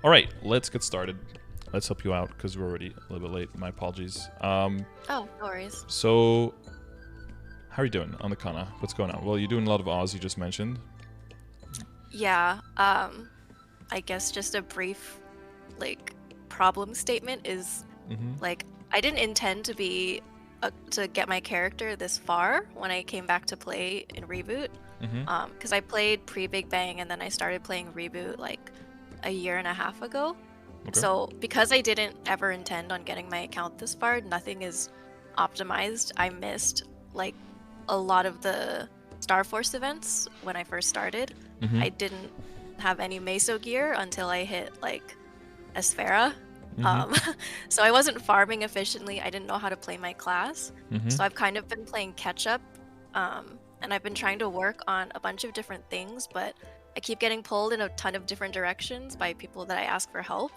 All right, let's get started. Let's help you out because we're already a little bit late. My apologies. Oh, no worries. So, how are you doing on the Kanna? What's going on? Well, you're doing a lot of Oz, you just mentioned. Yeah, I guess just a brief, problem statement is, I didn't intend to be, to get my character this far when I came back to play in Reboot. Because I played pre-Big Bang and then I started playing Reboot, like, a year and a half ago. Okay. So, because I didn't ever intend on getting my account this far, nothing is optimized. I missed, like, a lot of the Star Force events when I first started. I didn't have any Meso gear until I hit, like, Esfera. So I wasn't farming efficiently. I didn't know how to play my class. So I've kind of been playing catch-up, and I've been trying to work on a bunch of different things, but I keep getting pulled in a ton of different directions by people that I ask for help.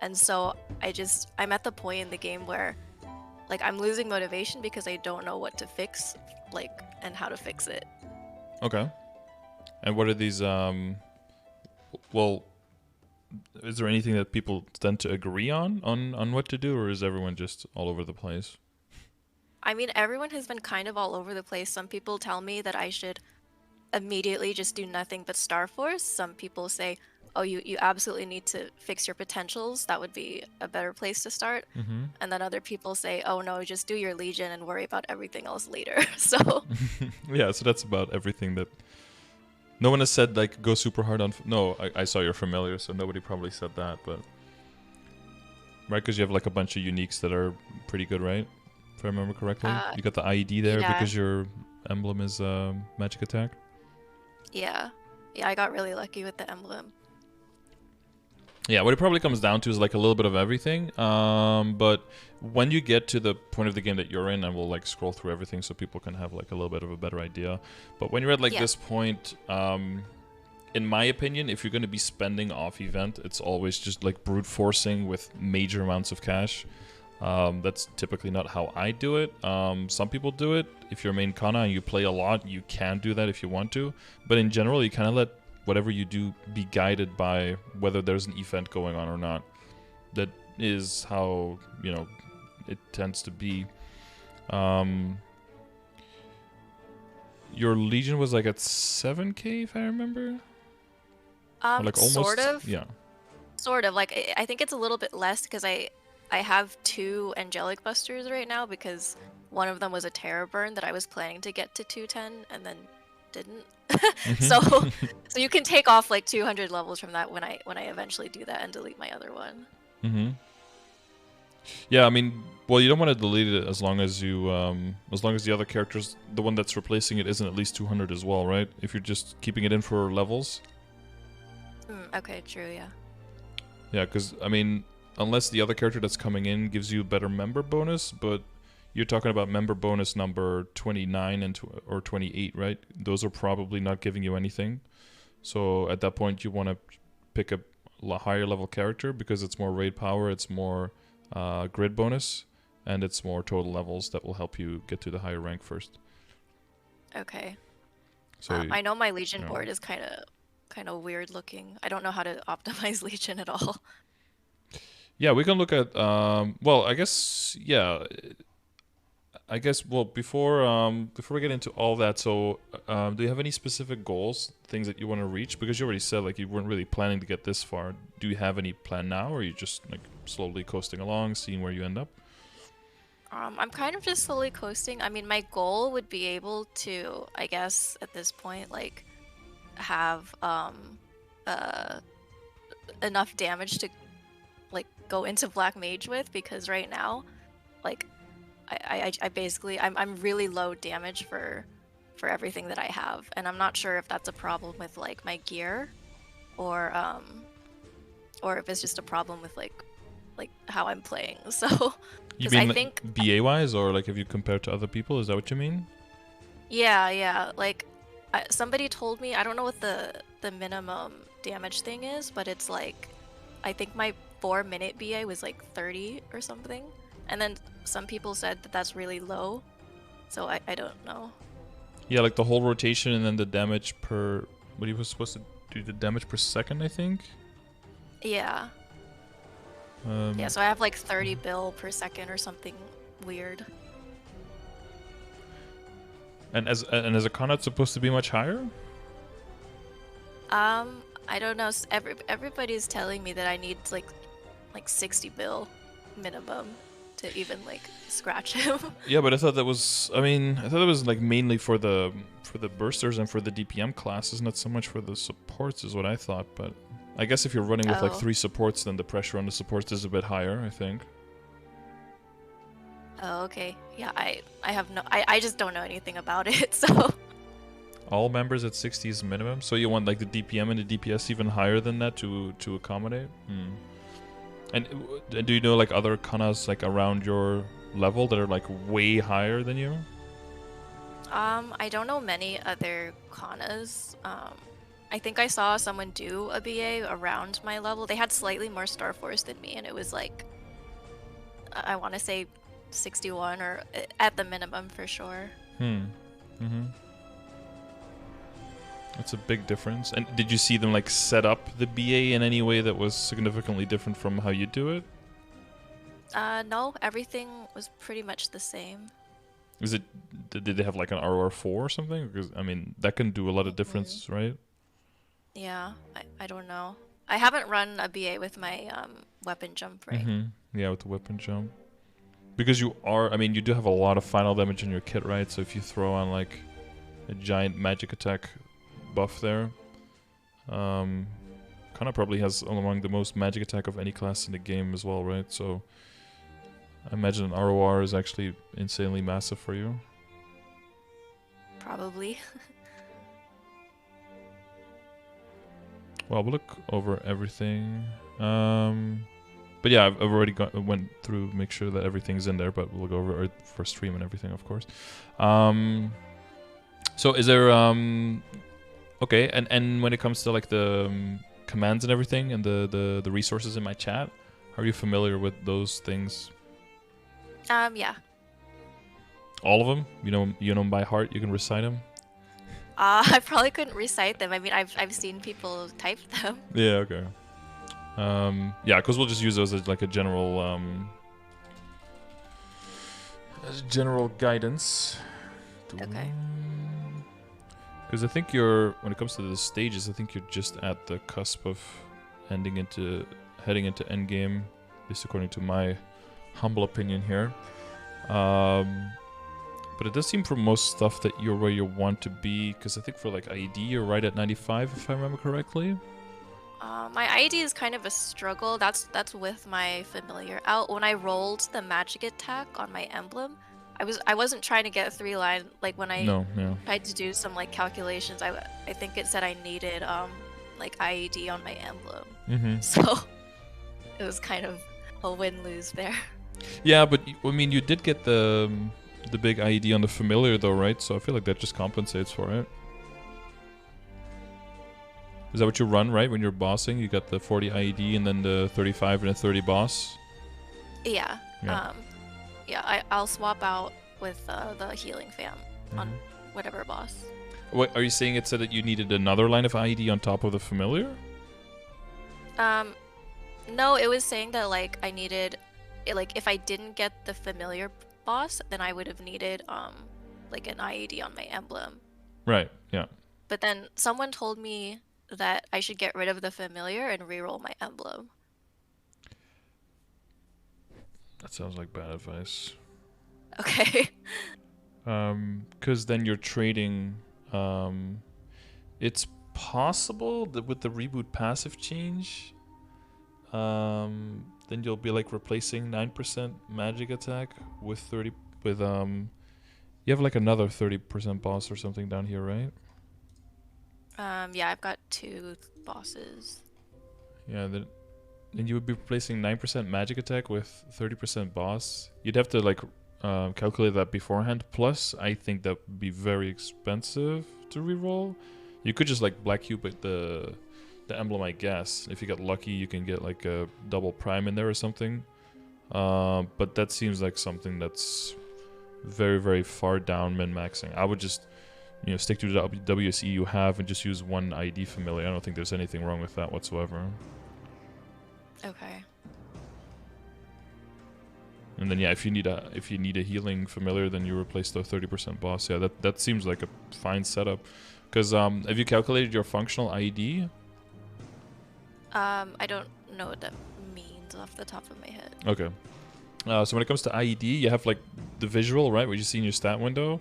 And so I'm at the point in the game where, like, I'm losing motivation because I don't know what to fix, like, and how to fix it. Okay. And what are these, well, is there anything that people tend to agree on what to do, or is everyone just all over the place? I mean, everyone has been kind of all over the place. Some people tell me that I should immediately just do nothing but Star Force. Some people say, oh, you absolutely need to fix your potentials. That would be a better place to start. And then other people say, oh no, just do your Legion and worry about everything else later. So Yeah, so that's about everything that... No one has said, like, go super hard on... No, I saw you're familiar, so nobody probably said that, but... Right, because you have, like, a bunch of uniques that are pretty good, right? If I remember correctly. You got the IED there yeah. because your emblem is magic attack. Yeah, I got really lucky with the emblem. Yeah, what it probably comes down to is like a little bit of everything. But when you get to the point of the game that you're in, and we'll like scroll through everything so people can have like a little bit of a better idea. But when you're at like this point, in my opinion, if you're going to be spending off event, it's always just like brute forcing with major amounts of cash. That's typically not how I do it. Some people do it. If you're main Kanna and you play a lot, you can do that if you want to. But in general, you kind of let whatever you do be guided by whether there's an event going on or not. That is how, you know, it tends to be. Your Legion was like at 7k, if I remember? Or like almost, sort of. Yeah. Sort of. Like, I think it's a little bit less because I have 2 Angelic Busters right now because one of them was a Terror Burn that I was planning to get to 210 and then didn't. So you can take off like 200 levels from that when I eventually do that and delete my other one. Yeah, I mean, well, you don't want to delete it as long as you, as long as the other characters, the one that's replacing it, isn't at least 200 as well, right? If you're just keeping it in for levels. Okay, true, yeah. Yeah, because I mean, unless the other character that's coming in gives you a better member bonus, but you're talking about member bonus number 29 and or 28, right? Those are probably not giving you anything. So at that point, you want to pick a higher level character because it's more raid power, it's more grid bonus, and it's more total levels that will help you get to the higher rank first. Okay. So I know my Legion board is kind of weird looking. I don't know how to optimize Legion at all. Yeah, we can look at, well, I guess, yeah. I guess, well, before we get into all that, so do you have any specific goals, things that you want to reach? Because you already said like you weren't really planning to get this far. Do you have any plan now, or are you just like slowly coasting along, seeing where you end up? I'm kind of just slowly coasting. I mean, my goal would be able to, I guess, at this point, like, have enough damage to like go into Black Mage with, because right now, like, I basically I'm really low damage for everything that I have, and I'm not sure if that's a problem with like my gear, or if it's just a problem with like how I'm playing. So You because mean I think BA wise, or like if you compare to other people? Is that what you mean? yeah, like somebody told me, I don't know what the minimum damage thing is, but it's like, I think my 4-minute BA was like 30 or something. And then some people said that that's really low. So I don't know. Yeah, like the whole rotation and then the damage per... What he was supposed to do, the damage per second, I think? Yeah. Yeah, so I have like 30 bill per second or something weird. And as a Kanna, it's supposed to be much higher? I don't know. Everybody's telling me that I need like 60 bill minimum to even like scratch him. Yeah, but I thought that was. I mean, I thought it was like mainly for the bursters and for the DPM classes, not so much for the supports, is what I thought. But I guess if you're running with like 3 supports, then the pressure on the supports is a bit higher, I think. Oh, okay. Yeah, I have no. I just don't know anything about it, so. All members at 60 is minimum, so you want like the DPM and the DPS even higher than that to accommodate. And do you know like other Kannas like around your level that are like way higher than you? I don't know many other Kannas. I think I saw someone do a BA around my level. They had slightly more Star Force than me, and it was like I want to say 61 or at the minimum for sure. That's a big difference. And did you see them like set up the BA in any way that was significantly different from how you do it? No, everything was pretty much the same. Is it? Did they have like an ROR4 or something? Because I mean, that can do a lot of difference, right? Yeah, I don't know. I haven't run a BA with my weapon jump, right? Yeah, with the weapon jump. Because you are, I mean, you do have a lot of final damage in your kit, right? So if you throw on like a giant magic attack buff there, Kanna probably has among the most magic attack of any class in the game as well, right? So I imagine an ROR is actually insanely massive for you. Probably. Well, we'll look over everything. But yeah, I've already went through, make sure that everything's in there, but we'll go over it for stream and everything, of course. So is there, okay, and when it comes to like the commands and everything and the resources in my chat, are you familiar with those things? Yeah. All of them? You know them by heart? You can recite them? I probably couldn't recite them. I mean, I've seen people type them. Yeah, okay. Yeah, because we'll just use those as like a general guidance. Okay. Because I think when it comes to the stages, I think you're just at the cusp of heading into endgame, at least according to my humble opinion here. But it does seem for most stuff that you're where you want to be, because I think for like IED you're right at 95 if I remember correctly. My IED is kind of a struggle. That's with my familiar out. When I rolled the magic attack on my emblem, I wasn't trying to get 3-line like when I tried to do some like calculations. I think it said I needed like IED on my emblem. So it was kind of a win-lose there. Yeah, but I mean you did get the big IED on the familiar though, right? So I feel like that just compensates for it. Is that what you run, right? When you're bossing, you got the 40 IED and then the 35 and a 30 boss? Yeah. I'll swap out with the healing fam on whatever boss. Wait, are you saying it said that you needed another line of IED on top of the familiar? No, it was saying that like I needed, like if I didn't get the familiar boss, then I would have needed like an IED on my emblem. Right, yeah. But then someone told me that I should get rid of the familiar and reroll my emblem. That sounds like bad advice. Okay. Because then you're trading. It's possible that with the reboot passive change, then you'll be like replacing 9% magic attack with 30 with you have like another 30% boss or something down here, right? Yeah, I've got 2 bosses. Yeah, then you would be replacing 9% magic attack with 30% boss. You'd have to like calculate that beforehand. Plus, I think that would be very expensive to reroll. You could just like black cube it the emblem, I guess. If you get lucky, you can get like a double prime in there or something. But that seems like something that's very, very far down min-maxing. I would just, stick to the WSE you have and just use one ID familiar. I don't think there's anything wrong with that whatsoever. Okay. And then yeah, if you need a healing familiar, then you replace the 30% boss. Yeah, that seems like a fine setup. Because have you calculated your functional IED? I don't know what that means off the top of my head. Okay. So when it comes to IED, you have like the visual, right, what you see in your stat window.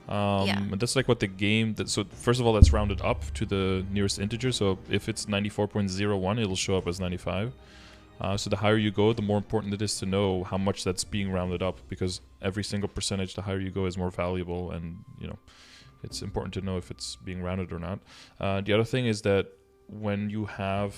And that's like what the game. So first of all, that's rounded up to the nearest integer. So if it's 94.01, it'll show up as 95. So the higher you go, the more important it is to know how much that's being rounded up, because every single percentage, the higher you go, is more valuable, and it's important to know if it's being rounded or not. The other thing is that when you have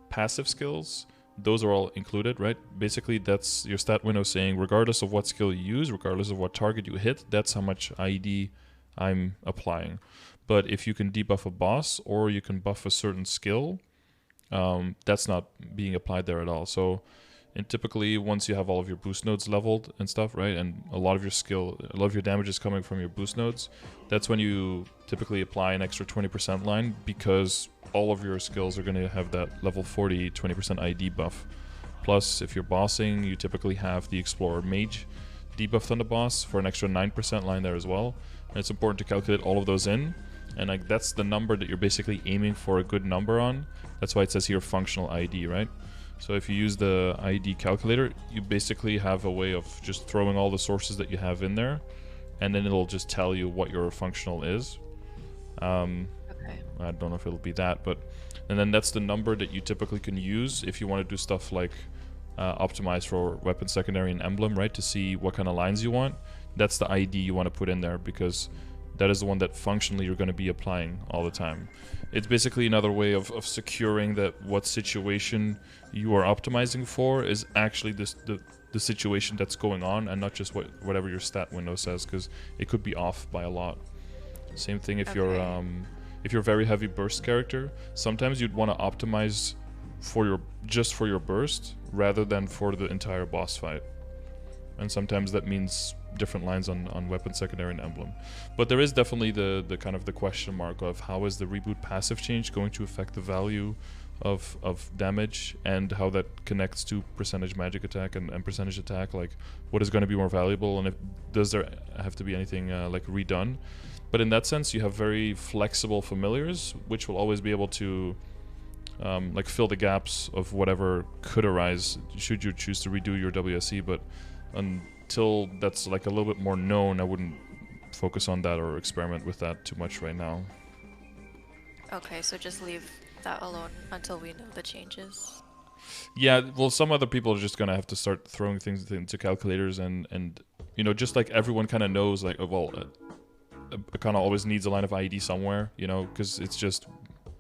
passive skills, those are all included, right? Basically, that's your stat window saying, regardless of what skill you use, regardless of what target you hit, that's how much IED I'm applying. But if you can debuff a boss or you can buff a certain skill, that's not being applied there at all. So, and typically, once you have all of your boost nodes leveled and stuff, right, and a lot of your damage is coming from your boost nodes, that's when you typically apply an extra 20% line, because all of your skills are going to have that level 40 20% ID buff. Plus, if you're bossing, you typically have the Explorer Mage debuffed on the boss for an extra 9% line there as well. And it's important to calculate all of those in, and like that's the number that you're basically aiming for a good number on. That's why it says here functional ID, right? So if you use the ID calculator, you basically have a way of just throwing all the sources that you have in there, and then it'll just tell you what your functional is. Okay. I don't know if it'll be that, and then that's the number that you typically can use if you want to do stuff like optimize for weapon secondary and emblem, right? To see what kind of lines you want. That's the ID you want to put in there, because that is the one that functionally you're going to be applying all the time. It's basically another way of securing that what situation you are optimizing for is actually the situation that's going on, and not just whatever your stat window says, because it could be off by a lot. Same thing if you're a very heavy burst character. Sometimes you'd want to optimize just for your burst rather than for the entire boss fight. And sometimes that means different lines on weapon secondary and emblem. But there is definitely the kind of the question mark of how is the reboot passive change going to affect the value of damage, and how that connects to percentage magic attack and percentage attack. Like, what is going to be more valuable, and does there have to be anything like redone? But in that sense, you have very flexible familiars, which will always be able to like fill the gaps of whatever could arise should you choose to redo your WSE. But until that's like a little bit more known, I wouldn't focus on that or experiment with that too much right now. Okay, so just leave that alone until we know the changes. Yeah, well, some other people are just gonna have to start throwing things into calculators, and just like everyone kind of knows, like, well, it kind of always needs a line of IED somewhere, because it's just,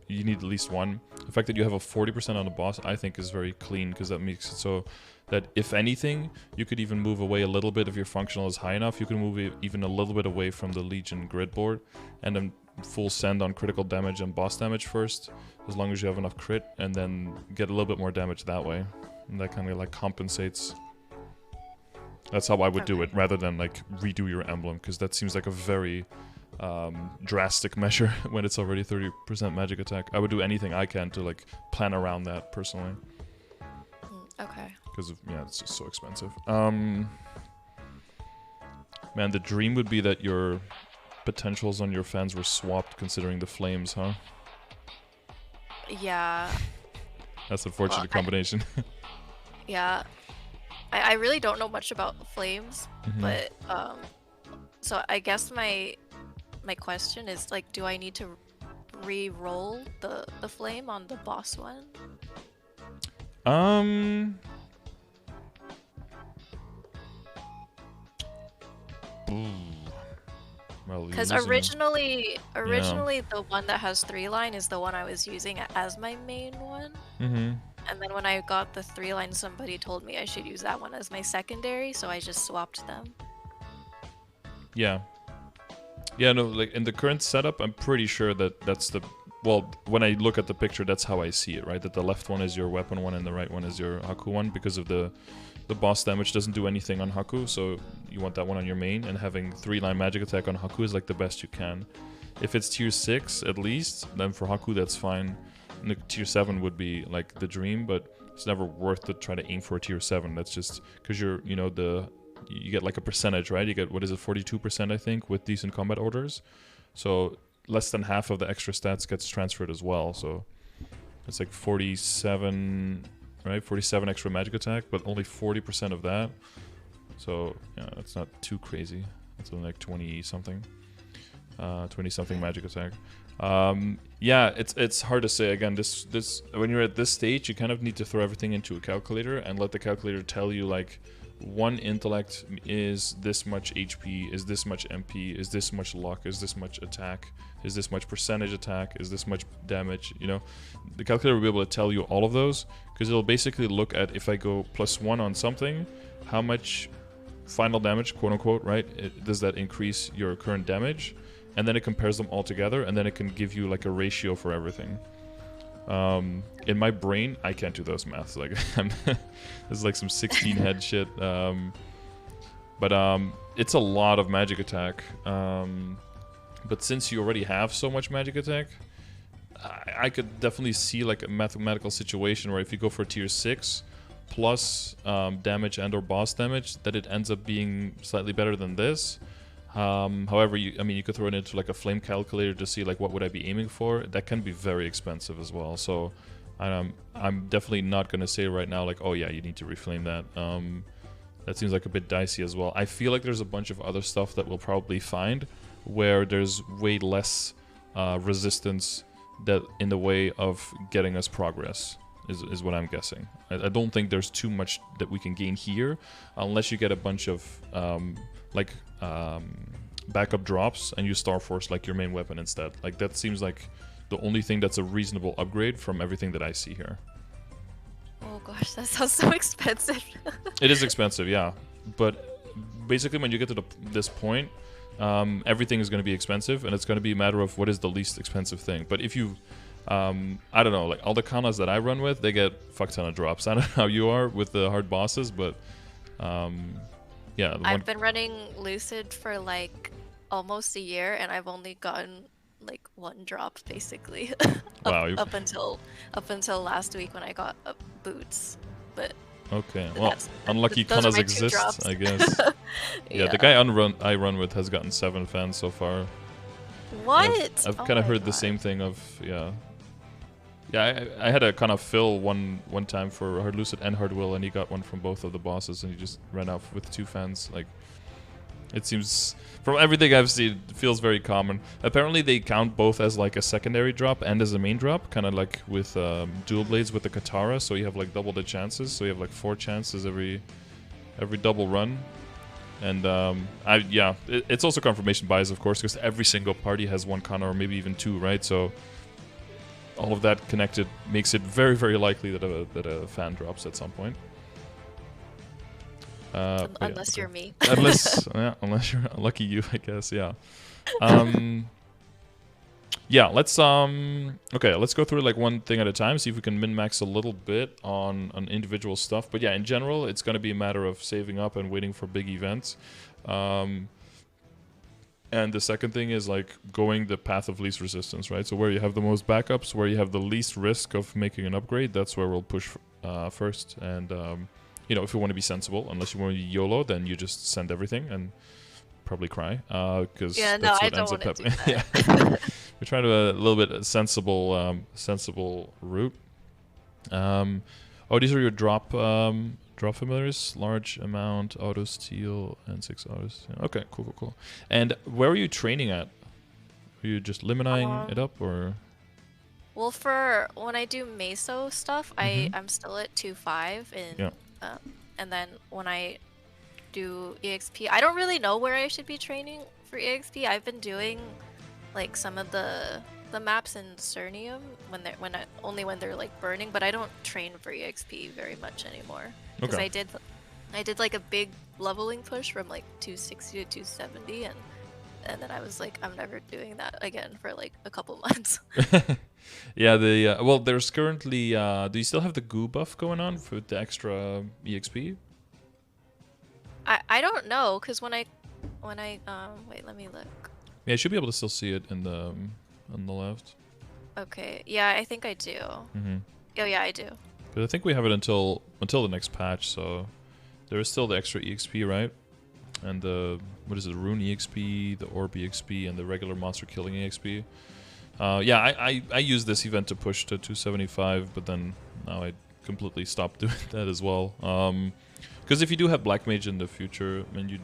you need at least one. The fact that you have a 40% on the boss, I think, is very clean, because that makes it so that if anything, you could even move away a little bit if your functional is high enough. You can move even a little bit away from the Legion grid board, and then full send on critical damage and boss damage first, as long as you have enough crit, and then get a little bit more damage that way. And that kind of like compensates. That's how I would do it, rather than like redo your emblem, because that seems like a very drastic measure when it's already 30% magic attack. I would do anything I can to like plan around that personally. Okay. Because it's just so expensive. Man, the dream would be that your potentials on your fans were swapped, considering the flames, huh? Yeah. That's an unfortunate combination. Yeah. I really don't know much about flames, but so I guess my question is, like, do I need to re-roll the flame on the boss one? Because originally the one that has 3-line is the one I was using as my main one. And then when I got the 3-line, somebody told me I should use that one as my secondary, so I just swapped them. Yeah, no, like in the current setup, I'm pretty sure that that's the... Well, when I look at the picture, that's how I see it, right? That the left one is your weapon one and the right one is your Haku one, because of the boss damage doesn't do anything on Haku, so you want that one on your main, and having 3-line magic attack on Haku is like the best you can. If it's tier 6 at least, then for Haku that's fine. tier 7 would be like the dream, but it's never worth to try to aim for a tier 7. That's just because you're, you know, you get like a percentage, right? You get, what is it, 42% I think with decent combat orders. So less than half of the extra stats gets transferred as well. So it's like 47, right? 47 extra magic attack, but only 40% of that. So yeah, that's not too crazy. It's only like 20 something magic attack. Yeah, it's hard to say. Again, this when you're at this stage, you kind of need to throw everything into a calculator and let the calculator tell you like, one intellect is this much HP, is this much MP, is this much luck, is this much attack, is this much percentage attack, is this much damage. You know, the calculator will be able to tell you all of those, because it'll basically look at, if I go +1 on something, how much final damage, quote unquote, right, does that increase your current damage, and then it compares them all together, and then it can give you like a ratio for everything. In my brain, I can't do those maths. Like, this is like some 16 head shit. But it's a lot of magic attack. But since you already have so much magic attack, I could definitely see like a mathematical situation where if you go for tier 6 plus damage and or boss damage, that it ends up being slightly better than this. However, you could throw it into like a flame calculator to see like what would I be aiming for. That can be very expensive as well. So I'm definitely not going to say right now like, oh yeah, you need to reflame that. That seems like a bit dicey as well. I feel like there's a bunch of other stuff that we'll probably find where there's way less resistance that in the way of getting us progress. Is what I'm guessing. I don't think there's too much that we can gain here, unless you get a bunch of backup drops and use Star Force like your main weapon instead. Like, that seems like the only thing that's a reasonable upgrade from everything that I see here. Oh gosh, that sounds so expensive. It is expensive, yeah. But basically, when you get to this point, everything is going to be expensive, and it's going to be a matter of what is the least expensive thing. But if you I don't know, like all the Kannas that I run with, they get fuck ton of drops. I don't know how you are with the hard bosses, but yeah. I've been running Lucid for like almost a year, and I've only gotten like 1 drop basically. Wow. up until last week when I got boots, but okay. Well, unlucky Kannas exist, I guess. Yeah, the guy I run with has gotten 7 fans so far. What? I've kind of heard the same thing of, yeah. Yeah, I had a kind of fill one time for Hard Lucid and Hard Will, and he got one from both of the bosses, and he just ran out with 2 fans. Like, it seems, from everything I've seen, it feels very common. Apparently, they count both as like a secondary drop and as a main drop, kind of like with dual blades with the Katara. So you have like double the chances. So you have like 4 chances every double run. And it's also confirmation bias, of course, because every single party has 1 Kanna or maybe even 2, right? So all of that connected makes it very, very likely that a fan drops at some point. Unless you're me. unless you're lucky, you, I guess. Yeah. Yeah. Let's go through like one thing at a time. See if we can min-max a little bit on individual stuff. But yeah, in general, it's going to be a matter of saving up and waiting for big events. And the second thing is like going the path of least resistance, right? So where you have the most backups, where you have the least risk of making an upgrade, that's where we'll push first. And if you want to be sensible, unless you want to be YOLO, then you just send everything and probably cry because that's what ends up happening. Yeah. We're trying to a little bit sensible route. These are your drop familiars: large amount, auto steal, and 6 autos. Yeah. Okay, cool. And where are you training at? Are you just limiting it up, or? Well, for when I do Meso stuff, I'm still at 2.5 and then when I do EXP, I don't really know where I should be training for EXP. I've been doing like some of the maps in Cernium when they're like burning, but I don't train for EXP very much anymore because I did like a big leveling push from like 260 to 270, and then I was like, I'm never doing that again for like a couple months. Yeah, there's currently do you still have the goo buff going on for the extra EXP? I don't know, because when I wait, let me look. Yeah, I should be able to still see it in the on the left. Okay. Yeah, I think I do. Mm-hmm. Oh yeah, I do. But I think we have it until the next patch, so there is still the extra EXP, right? And the what is it, Rune EXP, the Orb EXP, and the regular monster killing EXP. Yeah, I used this event to push to 275, but then now I completely stopped doing that as well. Because if you do have Black Mage in the future, I mean,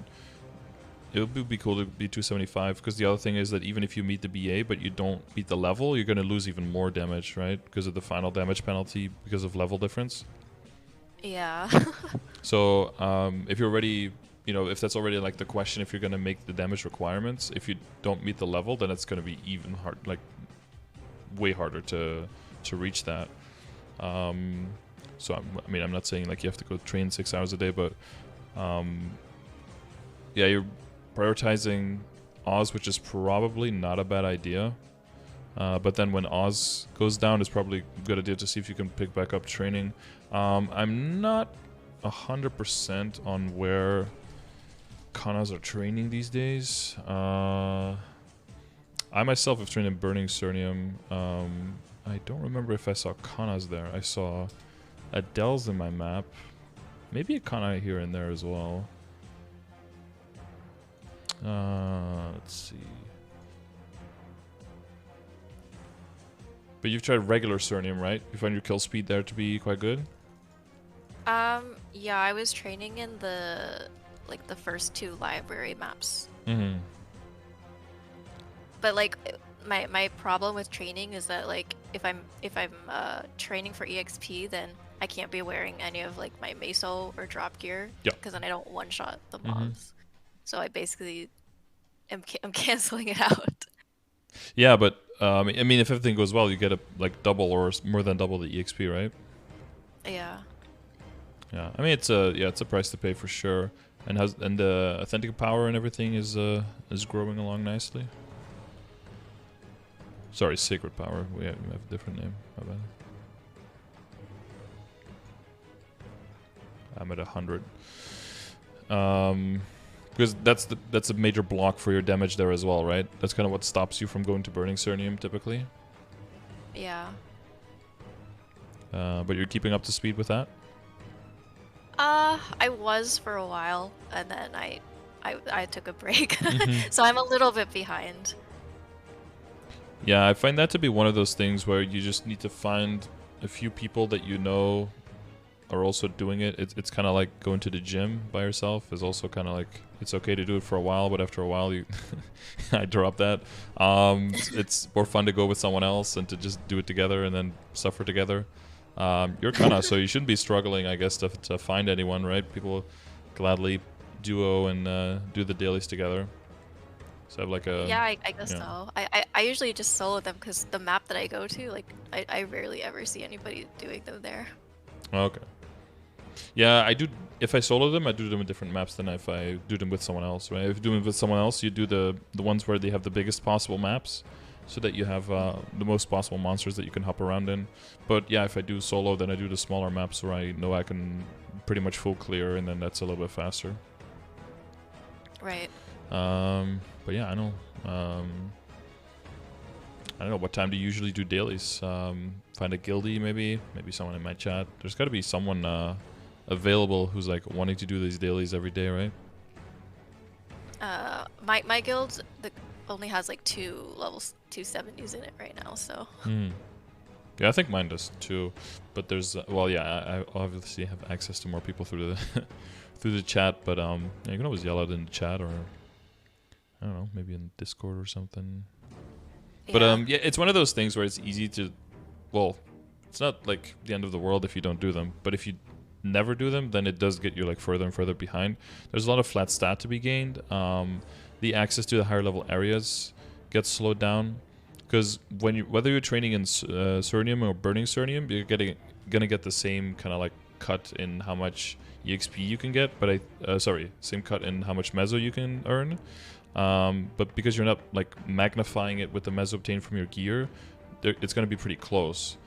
it would be cool to be 275. Because the other thing is that even if you meet the BA, but you don't beat the level, you're gonna lose even more damage, right? Because of the final damage penalty because of level difference. Yeah. So if you're already, you know, if that's already like the question, if you're gonna make the damage requirements, if you don't meet the level, then it's gonna be even hard, like way harder to reach that. So I mean, I'm not saying like you have to go train 6 hours a day, but yeah, you're prioritizing Oz, which is probably not a bad idea. But then when Oz goes down, it's probably a good idea to see if you can pick back up training. I'm not 100% on where Kannas are training these days. I myself have trained in Burning Cernium. I don't remember if I saw Kannas there. I saw Adele's in my map. Maybe a Kanna here and there as well. Let's see. But you've tried regular Cernium, right? You find your kill speed there to be quite good? Yeah, I was training in the first 2 library maps. Mm-hmm. But like my problem with training is that like if I'm training for EXP, then I can't be wearing any of like my Meso or drop gear, because then I don't one-shot the mobs. So I basically am canceling it out. Yeah, but I mean, if everything goes well, you get a like double or more than double the EXP, right? Yeah. Yeah, I mean it's a price to pay for sure, and the authentic power and everything is growing along nicely. Sorry, sacred power. We have a different name. My bad. I'm at 100. Because that's a major block for your damage there as well, right? That's kind of what stops you from going to Burning Cernium typically. Yeah. But you're keeping up to speed with that? I was for a while, and then I took a break, so I'm a little bit behind. Yeah, I find that to be one of those things where you just need to find a few people that you know are also doing it. It's kind of like going to the gym by yourself. Is also kind of like, it's okay to do it for a while, but after a while you I drop that. It's more fun to go with someone else and to just do it together and then suffer together. You're Kanna, so you shouldn't be struggling, I guess, to find anyone, right? People gladly duo and do the dailies together. So I have like a... Yeah, I guess so. I usually just solo them because the map that I go to, like, I rarely ever see anybody doing them there. Okay. Yeah, I do. If I solo them, I do them in different maps than if I do them with someone else, right? If you do them with someone else, you do the ones where they have the biggest possible maps, so that you have the most possible monsters that you can hop around in. But yeah, if I do solo, then I do the smaller maps where I know I can pretty much full clear, and then that's a little bit faster. Right. But yeah, I know. I don't know, what time do you usually do dailies? Find a guildie, maybe someone in my chat. There's got to be someone available who's like wanting to do these dailies every day, right? My guild only has like 2 levels 270s in it right now, so. Yeah, I think mine does too. But there's well, yeah, I obviously have access to more people through the through the chat. But yeah, you can always yell out in the chat, or I don't know, maybe in Discord or something. But yeah, it's one of those things where it's easy to, well, it's not like the end of the world if you don't do them, but if you never do them, then it does get you like further and further behind. There's a lot of flat stat to be gained. The access to the higher level areas gets slowed down, because whether you're training in Cernium or Burning Cernium, you're gonna get the same kind of like cut in how much EXP you can get, but same cut in how much Meso you can earn. But because you're not like magnifying it with the Meso obtained from your gear, it's going to be pretty close.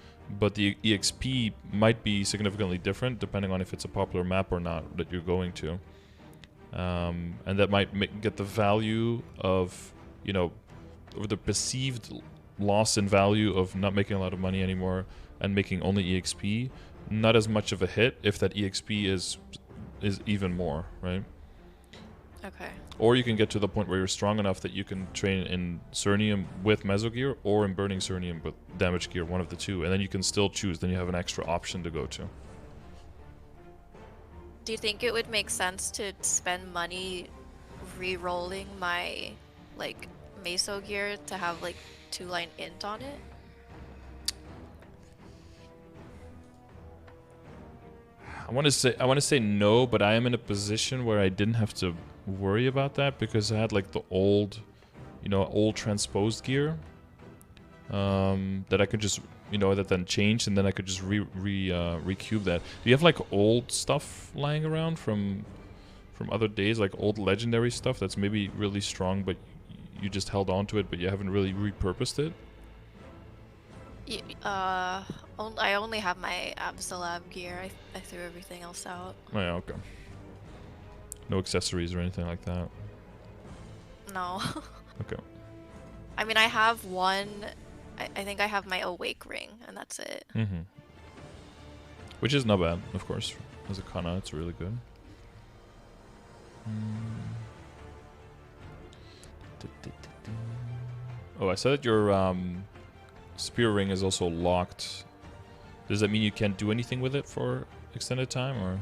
But the EXP might be significantly different depending on if it's a popular map or not that you're going to. And that might get the value of, you know, or the perceived loss in value of not making a lot of money anymore and making only EXP, not as much of a hit if that EXP is even more, right? Okay. Or you can get to the point where you're strong enough that you can train in Cernium with Meso gear or in Burning Cernium with damage gear, one of the two, and then you can still choose. Then you have an extra option to go to. Do you think it would make sense to spend money re-rolling my like Meso gear to have like 2-line int on it? I want to say no, but I am in a position where I didn't have to worry about that because I had like the old, old transposed gear that I could just, that then changed, and then I could just recube that. Do you have like old stuff lying around from other days, like old legendary stuff that's maybe really strong, but you just held on to it, but you haven't really repurposed it? I only have my Absolab gear. I threw everything else out. Oh yeah, okay. No accessories or anything like that? No. Okay. I mean, I have one. I think I have my Awake ring, and that's it. Mm-hmm. Which is not bad, of course. As a Kanna, it's really good. Oh, I said that your spear ring is also locked. Does that mean you can't do anything with it for extended time, or?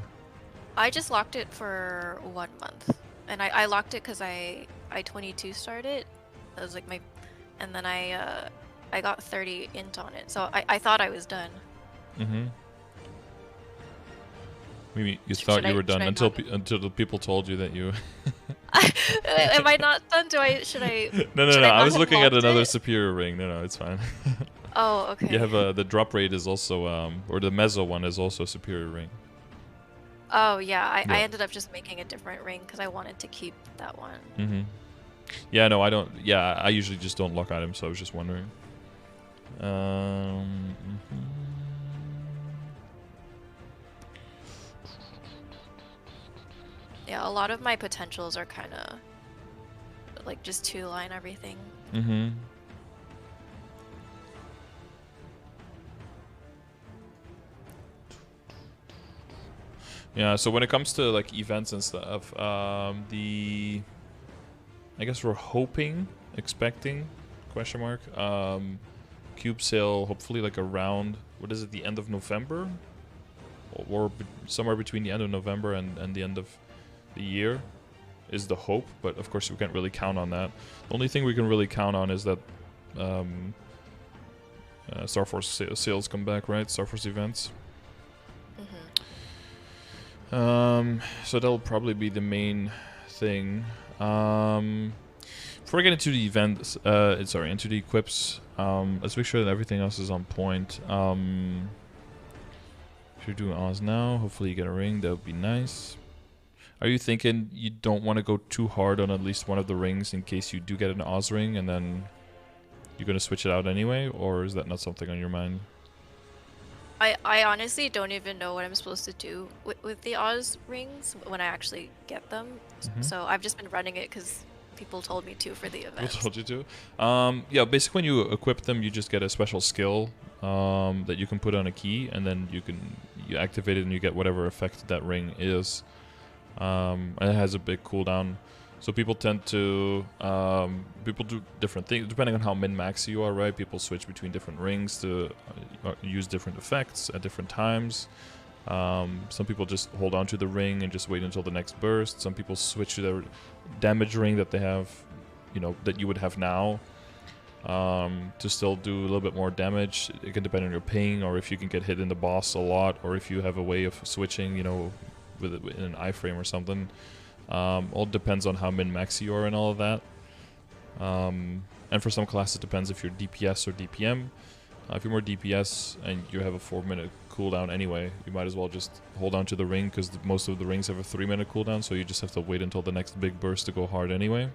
I just locked it for 1 month, and I locked it because I 22 started. That was like my, and then I got 30 int on it, so I thought I was done. Mm-hmm. Maybe you thought you were done until the people told you that you. Am I not done? Should I? No. I was looking at another superior ring. No, it's fine. Oh, okay. You have the drop rate is also or the Meso one is also superior ring. Oh yeah, I ended up just making a different ring because I wanted to keep that one. Mm-hmm. Yeah, no, I don't. Yeah, I usually just don't lock items, so I was just wondering. Yeah, a lot of my potentials are kind of like just 2-line everything. Mm-hmm. Yeah, so when it comes to like events and stuff, I guess we're expecting, question mark, cube sale hopefully like around, what is it, the end of November? Or somewhere between the end of November and the end of the year is the hope, but of course we can't really count on that. The only thing we can really count on is that Star Force sales come back, right? Star Force events. So that'll probably be the main thing. Before I get into the events, into the equips, let's make sure that everything else is on point. If you're doing Oz now, hopefully you get a ring. That would be nice. Are you thinking you don't want to go too hard on at least one of the rings in case you do get an Oz ring and then you're going to switch it out anyway? Or is that not something on your mind? I honestly don't even know what I'm supposed to do with the Oz rings when I actually get them. So I've just been running it because people told me to for the event. People told you to? Yeah, basically when you equip them, you just get a special skill that you can put on a key, and then you activate it and you get whatever effect that ring is. And it has a big cooldown. So people tend to, people do different things, depending on how min-max you are, right? People switch between different rings to use different effects at different times. Some people just hold on to the ring and just wait until the next burst. Some people switch to their damage ring that they have, that you would have now, to still do a little bit more damage. It can depend on your ping, or if you can get hit in the boss a lot, or if you have a way of switching, with an iframe or something. All depends on how min-max you are and all of that. And for some classes, it depends if you're DPS or DPM. If you're more DPS and you have a 4-minute cooldown anyway, you might as well just hold on to the ring, because most of the rings have a 3-minute cooldown, so you just have to wait until the next big burst to go hard anyway.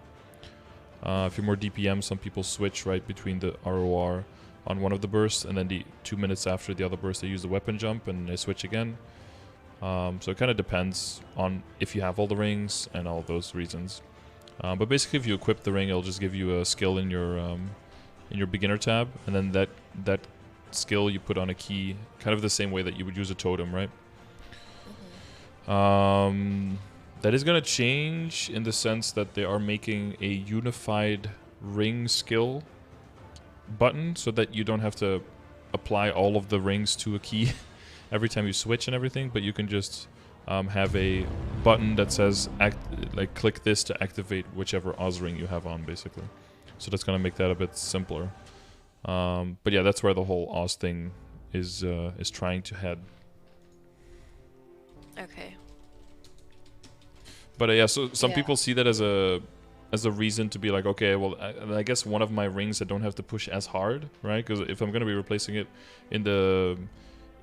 If you're more DPM, some people switch right between the ROR on one of the bursts, and then the 2 minutes after the other burst, they use the weapon jump and they switch again. So it kind of depends on if you have all the rings and all those reasons. But basically, if you equip the ring, it'll just give you a skill in your in your beginner tab, and then that skill you put on a key, kind of the same way that you would use a totem, right? That is gonna change in the sense that they are making a unified ring skill button, so that you don't have to apply all of the rings to a key every time you switch and everything, but you can just have a button that says click this to activate whichever Oz ring you have on, basically. So that's gonna make that a bit simpler. But yeah, that's where the whole Oz thing is trying to head. Okay. But yeah, so some people see that as a reason to be like, okay, well, I guess one of my rings I don't have to push as hard, right? Because if I'm going to be replacing it in the,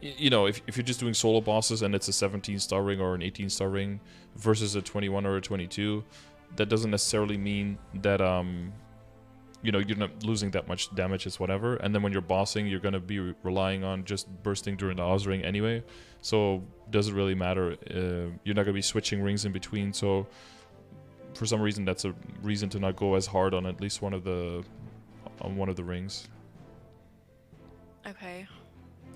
you know, if you're just doing solo bosses and it's a 17-star ring or an 18-star ring versus a 21 or a 22, that doesn't necessarily mean that, you know, you're not losing that much damage, it's whatever. And then when you're bossing, you're going to be relying on just bursting during the Oz ring anyway. So does it really matter? You're not going to be switching rings in between. So for some reason, that's a reason to not go as hard on at least one of the rings. Okay.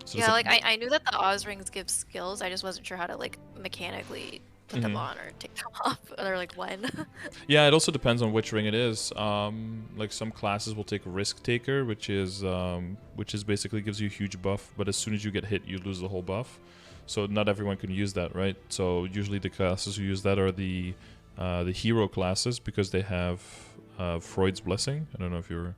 So yeah, like I knew that the Oz rings give skills. I just wasn't sure how to like mechanically put them on or take them off, or like when. Yeah, it also depends on which ring it is. Like some classes will take Risk Taker, which is basically gives you a huge buff, but as soon as you get hit, you lose the whole buff. So not everyone can use that, right? So usually the classes who use that are the hero classes, because they have Freud's Blessing. I don't know if you're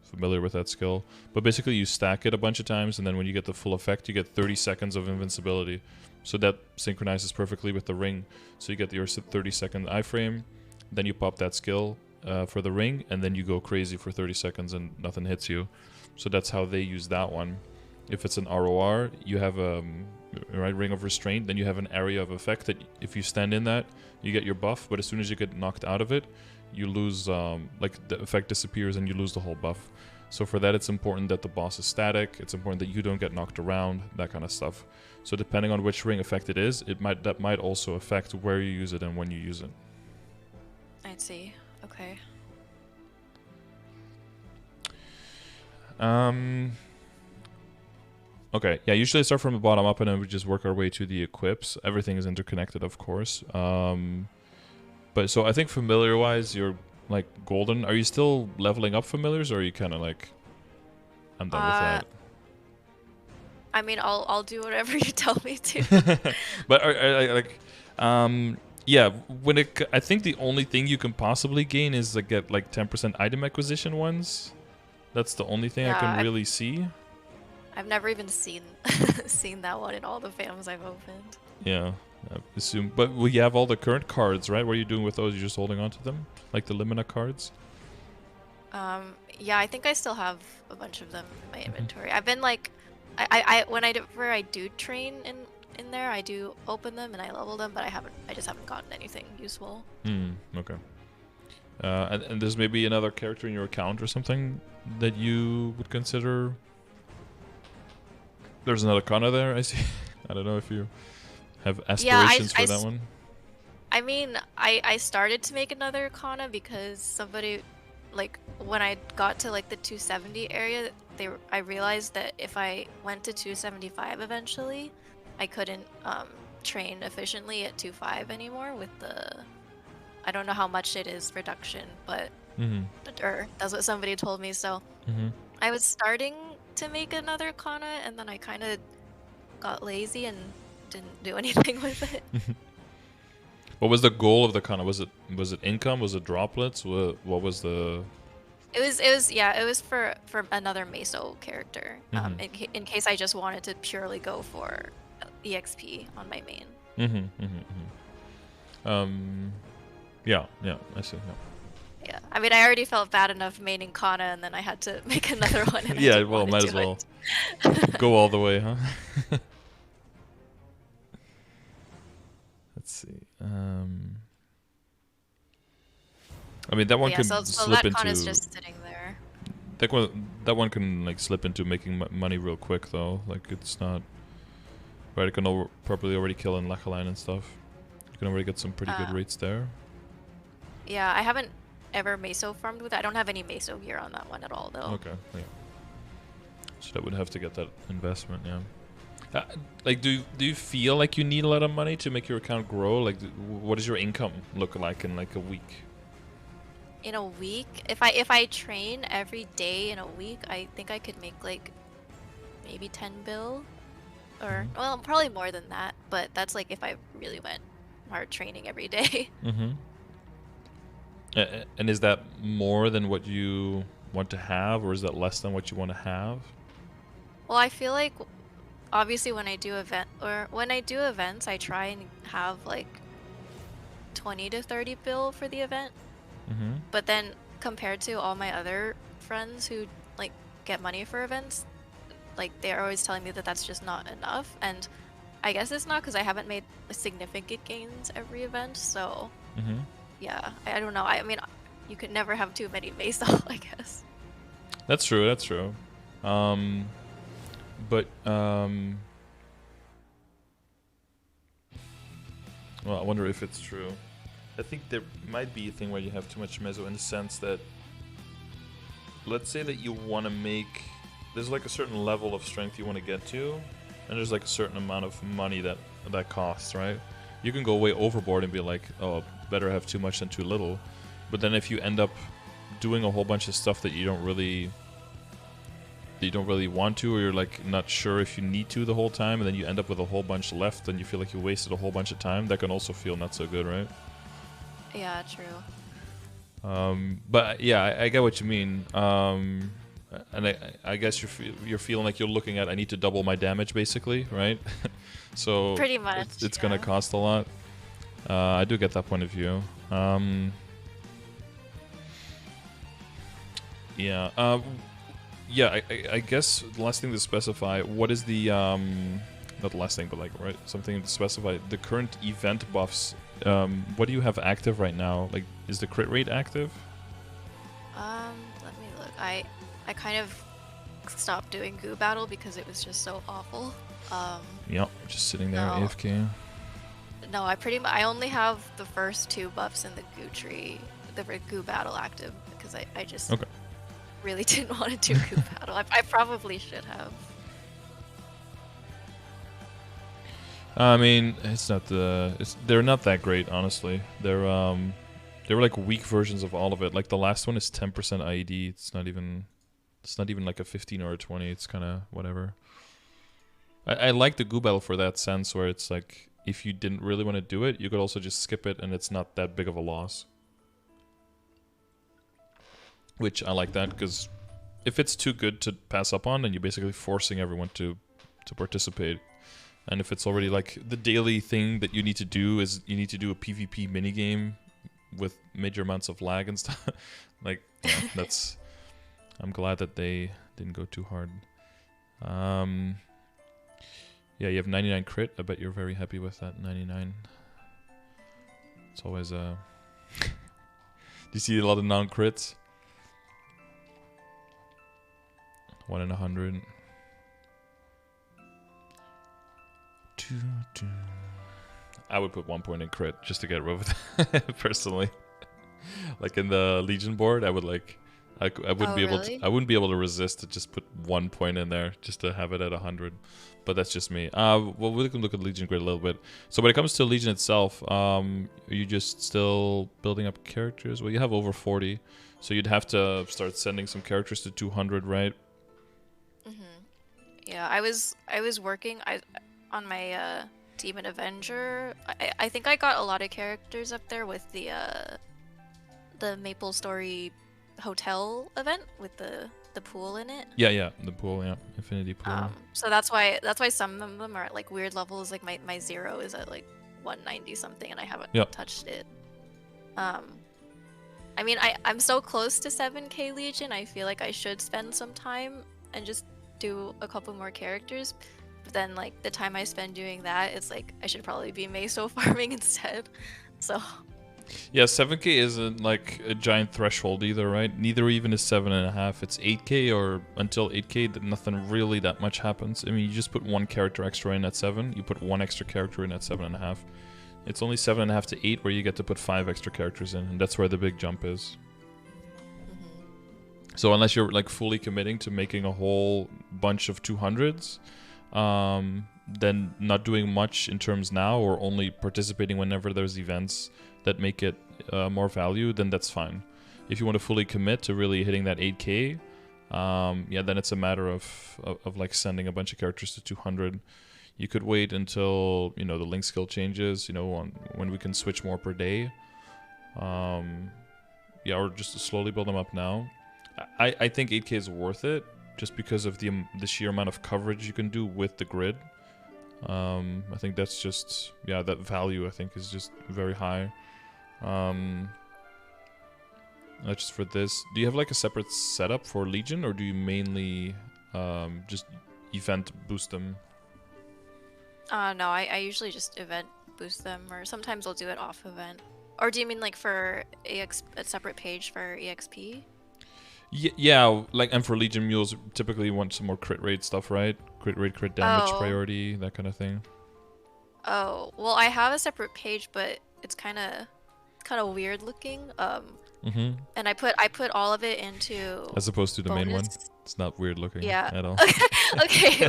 familiar with that skill, but basically you stack it a bunch of times, and then when you get the full effect, you get 30 seconds of invincibility. So that synchronizes perfectly with the ring. So you get your 30-second iframe, then you pop that skill for the ring, and then you go crazy for 30 seconds and nothing hits you. So that's how they use that one. If it's an ROR, you have a Ring of Restraint, then you have an area of effect that if you stand in that, you get your buff, but as soon as you get knocked out of it, you lose, like the effect disappears and you lose the whole buff. So for that, it's important that the boss is static, it's important that you don't get knocked around, that kind of stuff. So depending on which ring effect it is, that might also affect where you use it and when you use it. I'd see. Okay. Okay, yeah, usually I start from the bottom up and then we just work our way to the equips. Everything is interconnected, of course. But so I think familiar-wise, you're like golden. Are you still leveling up familiars, or are you kind of like, I'm done with that? I mean, I'll do whatever you tell me to. But yeah, I think the only thing you can possibly gain is like get like 10% item acquisition ones. That's the only thing I can really see. I've never even seen that one in all the fams I've opened. Yeah, I assume. But we have all the current cards, right? What are you doing with those? You're just holding on to them, like the Limina cards. Yeah, I think I still have a bunch of them in my inventory. I've been like, whenever I do train in there, I do open them and I level them, but I just haven't gotten anything useful. Okay. And there's maybe another character in your account or something that you would consider. There's another Kanna there, I see. I don't know if you have aspirations for that one. I mean, I started to make another Kanna because somebody, like, when I got to like the 270 area, I realized that if I went to 275 eventually, I couldn't train efficiently at 2.5 anymore with the, I don't know how much it is reduction, but or that's what somebody told me. So I was starting to make another Kanna, and then I kind of got lazy and didn't do anything with it. What was the goal of the Kanna? Was it income? Was it droplets? What was the? It was for another Meso character. In case I just wanted to purely go for EXP on my main. Yeah, I see. Yeah, I mean, I already felt bad enough maining Kanna, and then I had to make another one. And yeah, well, might as well go all the way, huh? Let's see. I mean, that one can slip into. Kanna's just sitting there. That one can like slip into making money real quick though. Like it's not. Right, it can properly already kill in Lachaline and stuff. You can already get some pretty good rates there. Yeah, I haven't ever Meso farmed with it. I don't have any Meso gear on that one at all, though. Okay, yeah. So that would have to get that investment, yeah. Like, do you feel like you need a lot of money to make your account grow? Like, what does your income look like in like a week? In a week, if I train every day in a week, I think I could make like maybe 10 bill, or well, probably more than that. But that's like if I really went hard training every day. And is that more than what you want to have, or is that less than what you want to have? Well, I feel like obviously when I do events, I try and have like 20 to 30 bill for the event. But then compared to all my other friends who like get money for events, like they're always telling me that that's just not enough. And I guess it's not because I haven't made significant gains every event. So yeah, I don't know. I mean, you could never have too many Meso, I guess. That's true. That's true. But well, I wonder if it's true. I think there might be a thing where you have too much Meso in the sense that, let's say that you want to make, there's like a certain level of strength you want to get to, and there's like a certain amount of money that costs, right? You can go way overboard and be like, oh, better have too much than too little. But then if you end up doing a whole bunch of stuff that you don't really want to, or you're like not sure if you need to the whole time, and then you end up with a whole bunch left and you feel like you wasted a whole bunch of time, that can also feel not so good, right? Yeah, true. But yeah, I get what you mean. And I guess you're feeling like you're looking at, I need to double my damage basically, right? So pretty much it's gonna cost a lot. I do get that point of view. Yeah. Yeah, I guess the last thing to specify, what is the, not the last thing, but like, right, something to specify, the current event buffs, what do you have active right now? Like, is the crit rate active? Let me look. I kind of stopped doing goo battle because it was just so awful. Yep, just sitting there AFK. No, I only have the first 2 buffs in the goo tree, the goo battle active, because I just really didn't want to do goo battle. I probably should have. I mean, they're not that great, honestly. They were like weak versions of all of it. Like the last one is 10% IED. It's not even like a 15 or a 20. It's kind of whatever. I like the goo battle for that sense, where it's like if you didn't really want to do it, you could also just skip it, and it's not that big of a loss. Which I like that, because if it's too good to pass up on, then you're basically forcing everyone to participate. And if it's already like the daily thing that you need to do is you need to do a PvP minigame with major amounts of lag and stuff, like, yeah, that's... I'm glad that they didn't go too hard. Yeah, you have 99 crit. I bet you're very happy with that 99. It's always a... Do you see a lot of non-crits? 1 in 100. I would put 1 point in crit just to get rid of it, personally. Like in the Legion board, I would like... I wouldn't be able to. I wouldn't be able to resist to just put 1 point in there just to have it at 100, but that's just me. Well, we can look at Legion grid a little bit. So when it comes to Legion itself, are you just still building up characters? Well, you have over 40, so you'd have to start sending some characters to 200, right? Yeah, I was working on my Demon Avenger. I think I got a lot of characters up there with the MapleStory hotel event with the pool in it. Yeah, the pool, yeah, infinity pool. So that's why some of them are at like weird levels. Like my 0 is at like 190 something, and I haven't touched it. I mean, I'm so close to 7k Legion. I feel like I should spend some time and just do a couple more characters. But then like the time I spend doing that, it's like I should probably be Meso farming instead. So. Yeah, 7k isn't like a giant threshold either, right? Neither even is 7.5. It's 8k, or until 8k, that nothing really that much happens. I mean, you just put 1 character extra in at 7. You put 1 extra character in at 7.5. It's only 7.5 to 8 where you get to put 5 extra characters in, and that's where the big jump is. So unless you're like fully committing to making a whole bunch of 200s, then not doing much in terms now, or only participating whenever there's events that make it more value, then that's fine. If you want to fully commit to really hitting that 8K, yeah, then it's a matter of like sending a bunch of characters to 200. You could wait until, you know, the link skill changes, you know, when we can switch more per day. Yeah, or just slowly build them up now. I think 8K is worth it just because of the sheer amount of coverage you can do with the grid. I think that's just, yeah, that value I think is just very high. That's just for this. Do you have like a separate setup for Legion, or do you mainly just event boost them? No, I usually just event boost them, or sometimes I'll do it off event. Or do you mean like for a separate page for EXP? Yeah, like, and for Legion mules, typically you want some more crit rate stuff, right? Crit rate, crit damage, priority, that kind of thing. Oh, well, I have a separate page, but it's kind of weird looking. And I put all of it into as opposed to the bonus. main one. It's not weird looking at all. Okay,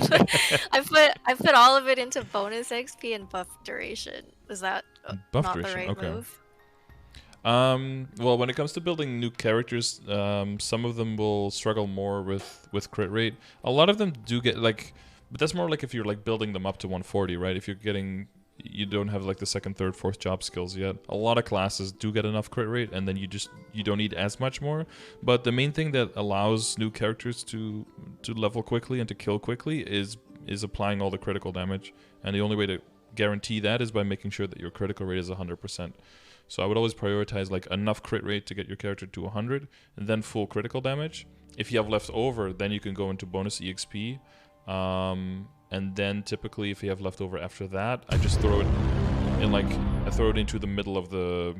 I put all of it into bonus XP and buff duration. Was that buff not duration? the right Okay. move? Well, when it comes to building new characters, some of them will struggle more with crit rate. A lot of them do get like, but that's more like if you're like building them up to 140, right? If you're getting, you don't have like the second, third, fourth job skills yet. A lot of classes do get enough crit rate, and then you don't need as much more. But the main thing that allows new characters to level quickly and to kill quickly is applying all the critical damage. And the only way to guarantee that is by making sure that your critical rate is 100%. So I would always prioritize like enough crit rate to get your character to 100, and then full critical damage. If you have left over, then you can go into bonus EXP. And then typically if you have left over after that, I just throw it in, like, I throw it into the middle of the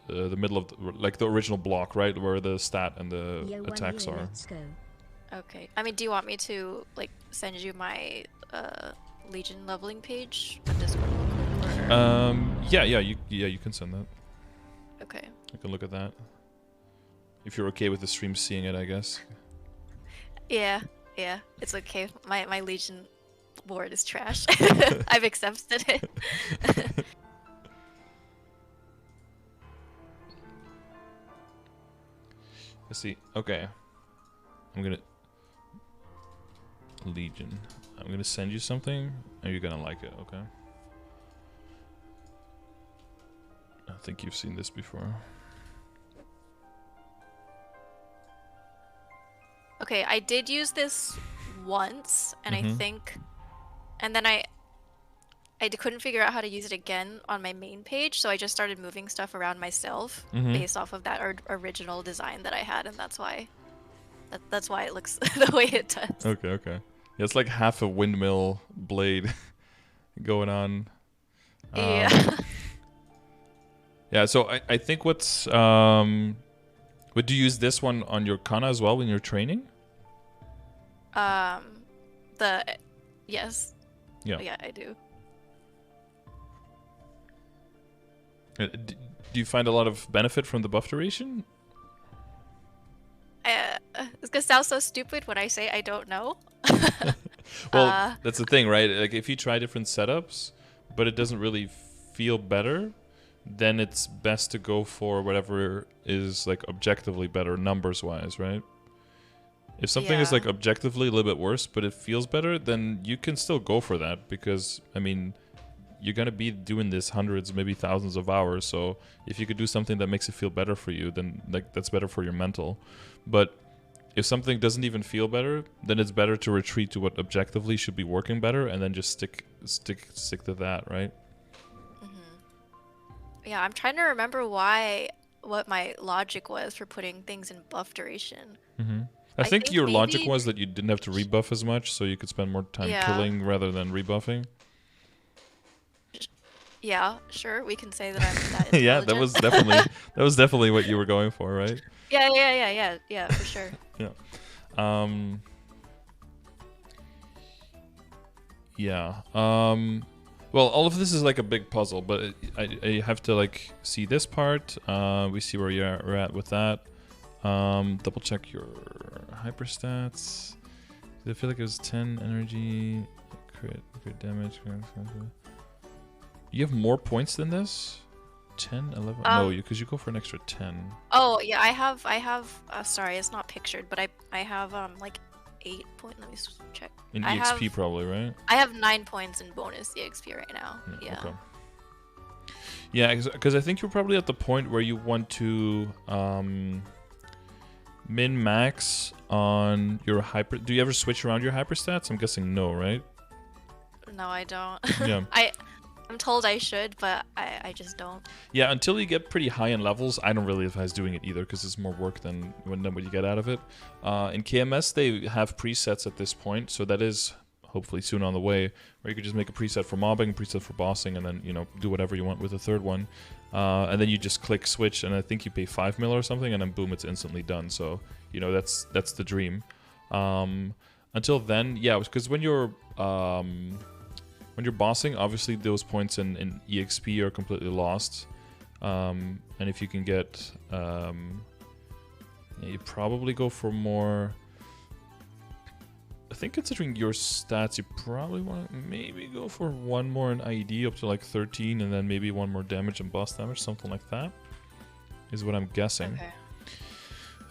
like the original block, right, where the stat and the attacks are. Okay. I mean, do you want me to like send you my Legion leveling page on Discord real quick? Or... Yeah, you can send that. Okay. I can look at that. If you're okay with the stream seeing it, I guess. Yeah, it's okay. My Legion board is trash. I've accepted it. Let's see. Okay. I'm gonna Legion. I'm gonna send you something, and you're gonna like it. Okay. I think you've seen this before. Okay, I did use this once, and I think, and then I couldn't figure out how to use it again on my main page, so I just started moving stuff around myself based off of that original design that I had, and that's why it looks the way it does. Okay. Yeah, it's like half a windmill blade going on. Yeah. Yeah, so I think what's would you use this one on your Kanna as well when you're training? Yes. Yeah, I do. Do you find a lot of benefit from the buff duration? It's gonna sound so stupid when I say I don't know. Well, that's the thing, right? Like, if you try different setups, but it doesn't really feel better, then it's best to go for whatever is like objectively better numbers-wise, right? If something is like objectively a little bit worse, but it feels better, then you can still go for that, because, I mean, you're gonna be doing this hundreds, maybe thousands of hours. So if you could do something that makes it feel better for you, then like that's better for your mental. But if something doesn't even feel better, then it's better to retreat to what objectively should be working better, and then just stick to that, right? Yeah, I'm trying to remember what my logic was for putting things in buff duration. I think your logic was that you didn't have to rebuff as much, so you could spend more time killing rather than rebuffing. Yeah, sure, we can say that I'm that intelligent. Yeah, that was definitely what you were going for, right? Yeah, for sure. Well, all of this is like a big puzzle, but I have to like see this part. We see where we're at with that. Double check your hyperstats. I feel like it was 10 energy, crit damage. You have more points than this? 10, 11? No, because you go for an extra 10. Oh, yeah, I have, sorry, it's not pictured, but I have, like, 8 points. Let me check. In EXP probably, right? I have 9 points in bonus EXP right now. Yeah. Okay. Yeah, because I think you're probably at the point where you want to min-max on your hyper... Do you ever switch around your hyperstats? I'm guessing no, right? No, I don't. Yeah. I'm told I should, but I just don't. Yeah, until you get pretty high in levels, I don't really advise doing it either because it's more work than what you get out of it. In KMS, they have presets at this point, so that is hopefully soon on the way, where you could just make a preset for mobbing, a preset for bossing, and then, you know, do whatever you want with the third one. And then you just click switch, and I think you pay 5 mil or something, and then boom, it's instantly done. So, you know, that's the dream. Until then, yeah, because when you're bossing, obviously those points in EXP are completely lost. And if you can get, you probably go for more. I think considering your stats, you probably want to maybe go for one more in IED up to like 13, and then maybe one more damage and boss damage, something like that, is what I'm guessing.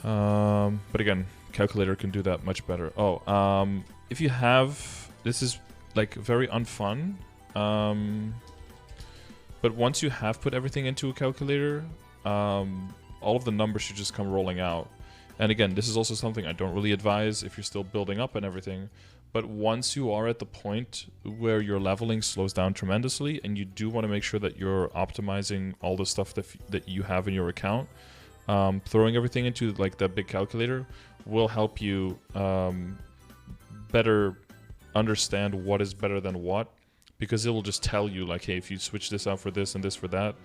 Okay. But again, calculator can do that much better. Oh, if you have, this is like very unfun, but once you have put everything into a calculator, all of the numbers should just come rolling out. And again, this is also something I don't really advise if you're still building up and everything. But once you are at the point where your leveling slows down tremendously, and you do want to make sure that you're optimizing all the stuff that you have in your account, throwing everything into like that big calculator will help you better understand what is better than what, because it will just tell you like, hey, if you switch this out for this and this for that,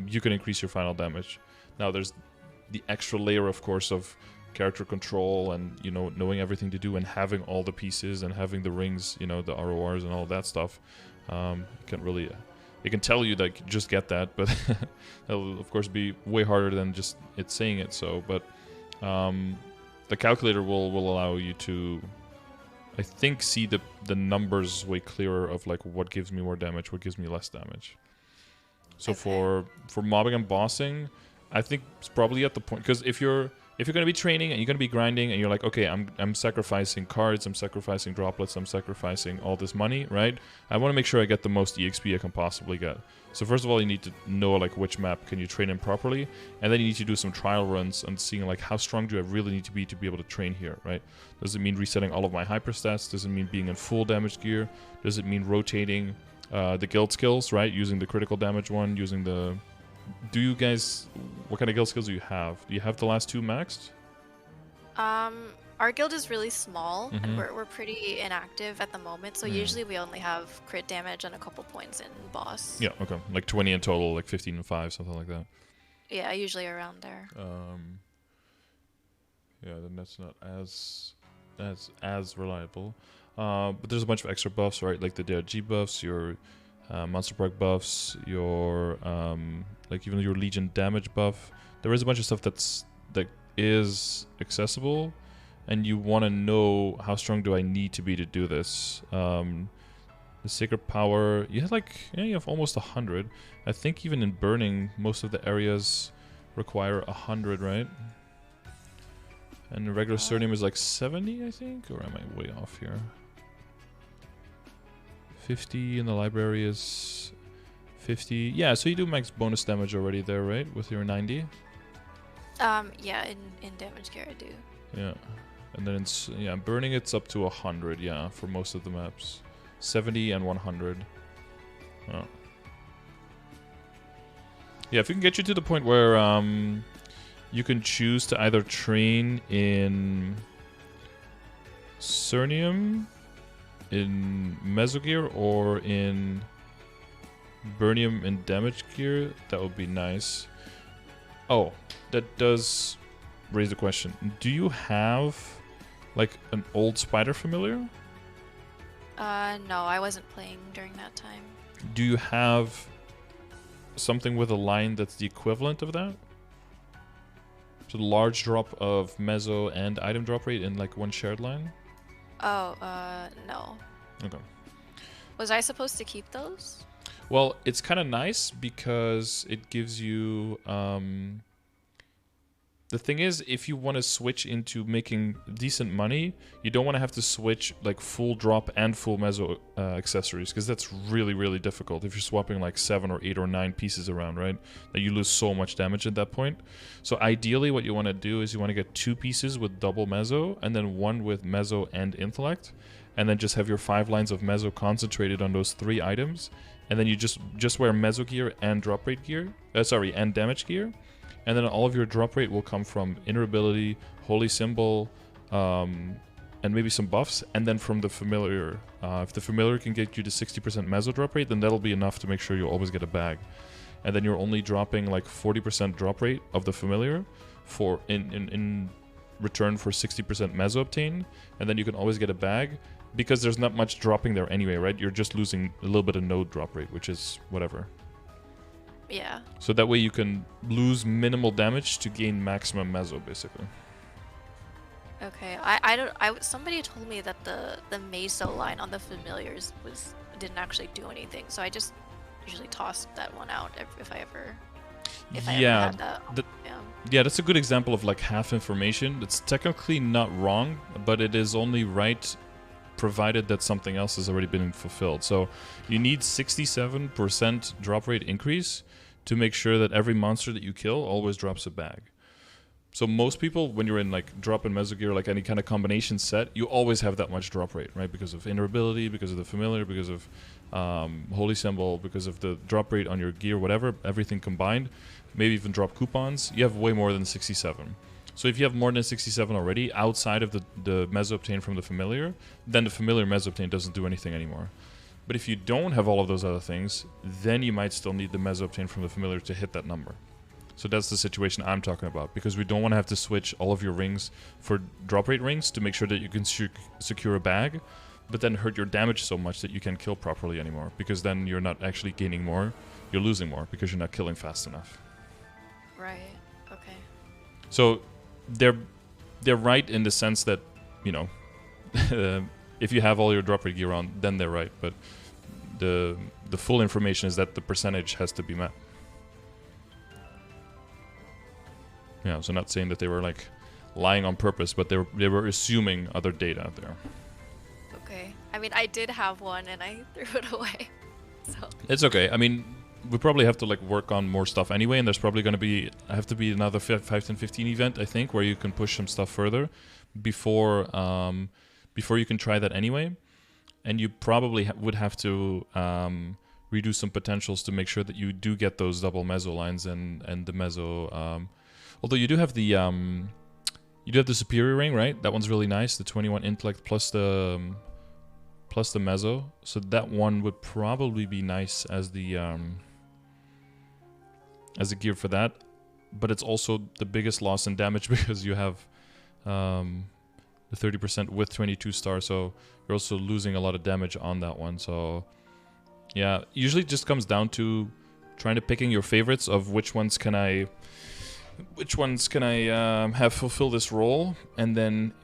you can increase your final damage. Now there's the extra layer, of course, of character control and, you know, knowing everything to do and having all the pieces and having the rings, you know, the RORs and all that stuff. It can tell you like just get that, but it'll of course be way harder than just it saying it. So, but the calculator will allow you to, I think, see the numbers way clearer of like what gives me more damage, what gives me less damage. So okay. for mobbing and bossing, I think it's probably at the point, because if you're going to be training and you're going to be grinding and you're like, okay, I'm sacrificing cards, I'm sacrificing droplets, I'm sacrificing all this money, right? I want to make sure I get the most EXP I can possibly get. So first of all, you need to know like which map can you train in properly, and then you need to do some trial runs and seeing like how strong do I really need to be able to train here, right? Does it mean resetting all of my hyperstats? Does it mean being in full damage gear? Does it mean rotating the guild skills, right? Using the critical damage one, using the... Do you guys... What kind of guild skills do you have? Do you have the last two maxed? Our guild is really small, and we're pretty inactive at the moment, so usually we only have crit damage and a couple points in boss. Yeah, okay. Like 20 in total, like 15 and 5, something like that. Yeah, usually around there. Yeah, then that's not as reliable. But there's a bunch of extra buffs, right? Like the DRG buffs, your monster park buffs, your like even your legion damage buff. There is a bunch of stuff that is accessible, and you want to know how strong do I need to be to do this. The sacred power, you have almost 100. I think even in burning, most of the areas require 100, right? And the regular Cernium is like 70, I think, or am I way off here? 50, and the library is 50. Yeah, so you do max bonus damage already there, right? With your 90? Yeah, in damage gear I do. Yeah. And then burning it's up to 100, yeah, for most of the maps. 70 and 100. Oh. Yeah, if we can get you to the point where you can choose to either train in Cernium, in Meso gear, or in Burnium and damage gear, that would be nice. Oh, that does raise the question. Do you have like an old spider familiar? No, I wasn't playing during that time. Do you have something with a line that's the equivalent of that? So the large drop of Meso and item drop rate in like one shared line? Oh, no. Okay. Was I supposed to keep those? Well, it's kind of nice because it gives you... the thing is, if you want to switch into making decent money, you don't want to have to switch like full drop and full Meso accessories, because that's really, really difficult if you're swapping like 7 or 8 or 9 pieces around, right? That you lose so much damage at that point. So ideally what you want to do is you want to get 2 pieces with double Meso and then 1 with Meso and intellect, and then just have your 5 lines of Meso concentrated on those 3 items, and then you just wear Meso gear and drop rate gear, and damage gear. And then all of your drop rate will come from Inner Ability, Holy Symbol, and maybe some buffs, and then from the Familiar. If the Familiar can get you to 60% Meso drop rate, then that'll be enough to make sure you always get a bag. And then you're only dropping like 40% drop rate of the Familiar for in return for 60% Meso obtained, and then you can always get a bag, because there's not much dropping there anyway, right? You're just losing a little bit of node drop rate, which is whatever. Yeah. So that way you can lose minimal damage to gain maximum Meso, basically. Okay. Somebody told me that the Meso line on the familiars didn't actually do anything, so I just usually toss that one out if I ever had that. Yeah, that's a good example of like half information. It's technically not wrong, but it is only right provided that something else has already been fulfilled. So you need 67% drop rate increase to make sure that every monster that you kill always drops a bag. So most people, when you're in like drop and Meso gear, like any kind of combination set, you always have that much drop rate, right? Because of Inner Ability, because of the Familiar, because of Holy Symbol, because of the drop rate on your gear, whatever, everything combined, maybe even drop coupons, you have way more than 67. So if you have more than 67 already, outside of the Meso obtained from the Familiar, then the Familiar Meso obtained doesn't do anything anymore. But if you don't have all of those other things, then you might still need the Meso obtained from the Familiar to hit that number. So that's the situation I'm talking about, because we don't want to have to switch all of your rings for drop rate rings to make sure that you can secure a bag, but then hurt your damage so much that you can't kill properly anymore, because then you're not actually gaining more, you're losing more, because you're not killing fast enough. Right. Okay. So they're right in the sense that, you know, if you have all your drop rate gear on, then they're right. But the full information is that the percentage has to be met. Yeah, so not saying that they were like lying on purpose, but they were assuming other data out there. Okay. I mean, I did have one and I threw it away. So it's okay. I mean, we probably have to like work on more stuff anyway, and there's probably going to have to be another 5, 10, 15 event, I think, where you can push some stuff further before you can try that anyway. And you probably would have to redo some potentials to make sure that you do get those double Meso lines and the Meso. Although you do have the superior ring, right? That one's really nice. The 21 intellect plus the Meso. So that one would probably be nice as the gear for that. But it's also the biggest loss in damage because you have the 30% with 22 stars, so you're also losing a lot of damage on that one. So yeah, usually it just comes down to trying to picking your favorites of which ones can I have fulfill this role, and then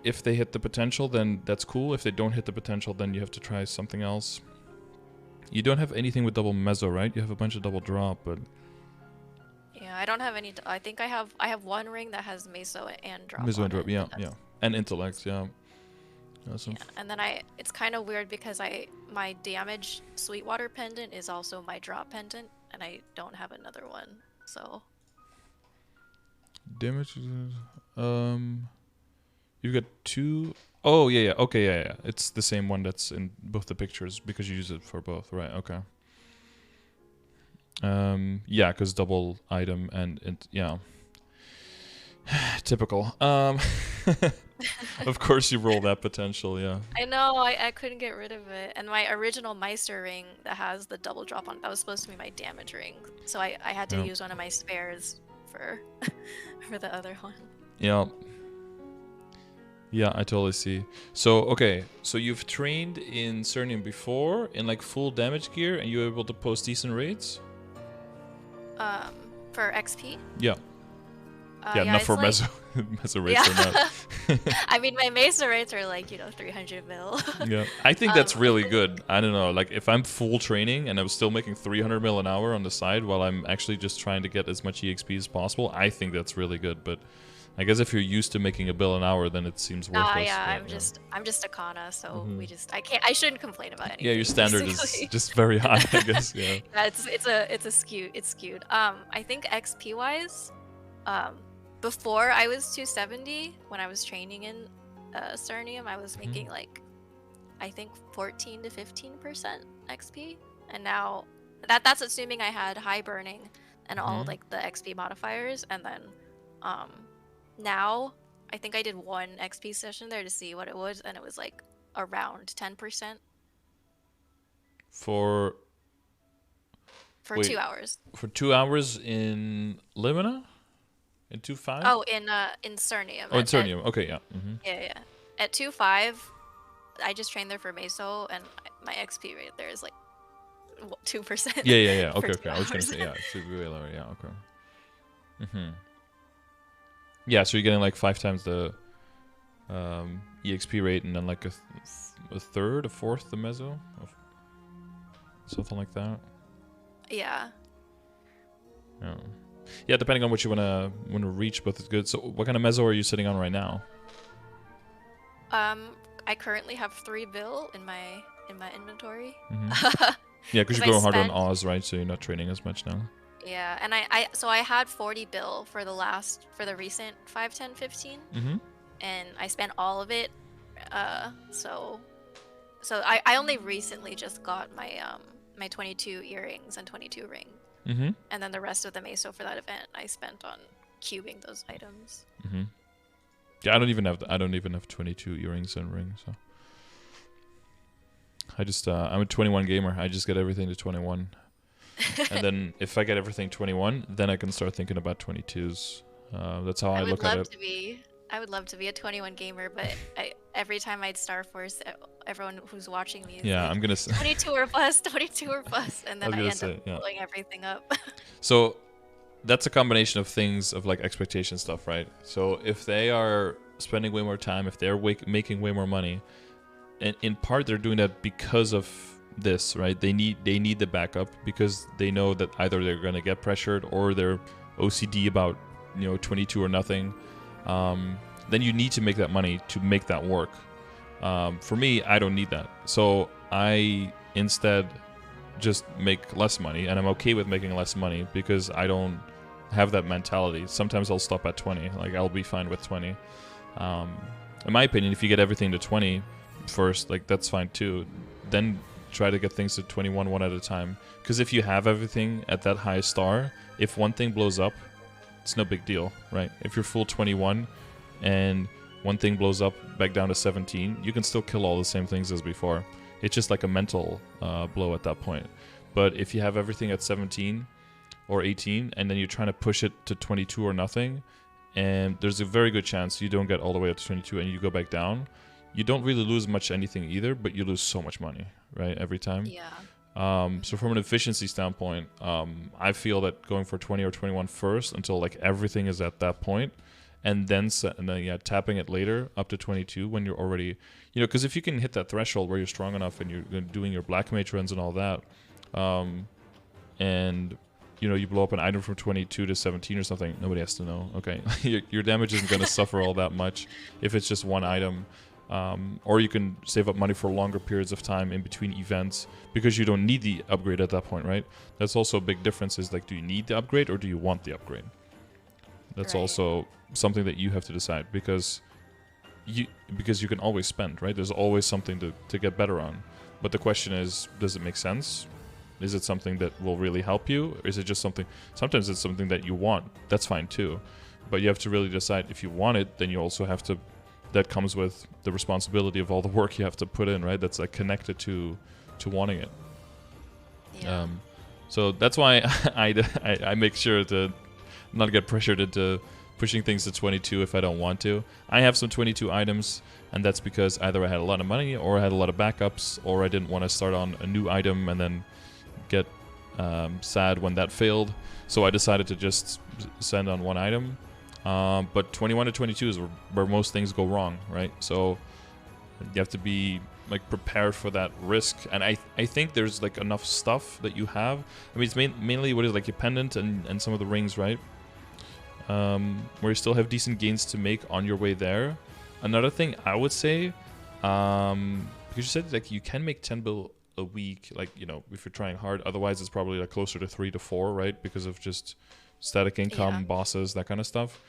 if they hit the potential, then that's cool. If they don't hit the potential, then you have to try something else. You don't have anything with double Meso, right? You have a bunch of double drop, but yeah, I don't have any. I think I have one ring that has Meso and drop. Meso and drop, yeah, and intellect, yeah. Awesome. Yeah, and then it's kind of weird because my damage Sweetwater pendant is also my drop pendant, and I don't have another one, so. Damage, you've got 2. Oh yeah, okay, yeah. It's the same one that's in both the pictures because you use it for both, right? Okay. Yeah, because double item and yeah. Typical. Of course you roll that potential, yeah. I know, I couldn't get rid of it. And my original Meister ring that has the double drop on, that was supposed to be my damage ring. So I had to use one of my spares for for the other one. Yeah. Yeah, I totally see. So, okay, so you've trained in Cernium before in like full damage gear and you were able to post decent rates? For XP? Yeah. Yeah, yeah, not for like, Meso. Meso rates are not. I mean, my Meso rates are like, 300 mil. Yeah, I think that's Um, really good. I don't know, like if I'm full training and I'm still making 300 mil an hour on the side while I'm actually just trying to get as much EXP as possible, I think that's really good. But I guess if you're used to making $1 bill an hour, then it seems worthless. yeah, But, I'm just a Kanna, so Mhm. I shouldn't complain about anything. Yeah, your standard basically. is just very high, I guess. Yeah. Yeah, it's skewed. I think XP wise, before I was 270 when I was training in Cernium, I was making like I think 14 to 15% XP, and now that's assuming I had high burning and all like the XP modifiers, and then now I think I did one XP session there to see what it was, and it was like around 10% For wait, 2 hours. For 2 hours in Limina? In 2.5? Oh, in Cernium. Oh, in Cernium. Okay, yeah. Yeah. At 2.5, I just trained there for Meso, and my XP rate there is like 2%. Yeah. for Okay. 2 I was gonna hours. say, yeah, it's way lower. Yeah, okay. Yeah, so you're getting like 5 times the EXP rate, and then like a third, a fourth the Meso, something like that. Yeah. Yeah, depending on what you wanna reach, both is good. So, what kind of Meso are you sitting on right now? I currently have 3 bill in my inventory. Yeah, because you're I going harder on spent- Oz, right? So you're not training as much now. Yeah, and I had 40 bill for the recent 5, 10, 15, and I spent all of it. So I only recently just got my my 22 earrings and 22 ring, and then the rest of the Meso for that event I spent on cubing those items. Yeah, I don't even have 22 earrings and rings. So I just I'm a 21 gamer. I just get everything to 21. And then if I get everything 21, then I can start thinking about 22s. That's how I look at it. I would love to be a 21 gamer, but every time I'd Star Force, everyone who's watching me is Yeah, like, I'm gonna say 22 or bust, 22 or bust, and then I end up blowing everything up. So that's a combination of things of like expectation stuff, right? So if they are spending way more time, if they're making way more money, and in part they're doing that because of this, right? They need the backup because they know that either they're gonna get pressured or they're OCD about 22 or nothing. Then you need to make that money to make that work. For me, I don't need that, so I instead just make less money, and I'm okay with making less money because I don't have that mentality. Sometimes I'll stop at 20, like I'll be fine with 20. In my opinion, if you get everything to 20 first, like that's fine too. Then try to get things to 21 one at a time, because if you have everything at that high star, if one thing blows up, it's no big deal, right? If you're full 21 and one thing blows up back down to 17, you can still kill all the same things as before. It's just like a mental blow at that point. But if you have everything at 17 or 18 and then you're trying to push it to 22 or nothing, and there's a very good chance you don't get all the way up to 22 and you go back down, you don't really lose much anything either, but you lose so much money, right, every time. Yeah. So from an efficiency standpoint, I feel that going for 20 or 21 first until like everything is at that point, and then tapping it later up to 22 when you're already, because if you can hit that threshold where you're strong enough and you're doing your black mage runs and all that, and you blow up an item from 22 to 17 or something, nobody has to know. Okay, your damage isn't going to suffer all that much if it's just one item. Or you can save up money for longer periods of time in between events because you don't need the upgrade at that point, right? That's also a big difference, is like, do you need the upgrade or do you want the upgrade? That's also something that you have to decide, because you can always spend, right? There's always something to get better on. But the question is, does it make sense? Is it something that will really help you? Or is it just sometimes it's something that you want. That's fine too. But you have to really decide. If you want it, then you also have to, that comes with the responsibility of all the work you have to put in, right? That's like connected to wanting it. Yeah. So that's why I make sure to not get pressured into pushing things to 22 if I don't want to. I have some 22 items, and that's because either I had a lot of money or I had a lot of backups, or I didn't want to start on a new item and then get sad when that failed. So I decided to just send on one item. But 21 to 22 is where most things go wrong, right? So you have to be like prepared for that risk. And I think there's like enough stuff that you have. I mean, it's mainly what is like your pendant and some of the rings, right? Where you still have decent gains to make on your way there. Another thing I would say, because you said like you can make 10 bill a week, like, you know, if you're trying hard. Otherwise, it's probably like closer to 3 to 4, right? Because of just static income, bosses, that kind of stuff.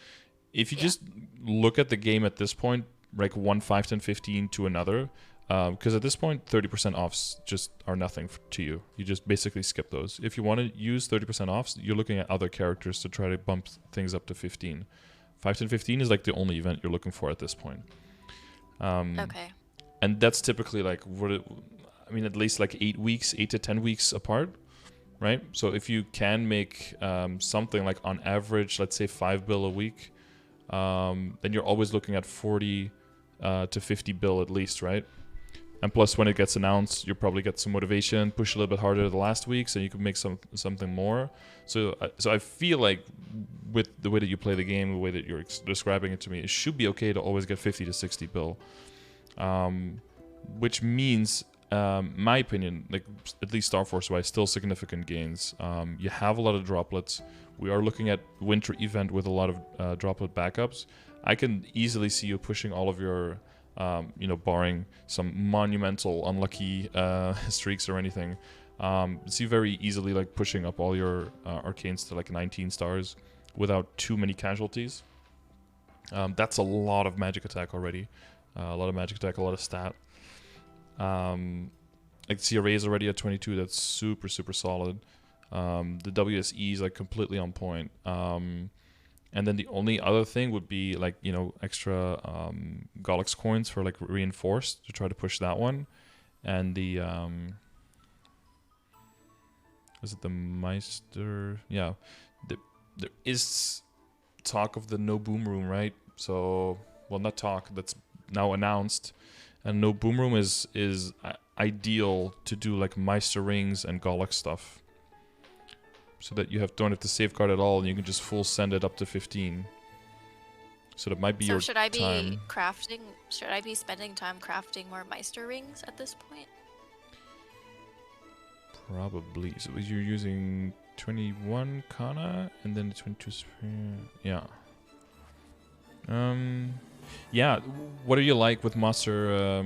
If you just look at the game at this point, like 1, 5, 10, 15 to another, because at this point, 30% offs just are nothing to you. You just basically skip those. If you want to use 30% offs, you're looking at other characters to try to bump things up to 15. 5, 10, 15 is like the only event you're looking for at this point. Okay. And that's typically like, at least like 8 to 10 weeks apart, right? So if you can make something like on average, let's say 5 bill a week, then you're always looking at 40 to 50 bill at least, right? And plus, when it gets announced, you'll probably get some motivation, push a little bit harder the last weeks, and you can make something more. So I feel like with the way that you play the game, the way that you're describing it to me, it should be okay to always get 50 to 60 bill. Which means, my opinion, like at least Star Force-wise, still significant gains. You have a lot of droplets. We are looking at winter event with a lot of droplet backups. I can easily see you pushing all of your, barring some monumental unlucky streaks or anything. See very easily like pushing up all your arcanes to like 19 stars without too many casualties. That's a lot of magic attack already. A lot of magic attack, a lot of stat. Like CRA is already at 22. That's super, super solid. The WSE is like completely on point. And then the only other thing would be like, extra Gollix coins for like reinforced to try to push that one. And the is it the Meister? Yeah, there is talk of the no boom room, right? So, well, not talk. That's now announced. And no boom room is ideal to do like Meister rings and Gollix stuff, so that you don't have to safeguard at all, and you can just full send it up to 15. So that might be your time. So should I be crafting? Should I be spending time crafting more Meister rings at this point? Probably. So you're using 21 Kanna and then 22 Sphere. Yeah. Yeah. What are you like with Master?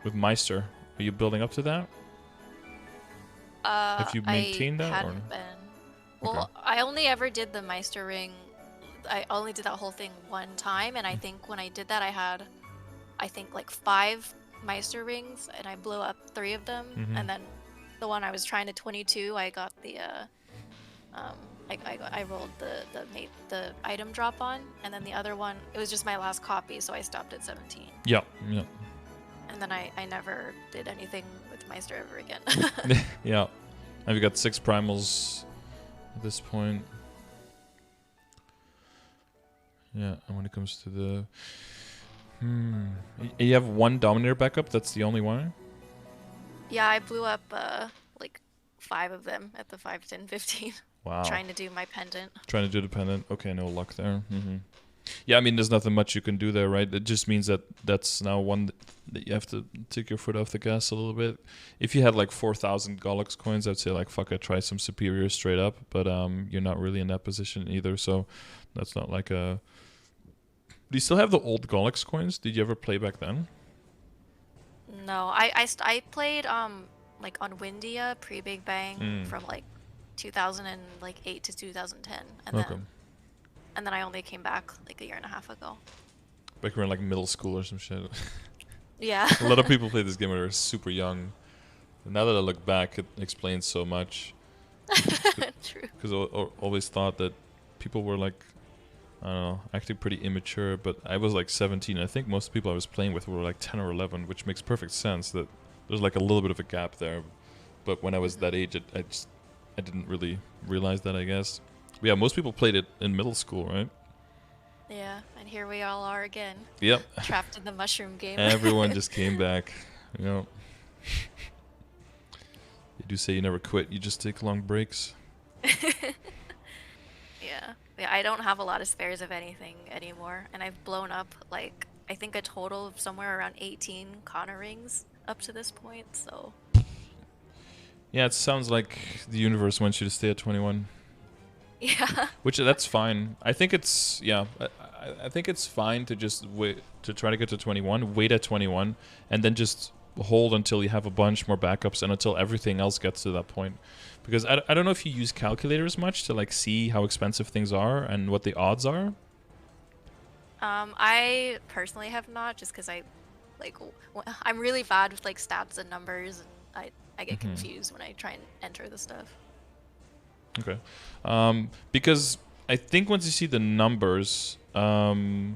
With Meister, are you building up to that? Have you maintained that? Hadn't been. Well, okay. I only ever did the Meister ring. I only did that whole thing one time, and I think when I did that, I had, like 5 Meister rings, and I blew up 3 of them, and then the one I was trying to 22, I got the I rolled the item drop on, and then the other one, it was just my last copy, so I stopped at 17. Yeah. And then I never did anything with Meister ever again. Yeah. I've got 6 primals at this point. Yeah, and when it comes to the... You have 1 Dominator backup? That's the only one? Yeah, I blew up like 5 of them at the 5, 10, 15. Wow. Trying to do my pendant. Trying to do the pendant. Okay, no luck there. Yeah, I mean, there's nothing much you can do there, right? It just means that that's now one that you have to take your foot off the gas a little bit. If you had like 4,000 Gollix coins, I'd say like, fuck it, try some superior straight up. But you're not really in that position either, so that's not like a... Do you still have the old Gollix coins? Did you ever play back then? No, I played like on Windia pre-Big Bang from like 2008 to 2010, and then I only came back like a year and a half ago. Back when like middle school or some shit. Yeah. A lot of people played this game when they were super young. And now that I look back, it explains so much. True. Because I always thought that people were like, I don't know, acting pretty immature. But I was like 17. I think most people I was playing with were like 10 or 11, which makes perfect sense that there's like a little bit of a gap there. But when I was that age, I didn't really realize that, I guess. But yeah, most people played it in middle school, right? Yeah, and here we all are again. Yep. Trapped in the mushroom game. Everyone just came back. You know. You do say you never quit, you just take long breaks. Yeah, I don't have a lot of spares of anything anymore, and I've blown up like I think a total of somewhere around 18 Kanna rings up to this point. So Yeah, it sounds like the universe wants you to stay at 21. yeah. Which that's fine. I think it's I think it's fine to just wait to try to get to 21, wait at 21, and then just hold until you have a bunch more backups and until everything else gets to that point. Because I don't know if you use calculators much to like see how expensive things are and what the odds are. I personally have not, just because I'm really bad with like stats and numbers, and I get confused when I try and enter the stuff. Okay, because I think once you see the numbers, I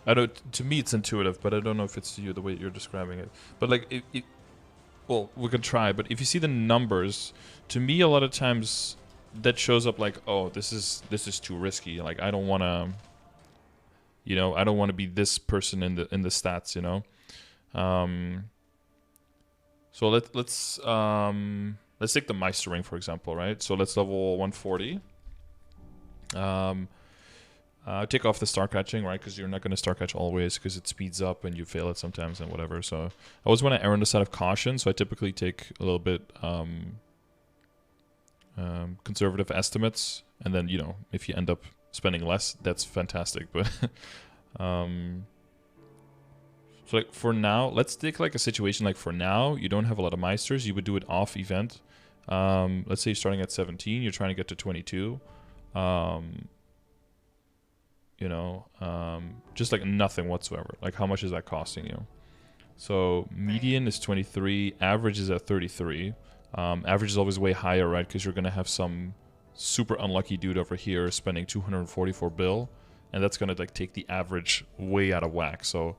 don't. To me, it's intuitive, but I don't know if it's to you the way you're describing it. But like, well, we can try. But if you see the numbers, to me, a lot of times that shows up like, oh, this is too risky. Like, I don't want to. You know, I don't want to be this person in the stats. You know, so let's take the Meister ring for example, right? So let's level 140. Take off the star catching, right? Because you're not going to star catch always because it speeds up and you fail it sometimes and whatever. So I always want to err on the side of caution. So I typically take a little bit conservative estimates, and then if you end up spending less, that's fantastic. But so like for now, let's take like a situation like for now you don't have a lot of Meisters. You would do it off event. Let's say you're starting at 17, you're trying to get to 22. Just like nothing whatsoever. Like how much is that costing you? So median is 23, average is at 33. Average is always way higher, right? Because you're gonna have some super unlucky dude over here spending 244 bill, and that's gonna like take the average way out of whack. So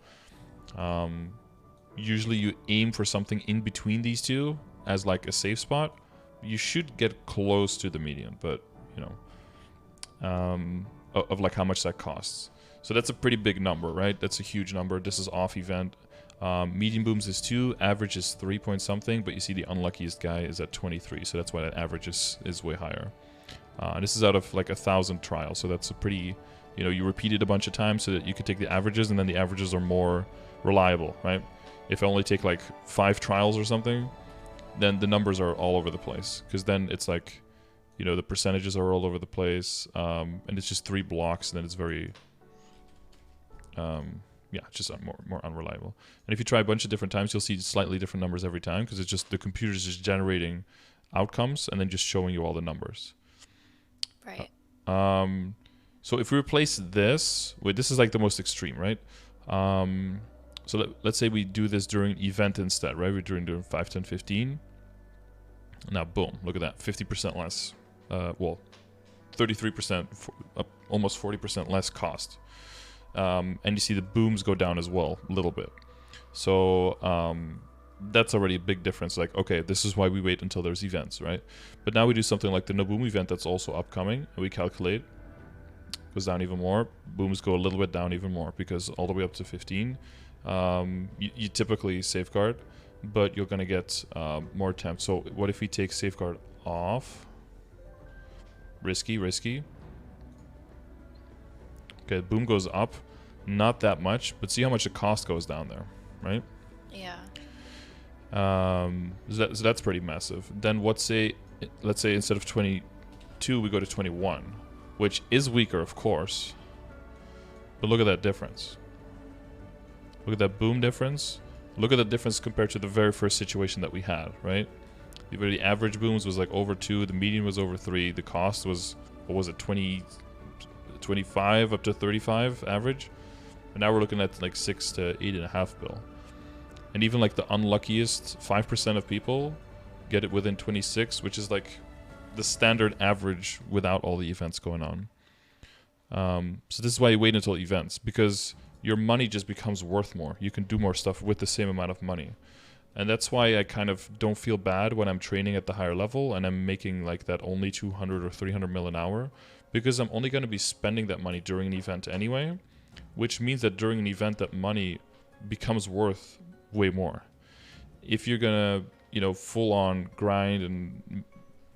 usually you aim for something in between these two as like a safe spot. You should get close to the median, but of like how much that costs. So that's a pretty big number, right? That's a huge number. This is off event. Median booms is 2, average is 3 point something, but you see the unluckiest guy is at 23, so that's why that average is way higher. This is out of like 1,000 trials, so that's a pretty, you repeat it a bunch of times so that you could take the averages, and then the averages are more reliable, right? If I only take like 5 trials or something, then the numbers are all over the place, because then it's like, the percentages are all over the place, and it's just 3 blocks, and then it's very, just more unreliable. And if you try a bunch of different times, you'll see slightly different numbers every time, because it's just the computer's just generating outcomes and then just showing you all the numbers. Right. So if we replace this with, this is like the most extreme, right? So let's say we do this during event instead, right? We're doing 5, 10, 15. Now, boom, look at that, 50% less. 33%, almost 40% less cost. And you see the booms go down as well, a little bit. So that's already a big difference. Like, okay, this is why we wait until there's events, right? But now we do something like the no boom event that's also upcoming, and we calculate. Goes down even more. Booms go a little bit down even more, because all the way up to 15, you typically safeguard, but you're going to get more attempts. So what if we take safeguard off? Risky. Okay, boom goes up. Not that much, but see how much the cost goes down there, right? Yeah. So that's pretty massive. Then let's say instead of 22, we go to 21, which is weaker, of course. But look at that difference. Look at that boom difference. Look at the difference compared to the very first situation that we had, right? The average booms was like over 2, the median was over 3, the cost was, what was it, 25 up to 35 average? And now we're looking at like 6 to 8.5 bill. And even like the unluckiest 5% of people get it within 26, which is like the standard average without all the events going on. So this is why you wait until events, because your money just becomes worth more. You can do more stuff with the same amount of money. And that's why I kind of don't feel bad when I'm training at the higher level and I'm making like that only 200 or 300 mil an hour, because I'm only going to be spending that money during an event anyway, which means that during an event that money becomes worth way more. If you're going to, full on grind and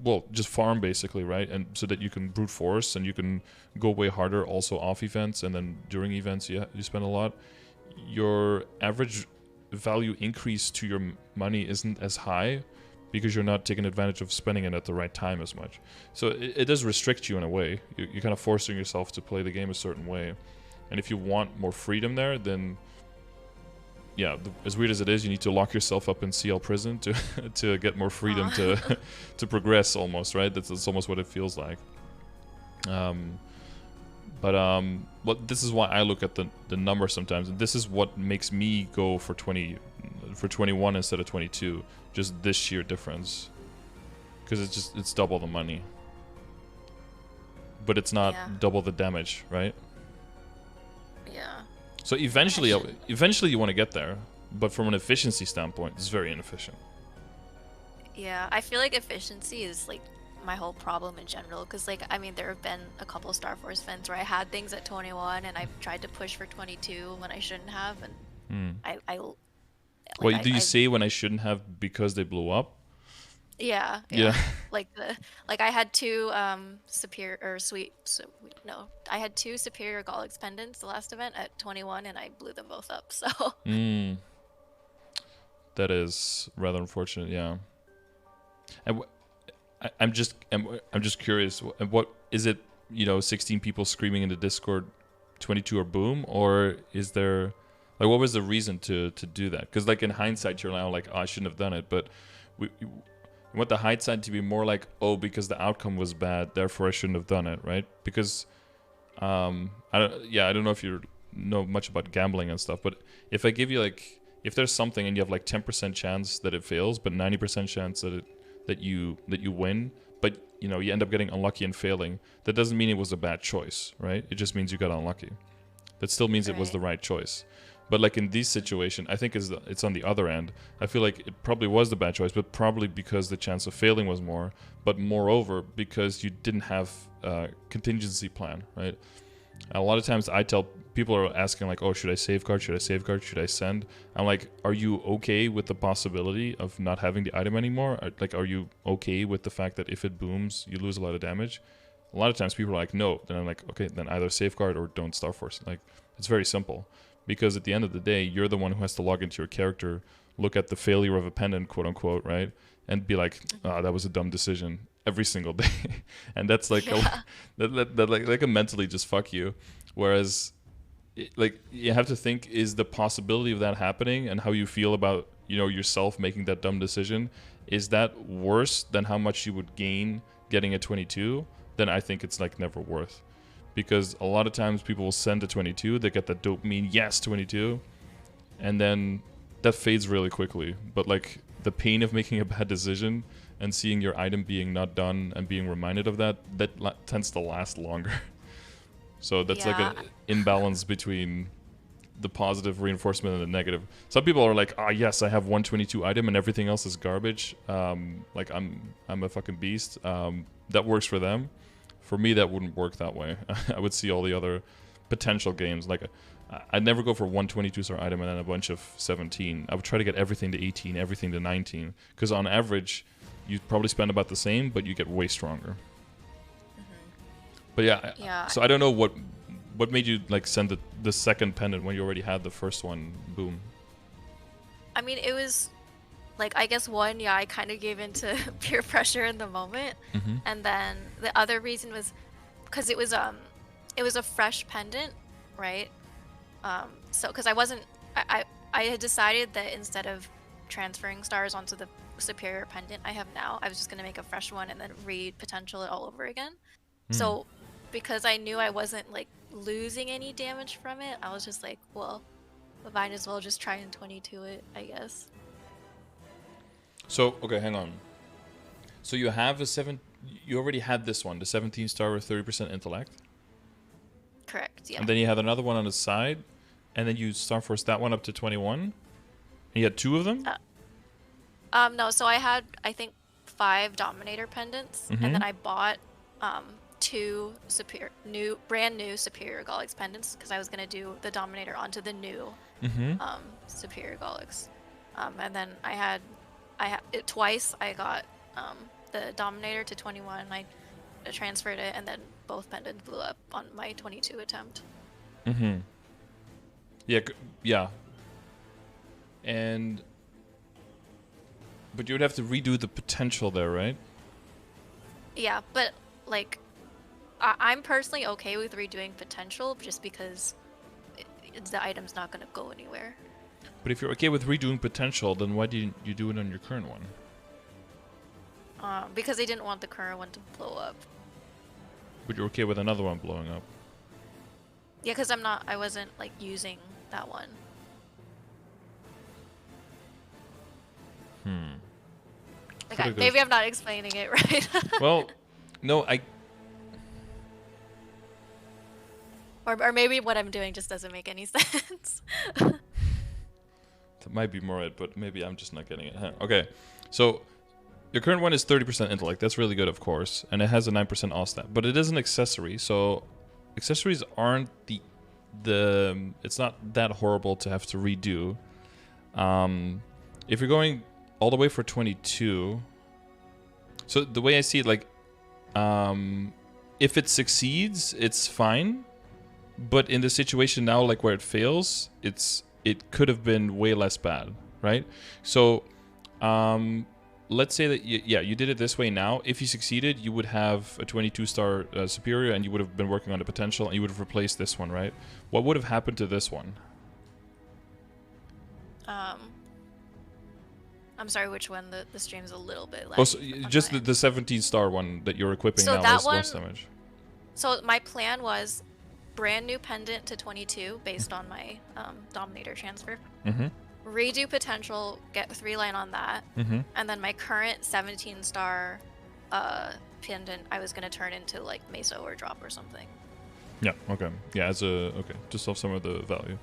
well, just farm basically, right? And so that you can brute force and you can go way harder also off events, and then during events you spend a lot. Your average value increase to your money isn't as high because you're not taking advantage of spending it at the right time as much. So it does restrict you in a way. You're kind of forcing yourself to play the game a certain way. And if you want more freedom there, then yeah, as weird as it is, you need to lock yourself up in CL prison to get more freedom to progress almost, right? That's almost what it feels like. But this is why I look at the number sometimes, and this is what makes me go for 21 instead of 22. Just this sheer difference, because it's double the money, but it's not double the damage, right? Yeah. So eventually you want to get there, but from an efficiency standpoint, it's very inefficient. Yeah, I feel like efficiency is like my whole problem in general, because like I mean there have been a couple Star Force events where I had things at 21 and I've tried to push for 22 when I shouldn't have, and Wait, do you say when I shouldn't have because they blew up? Yeah. Like I had two I had two superior Galax pendants the last event at 21 and I blew them both up. So that is rather unfortunate. Yeah. And I'm just curious. What is it? 16 people screaming in the Discord, 22 or boom, or is there? Like, what was the reason to do that? Because, like, in hindsight, you're now like, oh, I shouldn't have done it. But we want the hindsight to be more like, oh, because the outcome was bad, therefore I shouldn't have done it, right? Because, I don't know if you know much about gambling and stuff, but if I give you, like, if there's something and you have, like, 10% chance that it fails, but 90% chance that you win, but, you end up getting unlucky and failing, that doesn't mean it was a bad choice, right? It just means you got unlucky. That still means it was the right choice. But like in this situation, I think it's on the other end. I feel like it probably was the bad choice, but probably because the chance of failing was more. But moreover, because you didn't have a contingency plan, right? A lot of times I tell people are asking like, oh, should I safeguard? Should I safeguard? Should I send? I'm like, are you okay with the possibility of not having the item anymore? Like, are you okay with the fact that if it booms, you lose a lot of damage? A lot of times people are like, no. Then I'm like, okay, then either safeguard or don't Star Force. Like, it's very simple. Because at the end of the day, you're the one who has to log into your character, look at the failure of a pendant, quote unquote, right? And be like, that was a dumb decision every single day. And that's like, that mentally just fuck you. Whereas, like, you have to think, is the possibility of that happening and how you feel about, yourself making that dumb decision, is that worse than how much you would gain getting a 22? Then I think it's like never worth. Because a lot of times people will send a 22, they get the dopamine, yes, 22, and then that fades really quickly. But like the pain of making a bad decision and seeing your item being not done and being reminded of that tends to last longer. So that's like an imbalance between the positive reinforcement and the negative. Some people are like, yes, I have 122 item and everything else is garbage. Like I'm a fucking beast. That works for them. For me, that wouldn't work that way. I would see all the other potential games. Like, I'd never go for 122 star item and then a bunch of 17. I would try to get everything to 18, everything to 19. Because on average, you'd probably spend about the same, but you get way stronger. But yeah. So I don't know what made you like send the second pendant when you already had the first one. Boom. I mean, it was like, I guess one, I kind of gave into peer pressure in the moment. And then the other reason was because it was a fresh pendant, right? So because I had decided that instead of transferring stars onto the superior pendant I have now, I was just going to make a fresh one and then re-potential it all over again. So because I knew I wasn't like losing any damage from it, I was just like, well, I might as well just try and 22 it, I guess. So, okay, hang on. So you have you already had this one, the 17 star with 30% intellect? Correct, yeah. And then you had another one on the side, and then you Star Force that one up to 21? And you had two of them? No, so I had, I think, 5 Dominator pendants, and then I bought two brand new Superior Galax pendants, because I was going to do the Dominator onto the new Superior Galax. And then I had it twice. I got the Dominator to 21. I transferred it, and then both pendants blew up on my 22 attempt. Mm-hmm. Yeah, yeah. But you would have to redo the potential there, right? Yeah, but like, I'm personally okay with redoing potential just because the item's not gonna go anywhere. But if you're okay with redoing potential, then why didn't you do it on your current one? Because I didn't want the current one to blow up. But you're okay with another one blowing up? Yeah, because I wasn't like using that one. Okay, maybe I'm not explaining it right. Well, no, Or maybe what I'm doing just doesn't make any sense. That might be more it, but maybe I'm just not getting it. Huh. Okay, so your current one is 30% intellect. That's really good, of course, and it has a 9% all stat. But it is an accessory, so accessories aren't it's not that horrible to have to redo. If you're going all the way for 22, so the way I see it, like, if it succeeds, it's fine. But in the situation now, like where it fails, it could have been way less bad, right? So, let's say that you did it this way now. If you succeeded, you would have a 22-star superior, and you would have been working on the potential, and you would have replaced this one, right? What would have happened to this one? I'm sorry, which one? The stream's a little bit laggy. Oh, so just the 17-star one that you're equipping now has less damage. So my plan was brand new pendant to 22 based on my Dominator transfer. Redo potential, get 3-line on that, and then my current 17-star pendant I was gonna turn into like Meso or drop or something. Yeah. Okay. Yeah. Just off some of the value.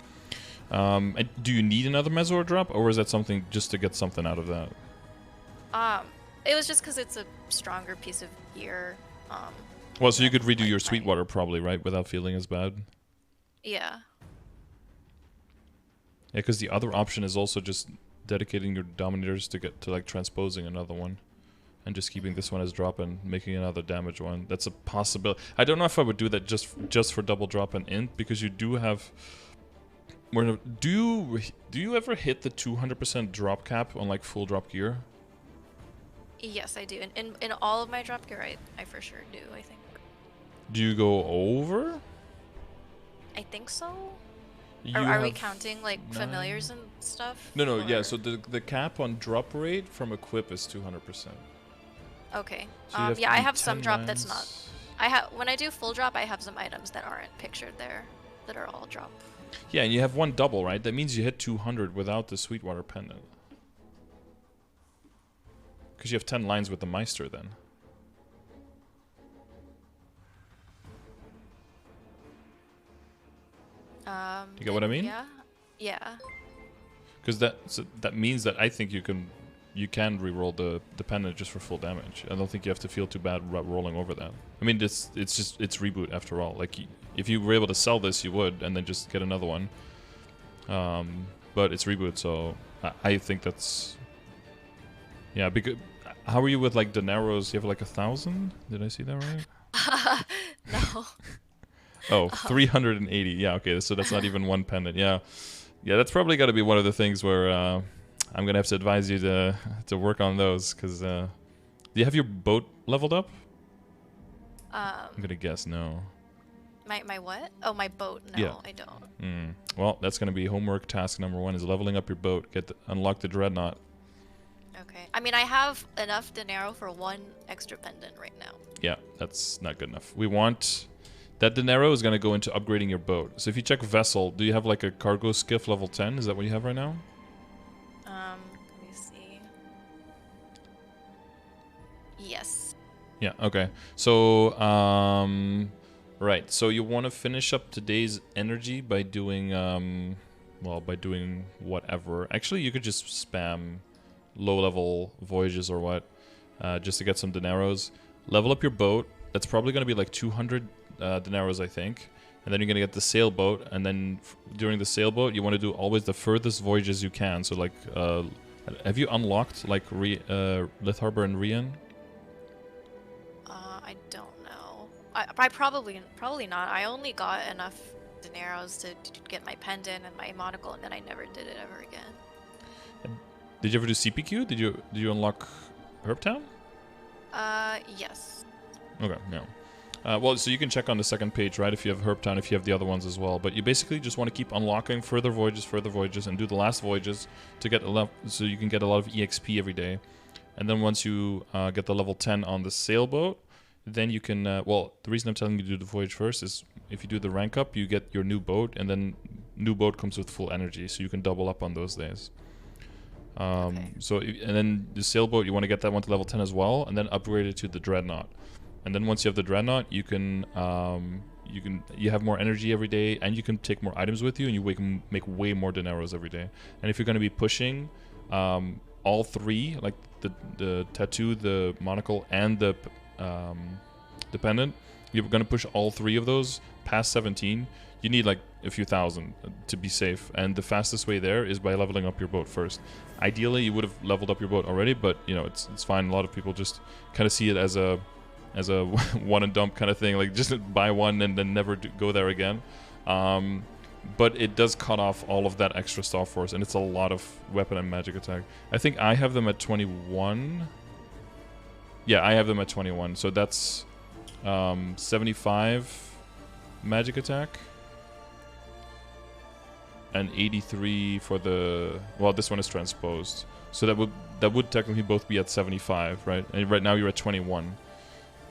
And do you need another Meso or drop, or is that something just to get something out of that? It was just because it's a stronger piece of gear. Well, so you could redo your Sweetwater probably, right, without feeling as bad? Yeah. Yeah, because the other option is also just dedicating your Dominators to get to, like, transposing another one. And just keeping this one as drop and making another damage one. That's a possibility. I don't know if I would do that just for double drop and int, because you do have... Do you ever hit the 200% drop cap on, like, full drop gear? Yes, I do. In all of my drop gear, I for sure do, I think. Do you go over? I think so. Are we counting, like, familiars and stuff? No, yeah, so the cap on drop rate from equip is 200%. Okay. So yeah, I have some drop that's not. When I do full drop, I have some items that aren't pictured there that are all drop. Yeah, and you have one double, right? That means you hit 200 without the Sweetwater pendant. Because you have 10 lines with the Meister then. You get what I mean? Yeah. Yeah. Because that means that I think you can reroll the pendant just for full damage. I don't think you have to feel too bad rolling over that. I mean, it's reboot after all. Like, if you were able to sell this, you would, and then just get another one. But it's reboot, so I think that's... Yeah, because... How are you with, like, Dineros? You have, like, 1,000? Did I see that right? No. Oh, 380. Yeah, okay, so that's not even one pendant. Yeah. Yeah, that's probably got to be one of the things where I'm going to have to advise you to work on those, because... do you have your boat leveled up? I'm going to guess no. My what? Oh, my boat. No, yeah. I don't. Well, that's going to be homework task number 1 is leveling up your boat. Unlock the Dreadnought. Okay. I mean, I have enough dinero for 1 extra pendant right now. Yeah, that's not good enough. We want... That dinero is going to go into upgrading your boat. So if you check vessel, do you have like a cargo skiff level 10? Is that what you have right now? Let me see. Yes. Yeah, okay. So, right. So you want to finish up today's energy by doing, by doing whatever. Actually, you could just spam low-level voyages or what, just to get some dineros. Level up your boat. That's probably going to be like 200 dineros, I think. And then you're going to get the sailboat. And then during the sailboat, you want to do always the furthest voyages you can. So, like, have you unlocked, like, Lith Harbor and Rian? I don't know. I probably not. I only got enough dineros to get my pendant and my monocle, and then I never did it ever again. Did you ever do CPQ? Did you unlock Herb Town? Yes. Okay, no. Well, so you can check on the second page, right, if you have Herb Town, if you have the other ones as well. But you basically just want to keep unlocking further voyages, and do the last voyages to get so you can get a lot of EXP every day. And then once you get the level 10 on the sailboat, then you can... well, the reason I'm telling you to do the voyage first is if you do the rank up, you get your new boat, and then new boat comes with full energy, so you can double up on those days. Okay. So, and then the sailboat, you want to get that one to level 10 as well, and then upgrade it to the Dreadnought. And then once you have the Dreadnought, you have more energy every day, and you can take more items with you, and you can make way more dineros every day. And if you're going to be pushing all three, like the tattoo, the monocle, and the pendant, you're going to push all three of those past 17. You need like a few thousand to be safe, and the fastest way there is by leveling up your boat first. Ideally, you would have leveled up your boat already, but you know it's fine. A lot of people just kind of see it as a one and dump kind of thing, like just buy one and then never go there again. But it does cut off all of that extra Star Force, and it's a lot of weapon and magic attack. I think I have them at 21. Yeah, I have them at 21. So that's 75 magic attack. And 83 for the... Well, this one is transposed. So that would technically both be at 75, right? And right now you're at 21.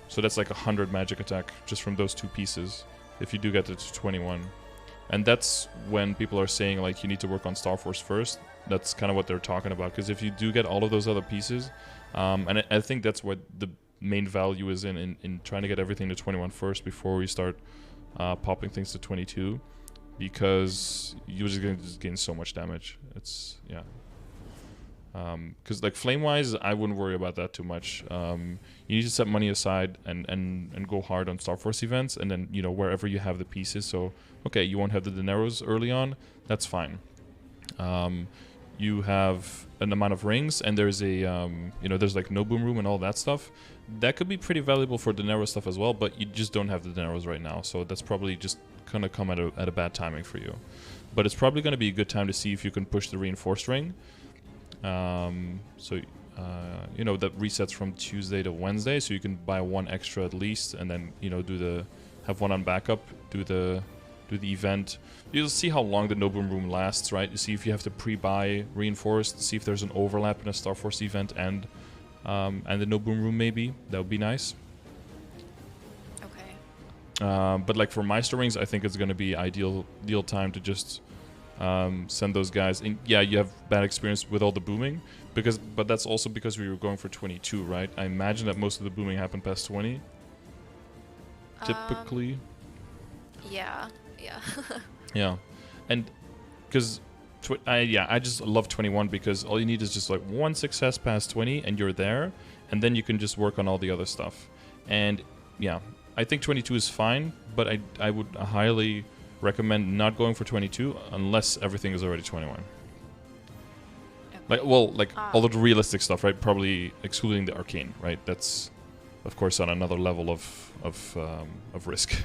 So that's like 100 magic attack just from those two pieces, if you do get it to 21. And that's when people are saying, like, you need to work on Star Force first. That's kind of what they're talking about. Because if you do get all of those other pieces... and I think that's what the main value is in trying to get everything to 21 first before we start popping things to 22. Because you're just going to gain so much damage. It's, yeah. Because, like, flame-wise, I wouldn't worry about that too much. You need to set money aside and go hard on Star Force events, and then, you know, wherever you have the pieces. So, okay, you won't have the dineros early on. That's fine. You have an amount of rings, and there's a, you know, there's, like, no boom room and all that stuff. That could be pretty valuable for dinero stuff as well, but you just don't have the dineros right now. So that's probably just going to come at a bad timing for you. But it's probably going to be a good time to see if you can push the reinforced ring. You know, that resets from Tuesday to Wednesday, so you can buy one extra at least, and then, you know, have one on backup, do the event. You'll see how long the no boom room lasts, right? You see if you have to pre-buy reinforced, see if there's an overlap in a Star Force event and the no boom room maybe. That would be nice. Okay. But like for Meister rings, I think it's going to be ideal time to just send those guys. And yeah, you have bad experience with all the booming, but that's also because we were going for 22, right? I imagine that most of the booming happened past 20. Typically. Yeah. Yeah, and because I just love 21 because all you need is just like one success past 20 and you're there, and then you can just work on all the other stuff. And yeah, I think 22 is fine, but I would highly recommend not going for 22 unless everything is already 21. Okay. All of the realistic stuff, right? Probably excluding the Arcane, right? That's of course on another level of risk.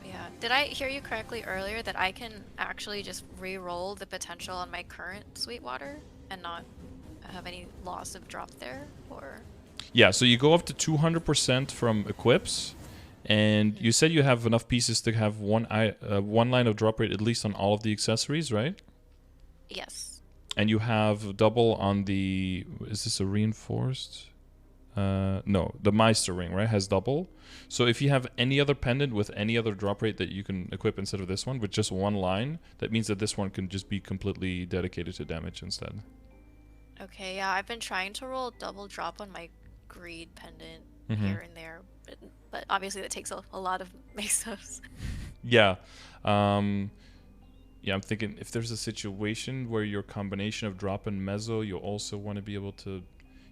Yeah. Did I hear you correctly earlier that I can actually just re-roll the potential on my current Sweetwater and not have any loss of drop there, or? Yeah, so you go up to 200% from equips, and you said you have enough pieces to have one line of drop rate at least on all of the accessories, right? Yes. And you have double on the... Is this a reinforced? No, the Meister ring, right, has double. So if you have any other pendant with any other drop rate that you can equip instead of this one with just one line, that means that this one can just be completely dedicated to damage instead. Okay, yeah, I've been trying to roll double drop on my greed pendant here and there, but obviously that takes a lot of Mesos. Yeah. Yeah, I'm thinking if there's a situation where your combination of drop and Meso, you also want to be able to...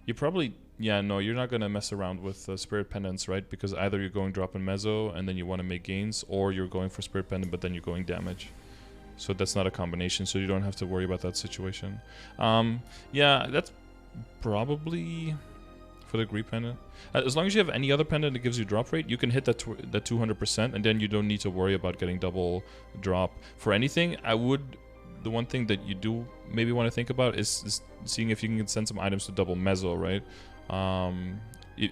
You probably... Yeah, no, you're not going to mess around with Spirit Pendants, right? Because either you're going drop and Meso and then you want to make gains, or you're going for Spirit Pendant but then you're going damage. So that's not a combination, so you don't have to worry about that situation. Yeah, that's probably... for the Greed pendant. As long as you have any other pendant that gives you drop rate, you can hit that 200%, and then you don't need to worry about getting double drop for anything. The one thing that you do maybe want to think about is seeing if you can send some items to double Meso, right?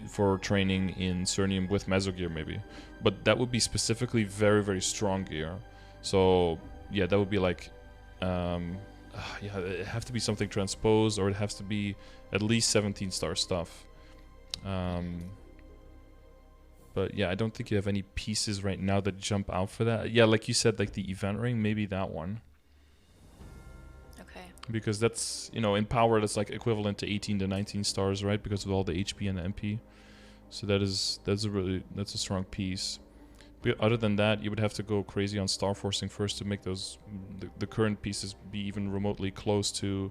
For training in Cernium with Meso gear maybe. But that would be specifically very, very strong gear. So yeah, that would be like, yeah, it have to be something transposed, or it has to be at least 17-star stuff. But yeah, I don't think you have any pieces right now that jump out for that. Yeah, like you said, like the event ring, maybe that one. Okay. Because that's, you know, in power, that's like equivalent to 18 to 19 stars, right? Because of all the HP and the MP. So that's a strong piece. But other than that, you would have to go crazy on star forcing first to make those the current pieces be even remotely close to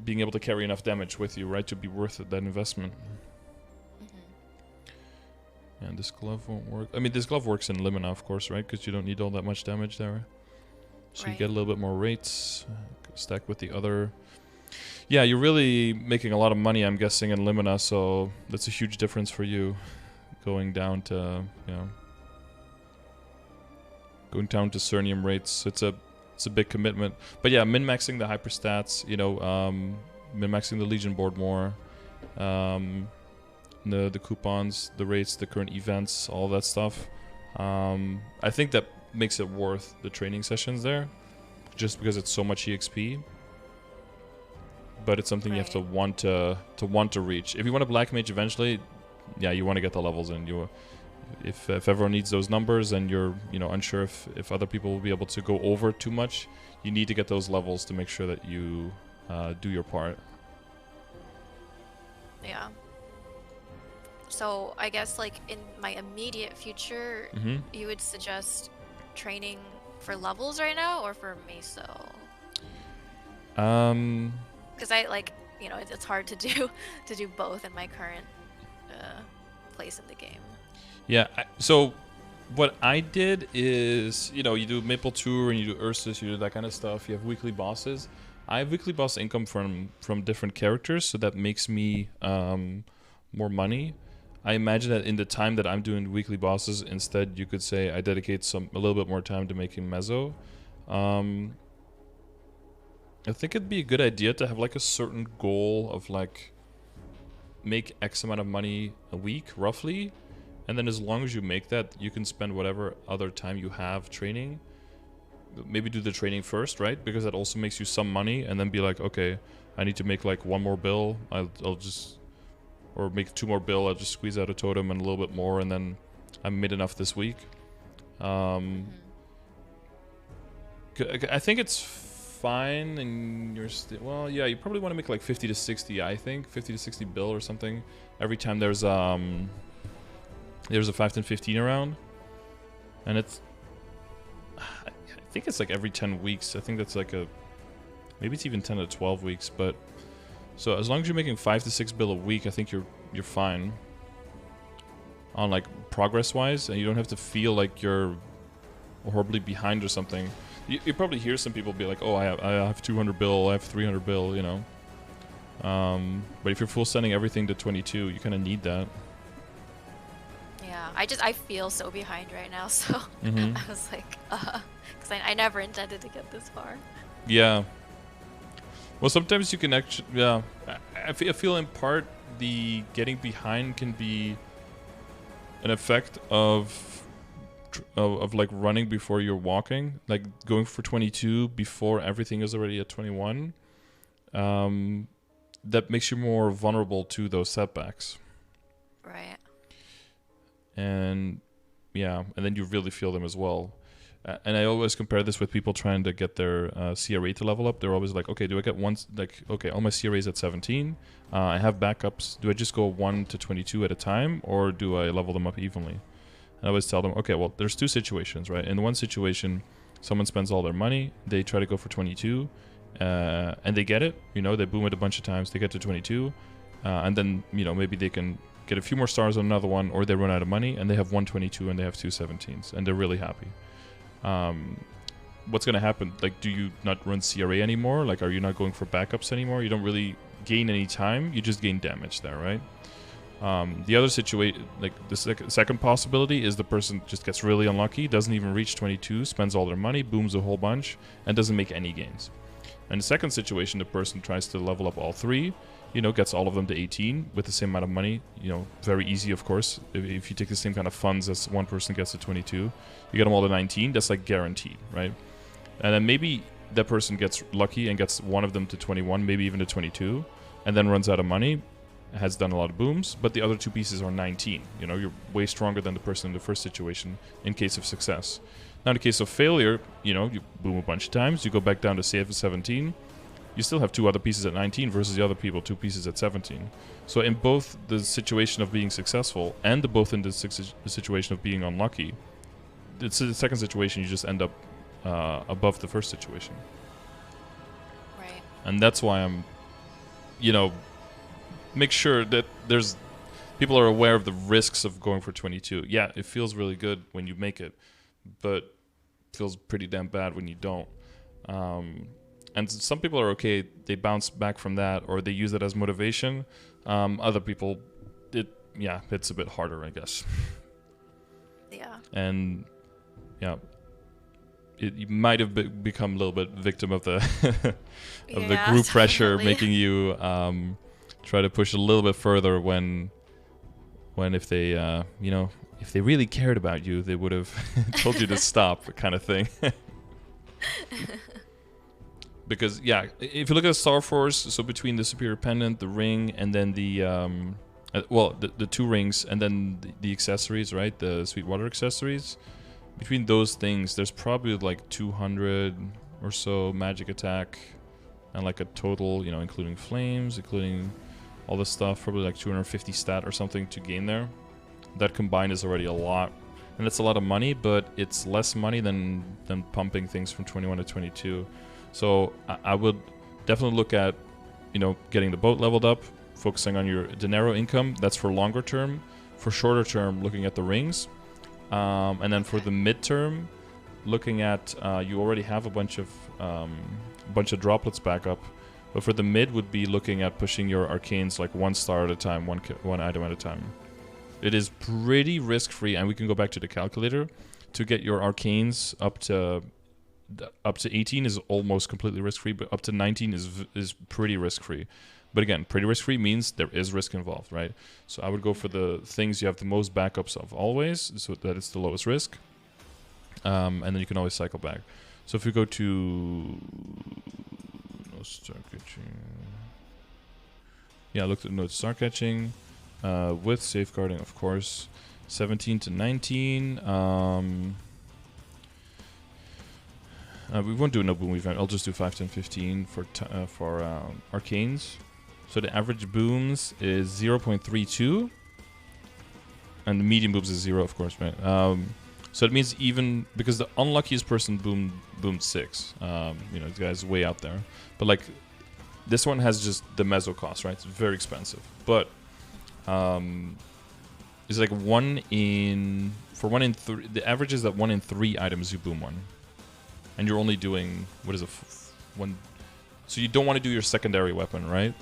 being able to carry enough damage with you, right, to be worth it, that investment. And this glove won't work. I mean, this glove works in Limina, of course, right? Because you don't need all that much damage there. So you get a little bit more rates. Stack with the other. Yeah, you're really making a lot of money, I'm guessing, in Limina, so that's a huge difference for you. Going down to, you know, going down to Cernium rates. It's a big commitment. But yeah, min-maxing the hyperstats, you know, min-maxing the Legion board more. The coupons, the rates, the current events, all that stuff. I think that makes it worth the training sessions there, just because it's so much EXP. But it's something you have to want to reach. If you want to Black Mage eventually, yeah, you want to get the levels in. If everyone needs those numbers and you're, you know, unsure if other people will be able to go over too much, you need to get those levels to make sure that you do your part. Yeah. So I guess like in my immediate future, you would suggest training for levels right now or for Meso? Because I like, you know, it's hard to do both in my current place in the game. Yeah. So what I did is, you know, you do Maple Tour and you do Ursus, you do that kind of stuff. You have weekly bosses. I have weekly boss income from different characters, so that makes me more money. I imagine that in the time that I'm doing weekly bosses, instead you could say I dedicate a little bit more time to making Meso. I think it'd be a good idea to have like a certain goal of like make X amount of money a week roughly, and then as long as you make that, you can spend whatever other time you have training. Maybe do the training first, right? Because that also makes you some money, and then be like, okay, I need to make like one more bill. I'll just, or make 2 more bill. I'll just squeeze out a totem and a little bit more, and then I made enough this week. I think it's fine, and you're well, yeah, you probably want to make like 50 to 60. I think 50 to 60 bill or something every time there's a 5-10-15 around, and it's. I think it's like every 10 weeks. I think that's like maybe it's even 10 to 12 weeks. But so as long as you're making 5 to 6 bill a week, I think you're fine on like progress wise, and you don't have to feel like you're horribly behind or something. You probably hear some people be like, oh, I have 200 bill, I have 300 bill, you know. But if you're full sending everything to 22, you kind of need that. Yeah, I feel so behind right now, so I was like, because I never intended to get this far. Yeah. Well, sometimes you can actually, yeah. I feel in part the getting behind can be an effect of like running before you're walking, like going for 22 before everything is already at 21. That makes you more vulnerable to those setbacks. Right. And yeah, and then you really feel them as well. And I always compare this with people trying to get their CRA to level up. They're always like, okay, do I get one, like, okay, all my CRAs at 17. I have backups. Do I just go 1 to 22 at a time, or do I level them up evenly? And I always tell them, okay, well, there's 2 situations, right? In one situation, someone spends all their money. They try to go for 22, and they get it. You know, they boom it a bunch of times. They get to 22, and then, you know, maybe they can get a few more stars on another one, or they run out of money, and they have 122 and they have 2 17s, and they're really happy. What's going to happen? Like, do you not run CRA anymore? Like, are you not going for backups anymore? You don't really gain any time, you just gain damage there, right? The other situation, like the second possibility, is the person just gets really unlucky, doesn't even reach 22, spends all their money, booms a whole bunch, and doesn't make any gains. And the second situation, the person tries to level up all 3, you know, gets all of them to 18 with the same amount of money, you know, very easy, of course. If you take the same kind of funds as one person gets to 22, you get them all to 19, that's like guaranteed, right? And then maybe that person gets lucky and gets one of them to 21, maybe even to 22, and then runs out of money, has done a lot of booms, but the other 2 pieces are 19. You know, you're way stronger than the person in the first situation in case of success. Now, in the case of failure, you know, you boom a bunch of times, you go back down to save at 17, you still have 2 other pieces at 19 versus the other people 2 pieces at 17. So in both the situation of being successful and both in the situation of being unlucky, it's the second situation you just end up above the first situation. Right. And that's why I'm, you know, make sure that people are aware of the risks of going for 22. Yeah, it feels really good when you make it, but it feels pretty damn bad when you don't. And some people are okay, they bounce back from that, or they use it as motivation. Other people, it's a bit harder, I guess. Yeah. And yeah, you might have become a little bit victim of the of the group pressure, making you try to push a little bit further when if they you know, if they really cared about you, they would have told you to stop, kind of thing. Because yeah, if you look at Star Force, so between the Superior Pendant, the ring, and then the 2 rings, and then the accessories, right, the Sweetwater accessories, between those things, there's probably like 200 or so magic attack, and like a total, you know, including flames, including all this stuff, probably like 250 stat or something to gain there. That combined is already a lot, and it's a lot of money, but it's less money than pumping things from 21 to 22. So I would definitely look at, you know, getting the boat leveled up, focusing on your dinero income. That's for longer term. For shorter term, looking at the rings, and then for the midterm, looking at you already have a bunch of droplets back up. But for the mid would be looking at pushing your arcanes like 1 star at a time, one item at a time. It is pretty risk-free, and we can go back to the calculator to get your arcanes up to 18 is almost completely risk-free, but up to 19 is pretty risk-free. But again, pretty risk-free means there is risk involved, right? So I would go for the things you have the most backups of always, so that it's the lowest risk. And then you can always cycle back. So if we go to Star Catching, yeah, look at Star Catching with safeguarding, of course, 17 to 19. We won't do no boom event. I'll just do 5, 10, 15 for arcanes. So the average booms is 0.32, and the medium booms is 0, of course, right? So it means even because the unluckiest person boomed 6. You know, the guy's way out there. But like this one has just the Meso cost, right? It's very expensive, but it's like 1 in 3. The average is that 1 in 3 items you boom one. And you're only doing, what is it, 1? So you don't want to do your secondary weapon, right?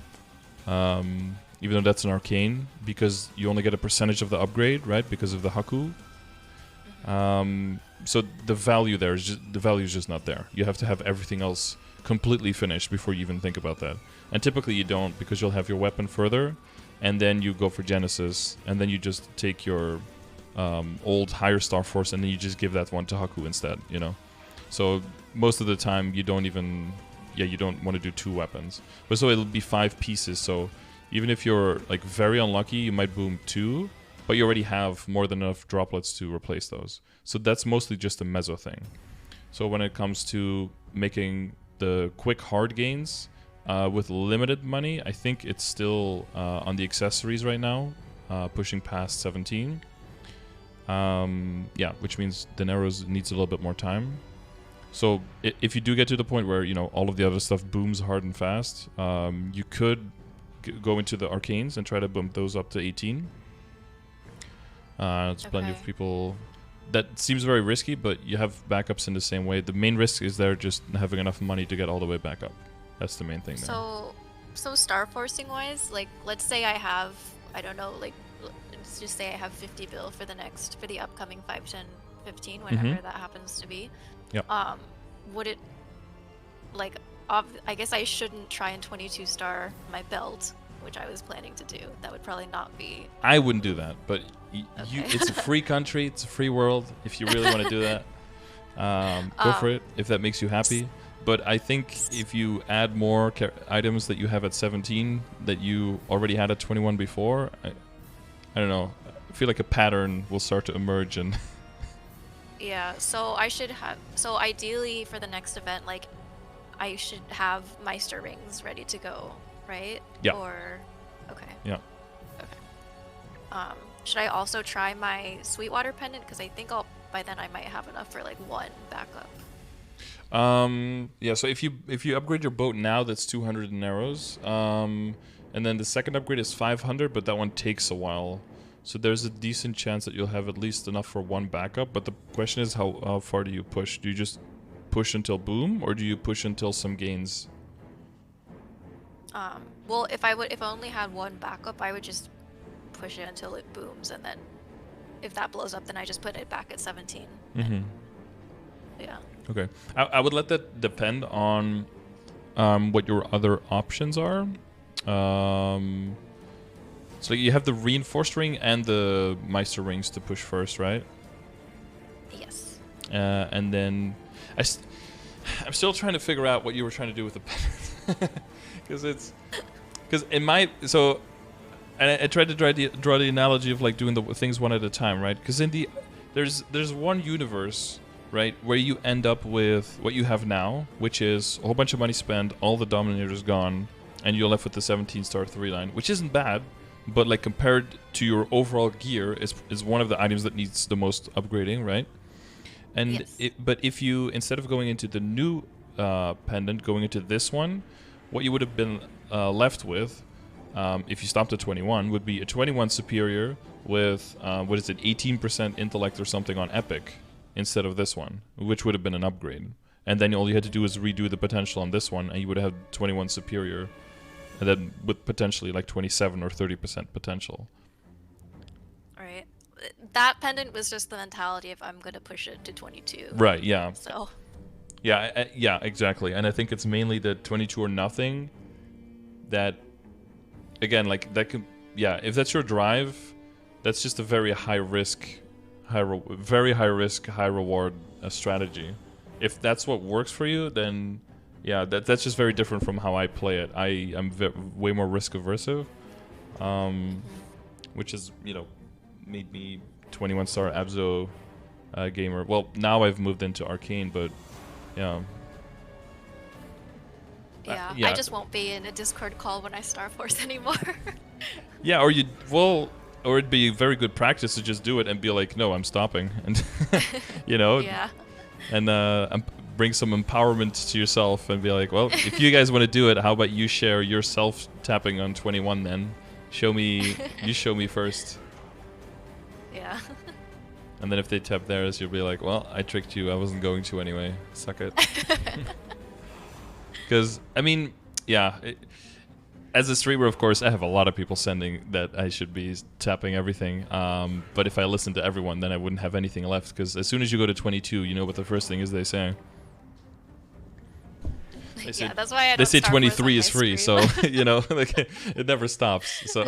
Even though that's an arcane, because you only get a percentage of the upgrade, right? Because of the Haku. So the value there is just not there. You have to have everything else completely finished before you even think about that. And typically you don't, because you'll have your weapon further, and then you go for Genesis, and then you just take your old higher Star Force, and then you just give that one to Haku instead, you know? So most of the time you don't even, you don't want to do 2 weapons. But so it'll be 5 pieces, so even if you're like very unlucky, you might boom 2, but you already have more than enough droplets to replace those. So that's mostly just a Meso thing. So when it comes to making the quick hard gains with limited money, I think it's still on the accessories right now, pushing past 17. Yeah, which means Dinero's needs a little bit more time. So if you do get to the point where, you know, all of the other stuff booms hard and fast, you could go into the arcanes and try to bump those up to 18. It's plenty of people. That seems very risky, but you have backups in the same way. The main risk is there just having enough money to get all the way back up. That's the main thing there. So So star forcing wise, like let's say I have, I don't know, like let's just say I have 50 bill for the upcoming 5, 10, 15, whenever that happens to be. Yep. Would it, like, I guess I shouldn't try and 22 star my belt, which I was planning to do. That would probably not be. I wouldn't do that, but Okay. it's a free country, it's a free world. If you really want to do that, go for it. If that makes you happy. But I think if you add more items that you have at 17 that you already had at 21 before, I don't know. I feel like a pattern will start to emerge and. Yeah, so I should have. So ideally for the next event, like, I should have Meister rings ready to go, right? Yeah. Or, okay. Yeah. Okay. Should I also try my Sweetwater pendant? Because I think by then I might have enough for like 1 backup. Yeah. So if you upgrade your boat now, that's 200 in arrows. And then the second upgrade is 500, but that one takes a while. So there's a decent chance that you'll have at least enough for 1 backup. But the question is, how far do you push? Do you just push until boom, or do you push until some gains? Well, if I only had 1 backup, I would just push it until it booms, and then if that blows up, then I just put it back at 17. Yeah. Okay. I would let that depend on what your other options are. So you have the reinforced ring and the Meister rings to push first, right? Yes. And then I'm still trying to figure out what you were trying to do with the pendant. Because in my I tried to draw the analogy of like doing the things one at a time, right? Because there's one universe, right, where you end up with what you have now, which is a whole bunch of money spent, all the Dominators gone, and you're left with the 17-star 3-line, which isn't bad, but like compared to your overall gear, is one of the items that needs the most upgrading, right? And yes. but if you, instead of going into the new pendant, going into this one, what you would have been left with, if you stopped at 21, would be a 21 superior with, 18% intellect or something on epic, instead of this one, which would have been an upgrade. And then all you had to do is redo the potential on this one, and you would have 21 superior, and then with potentially like 27 or 30% potential. Right. That pendant was just the mentality of I'm going to push it to 22. Right, yeah. So. Yeah, yeah, exactly. And I think it's mainly the 22 or nothing that, again, like that could, yeah, if that's your drive, that's just a very high risk, very high risk, high reward strategy. If that's what works for you, then yeah, that's just very different from how I play it. I am way more risk aversive, which is, made me 21-star Abzo gamer. Well, now I've moved into Arcane, but yeah. Yeah, yeah. I just won't be in a Discord call when I Star Force anymore. Yeah, or it'd be very good practice to just do it and be like, no, I'm stopping, and Yeah. And bring some empowerment to yourself and be like, well, if you guys want to do it, how about you share yourself tapping on 21 then? You show me first. Yeah. And then if they tap theirs, you'll be like, well, I tricked you. I wasn't going to anyway. Suck it. Because, I mean, yeah. As a streamer, of course, I have a lot of people sending that I should be tapping everything. But if I listen to everyone, then I wouldn't have anything left. Because as soon as you go to 22, you know what the first thing is they say. Yeah, that's why I don't They say Star 23 Wars is free, so like it never stops. So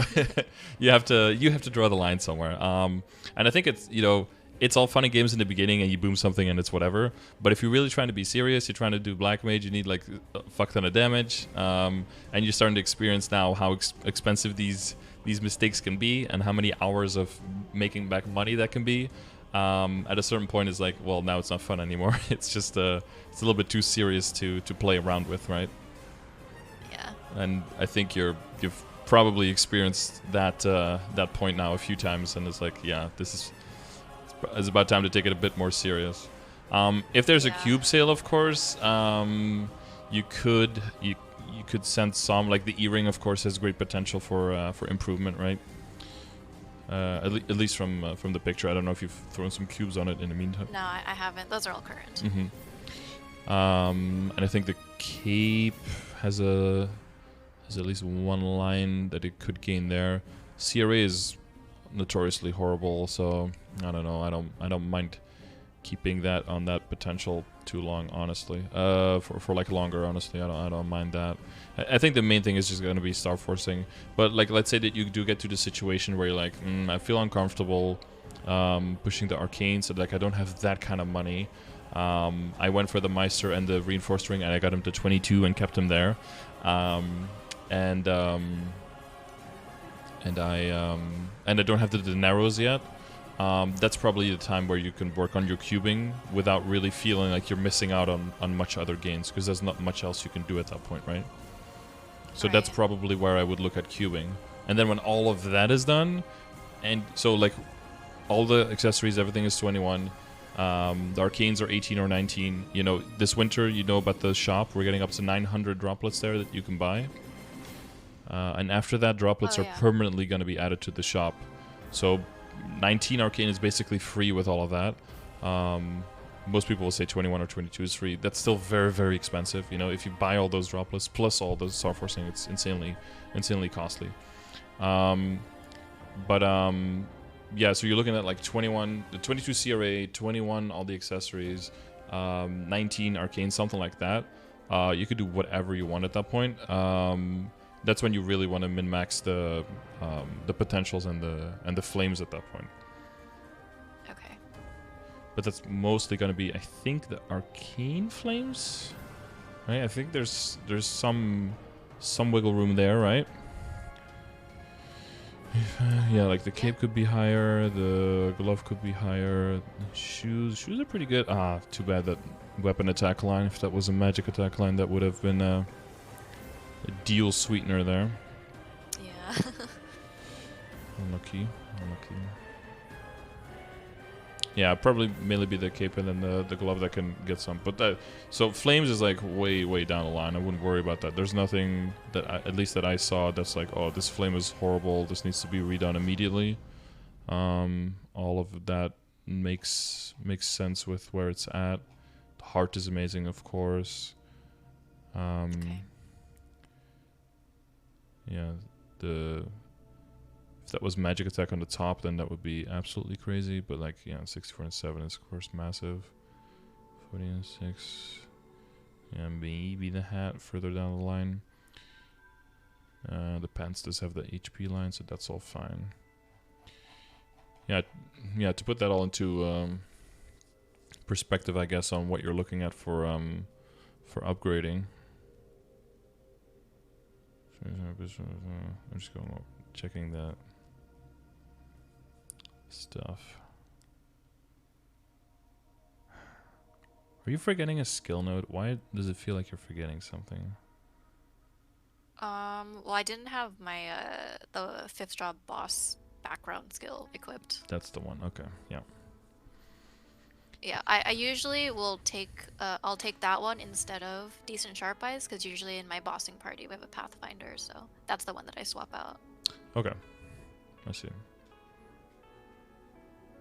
you have to draw the line somewhere. And I think it's all fun and games in the beginning, and you boom something and it's whatever. But if you're really trying to be serious, you're trying to do Black Mage, you need like a fuck ton of damage, and you're starting to experience now how expensive these mistakes can be, and how many hours of making back money that can be. At a certain point, it's like, well, now it's not fun anymore. It's just it's a little bit too serious to play around with, right? Yeah. And I think you've probably experienced that point now a few times, and it's like, yeah, it's about time to take it a bit more serious. If there's a cube sale, of course, you could send some, like the E-ring, of course, has great potential for improvement, right? At least from the picture. I don't know if you've thrown some cubes on it in the meantime. No, I haven't. Those are all current. Mm-hmm. And I think the cape has a There's at least one line that it could gain there. CRA is notoriously horrible, so I don't know. I don't mind keeping that on that potential too long, honestly. For like longer, honestly, I don't mind that. I think the main thing is just gonna be star forcing. But like, let's say that you do get to the situation where you're like, I feel uncomfortable pushing the Arcane, so like I don't have that kind of money. I went for the Meister and the Reinforced Ring, and I got him to 22 and kept him there. And I don't have the Dineros yet. That's probably the time where you can work on your cubing without really feeling like you're missing out on much other gains, because there's not much else you can do at that point, right? So that's probably where I would look at cubing. And then when all of that is done, and so like all the accessories, everything is 21. The Arcanes are 18 or 19. You know, this winter, you know about the shop, we're getting up to 900 droplets there that you can buy. And after that, droplets are permanently going to be added to the shop. So 19 Arcane is basically free with all of that. Most people will say 21 or 22 is free. That's still very, very expensive. You know, if you buy all those droplets plus all those star forcing, it's insanely costly. Yeah, so you're looking at like 21, the 22 CRA, 21 all the accessories, 19 Arcane, something like that. You could do whatever you want at that point. That's when you really want to min-max the potentials and the flames at that point. Okay. But that's mostly going to be, I think, the Arcane flames, right? I think there's some wiggle room there, right? Yeah, like the cape could be higher, the glove could be higher, shoes are pretty good. Too bad that weapon attack line. If that was a magic attack line, that would have been a deal sweetener there. Yeah. Unlucky. Yeah, probably mainly be the cape and then the glove that can get some. But so flames is like way down the line. I wouldn't worry about that. There's nothing that at least that I saw that's like, oh, this flame is horrible. This needs to be redone immediately. All of that makes sense with where it's at. The heart is amazing, of course. Okay. Yeah, if that was magic attack on the top, then that would be absolutely crazy. But like, 64 and 7 is of course massive. 40 and 6. Yeah, maybe the hat further down the line. The pants does have the HP line, so that's all fine. Yeah, to put that all into perspective, I guess, on what you're looking at for upgrading. I'm just going checking that stuff. Are you forgetting a skill node? Why does it feel like you're forgetting something? Well, I didn't have my the 5th job boss background skill equipped. That's the one. Okay, yeah. Yeah, I usually will take I'll take that one instead of Decent Sharp Eyes, because usually in my bossing party we have a Pathfinder, so that's the one that I swap out. Okay, I see.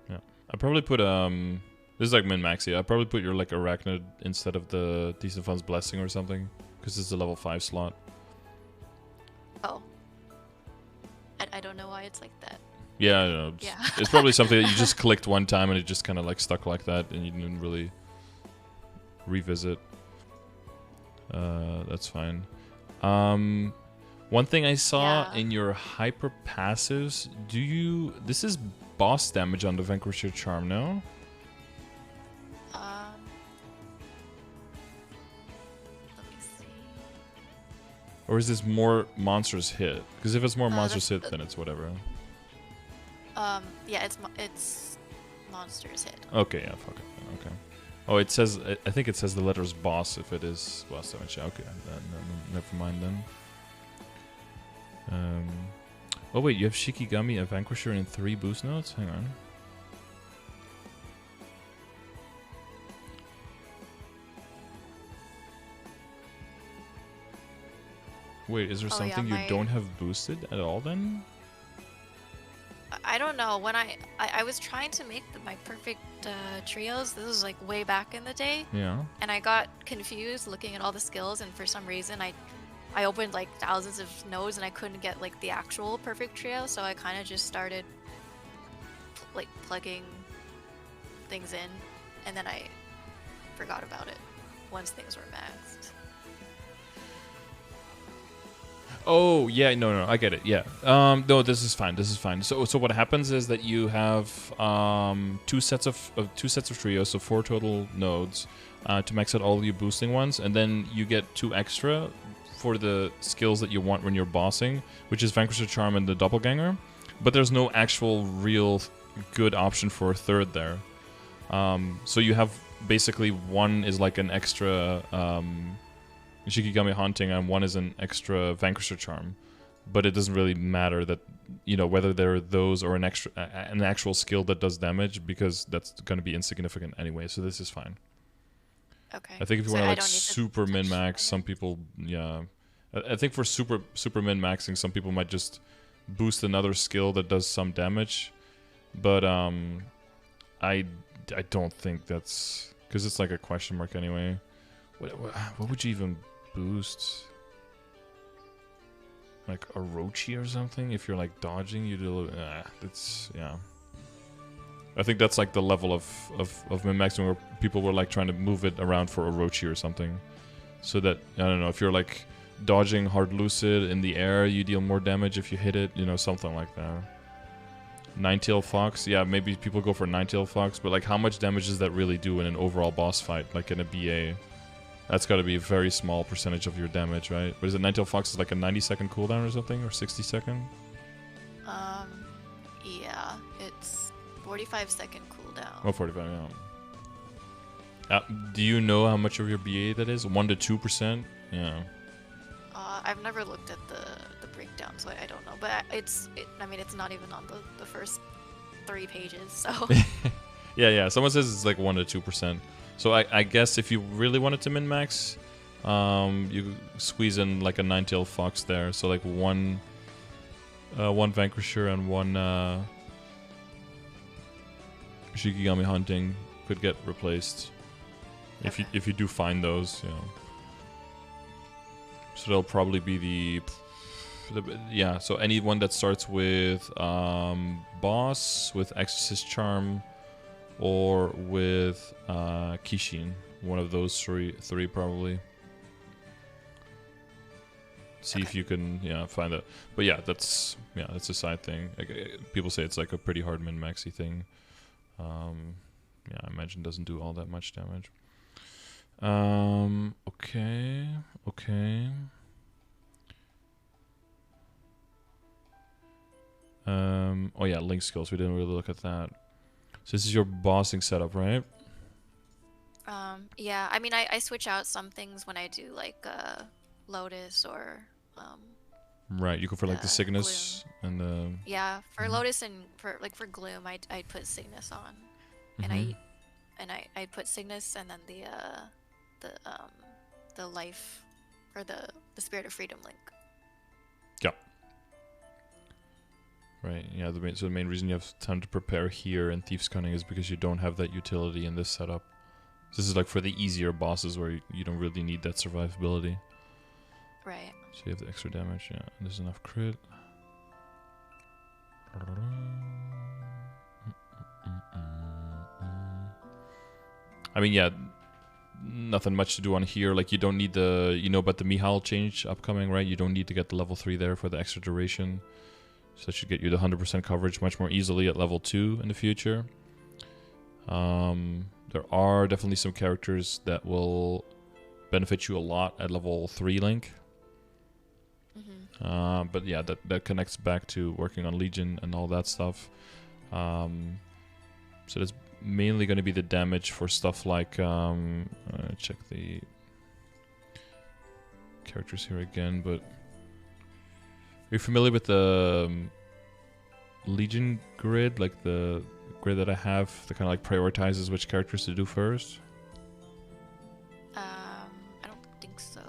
Yeah, I probably put this is like min maxi. I probably put your like Arachnid instead of the Decent Fun's Blessing or something, because it's a level 5 slot. Oh, I don't know why it's like that. Yeah, I know. It's probably something that you just clicked one time and it just kind of like stuck like that, and you didn't really revisit. That's fine. One thing I saw in your hyper passives, this is boss damage on the Vanquisher Charm, no? Let me see. Or is this more monsters hit? Because if it's more monsters hit, then it's whatever. Yeah, it's monsters hit. Okay, yeah, fuck it. Okay. Oh, it says, I think it says the letters boss if it is boss damage. Okay, never mind then. Oh wait, you have Shikigami, a Vanquisher, and 3 boost nodes? Hang on. Wait, is there something you don't have boosted at all then? I don't know. When I was trying to make my perfect trios, this was like way back in the day. Yeah. And I got confused looking at all the skills, and for some reason I I opened like thousands of nodes and I couldn't get like the actual perfect trio, so I kind of just started like plugging things in, and then I forgot about it once things were maxed. Oh yeah, no, I get it. Yeah, no, this is fine. This is fine. So what happens is that you have two sets of trios, so 4 total nodes to max out all your boosting ones, and then you get 2 extra for the skills that you want when you're bossing, which is Vanquisher Charm and the Doppelganger. But there's no actual real good option for a third there. So you have basically one is like an extra Shikigami Haunting, and one is an extra Vanquisher Charm. But it doesn't really matter that, you know, whether they're those or an actual skill that does damage, because that's going to be insignificant anyway. So this is fine. Okay. I think if you want to like super min max, some people, yeah. I think for super min maxing, some people might just boost another skill that does some damage, but I don't think that's, because it's like a question mark anyway. What would you even boost? Like Orochi or something? If you're like dodging, you do. That's, yeah. I think that's like the level of min maxing where people were like trying to move it around for Orochi or something, so that, I don't know, if you're like dodging hard lucid in the air, you deal more damage if you hit it, you know, something like that. Ninetail Fox, yeah, maybe people go for Ninetail Fox, but like how much damage does that really do in an overall boss fight, like in a BA? That's got to be a very small percentage of your damage, right? What is it? Ninetail Fox is like a 90-second cooldown or something, or 60-second? Yeah, it's 45-second cooldown. Oh, 45, yeah. Do you know how much of your BA that is? 1 to 2%? Yeah. I've never looked at the breakdown, so I don't know. But I mean, it's not even on the first 3 pages, so. Yeah. Someone says it's like 1 to 2%. So I guess if you really wanted to min max, you squeeze in like a Ninetail Fox there. So like one Vanquisher and one Shikigami Hunting could get replaced. Okay. If you do find those, you know. So they'll probably be the yeah. So anyone that starts with Boss, with Exorcist Charm, or with Kishin, one of those three probably. See if you can, find that. But yeah, that's a side thing. People say it's like a pretty hard min maxy thing. I imagine it doesn't do all that much damage. Okay. Oh yeah, link skills. We didn't really look at that. So this is your bossing setup, right? Yeah. I mean, I switch out some things when I do like Lotus or. Right. You go for like the Cygnus Gloom. and the. Yeah, for Lotus and for Gloom, I'd put Cygnus on, and I put Cygnus and then the life, or the Spirit of Freedom link. Yeah. Right, yeah, so the main reason you have time to prepare here in Thief's Cunning is because you don't have that utility in this setup. This is like for the easier bosses where you don't really need that survivability. Right. So you have the extra damage, yeah, and there's enough crit. I mean, yeah, nothing much to do on here. Like, you don't need you know about the Mihal change upcoming, right? You don't need to get the level 3 there for the extra duration. So that should get you the 100% coverage much more easily at level 2 in the future. There are definitely some characters that will benefit you a lot at level 3 Link. But yeah, that connects back to working on Legion and all that stuff. So that's mainly going to be the damage for stuff like... check the characters here again, but... Are you familiar with the Legion grid? Like the grid that I have that kind of like prioritizes which characters to do first? I don't think so.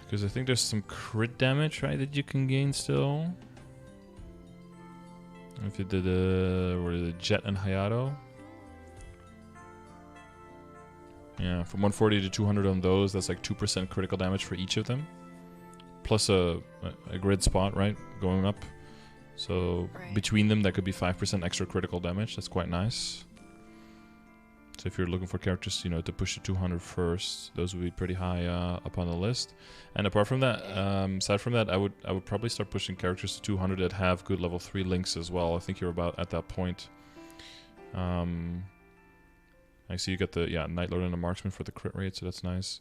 Because I think there's some crit damage, right, that you can gain still. If you did the Jet and Hayato. Yeah, from 140 to 200 on those, that's like 2% critical damage for each of them. Plus a grid spot, right? Going up. So between them, that could be 5% extra critical damage. That's quite nice. So if you're looking for characters, you know, to push to 200 first, those would be pretty high up on the list. And apart from that, aside from that, I would probably start pushing characters to 200 that have good level 3 links as well. I think you're about at that point. I see you got the Night Lord and a Marksman for the crit rate, so that's nice.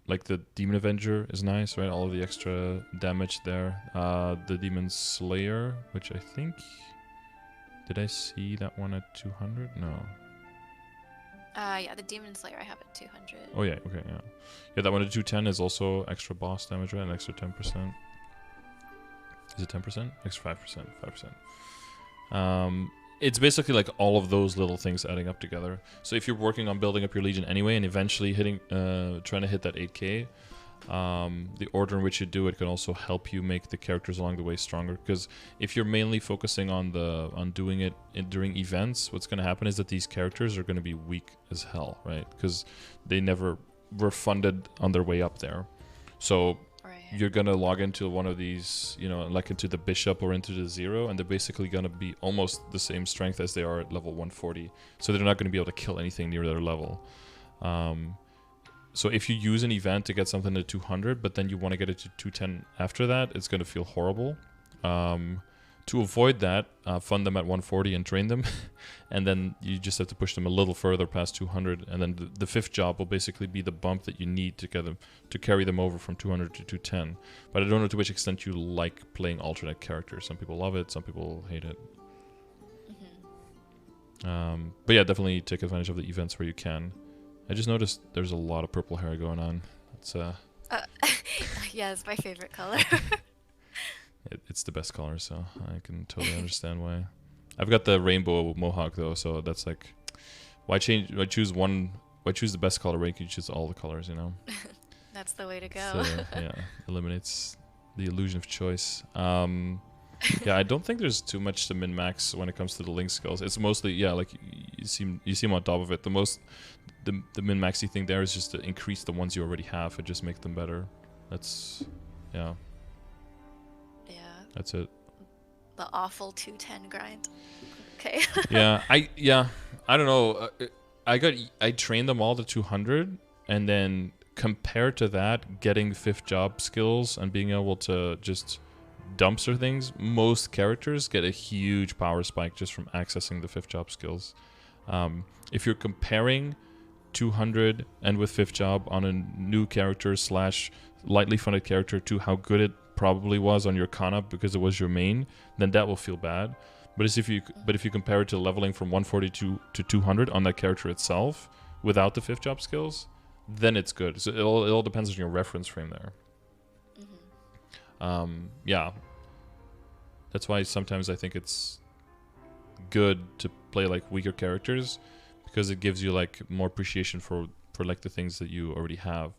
Like the Demon Avenger is nice, right? All of the extra damage there. The Demon Slayer, which I think... Did I see that one at 200? No. Yeah, the Demon Slayer I have at 200. Oh yeah, okay, yeah. Yeah, that one at 210 is also extra boss damage, right? An extra 10%. Is it 10%? Extra 5%. 5%. It's basically like all of those little things adding up together. So if you're working on building up your Legion anyway and eventually trying to hit that 8k, the order in which you do it can also help you make the characters along the way stronger. Because if you're mainly focusing on doing it during events, what's going to happen is that these characters are going to be weak as hell, right? Because they never were funded on their way up there. So you're going to log into one of these, you know, like into the Bishop or into the Zero, and they're basically going to be almost the same strength as they are at level 140. So they're not going to be able to kill anything near their level. So if you use an event to get something to 200, but then you want to get it to 210 after that, it's going to feel horrible. To avoid that, fund them at 140 and train them. And then you just have to push them a little further past 200. And then the fifth job will basically be the bump that you need to get them to carry them over from 200 to 210. But I don't know to which extent you like playing alternate characters. Some people love it, some people hate it. But yeah, definitely take advantage of the events where you can. I just noticed there's a lot of purple hair going on. It's yeah, it's my favorite color. It's the best color, so I can totally understand why. I've got the rainbow mohawk though, so that's like, why choose the best color when you can choose all the colors, you know? That's the way to go. So, yeah, eliminates the illusion of choice. Yeah, I don't think there's too much to min-max when it comes to the link skills. It's mostly, yeah, like you see them on top of it. The min-maxy thing there is just to increase the ones you already have and just make them better. That's, yeah. That's it. The awful 210 grind. Okay. I don't know. I trained them all to 200, and then compared to that, getting fifth job skills and being able to just dumpster things, most characters get a huge power spike just from accessing the fifth job skills. If you're comparing 200 and with fifth job on a new character / lightly funded character to how good it probably was on your Kanna because it was your main, then that will feel bad. But if you compare it to leveling from 142 to 200 on that character itself without the fifth job skills, then it's good. So it all depends on your reference frame there. Yeah, that's why sometimes I think it's good to play like weaker characters, because it gives you like more appreciation for like the things that you already have.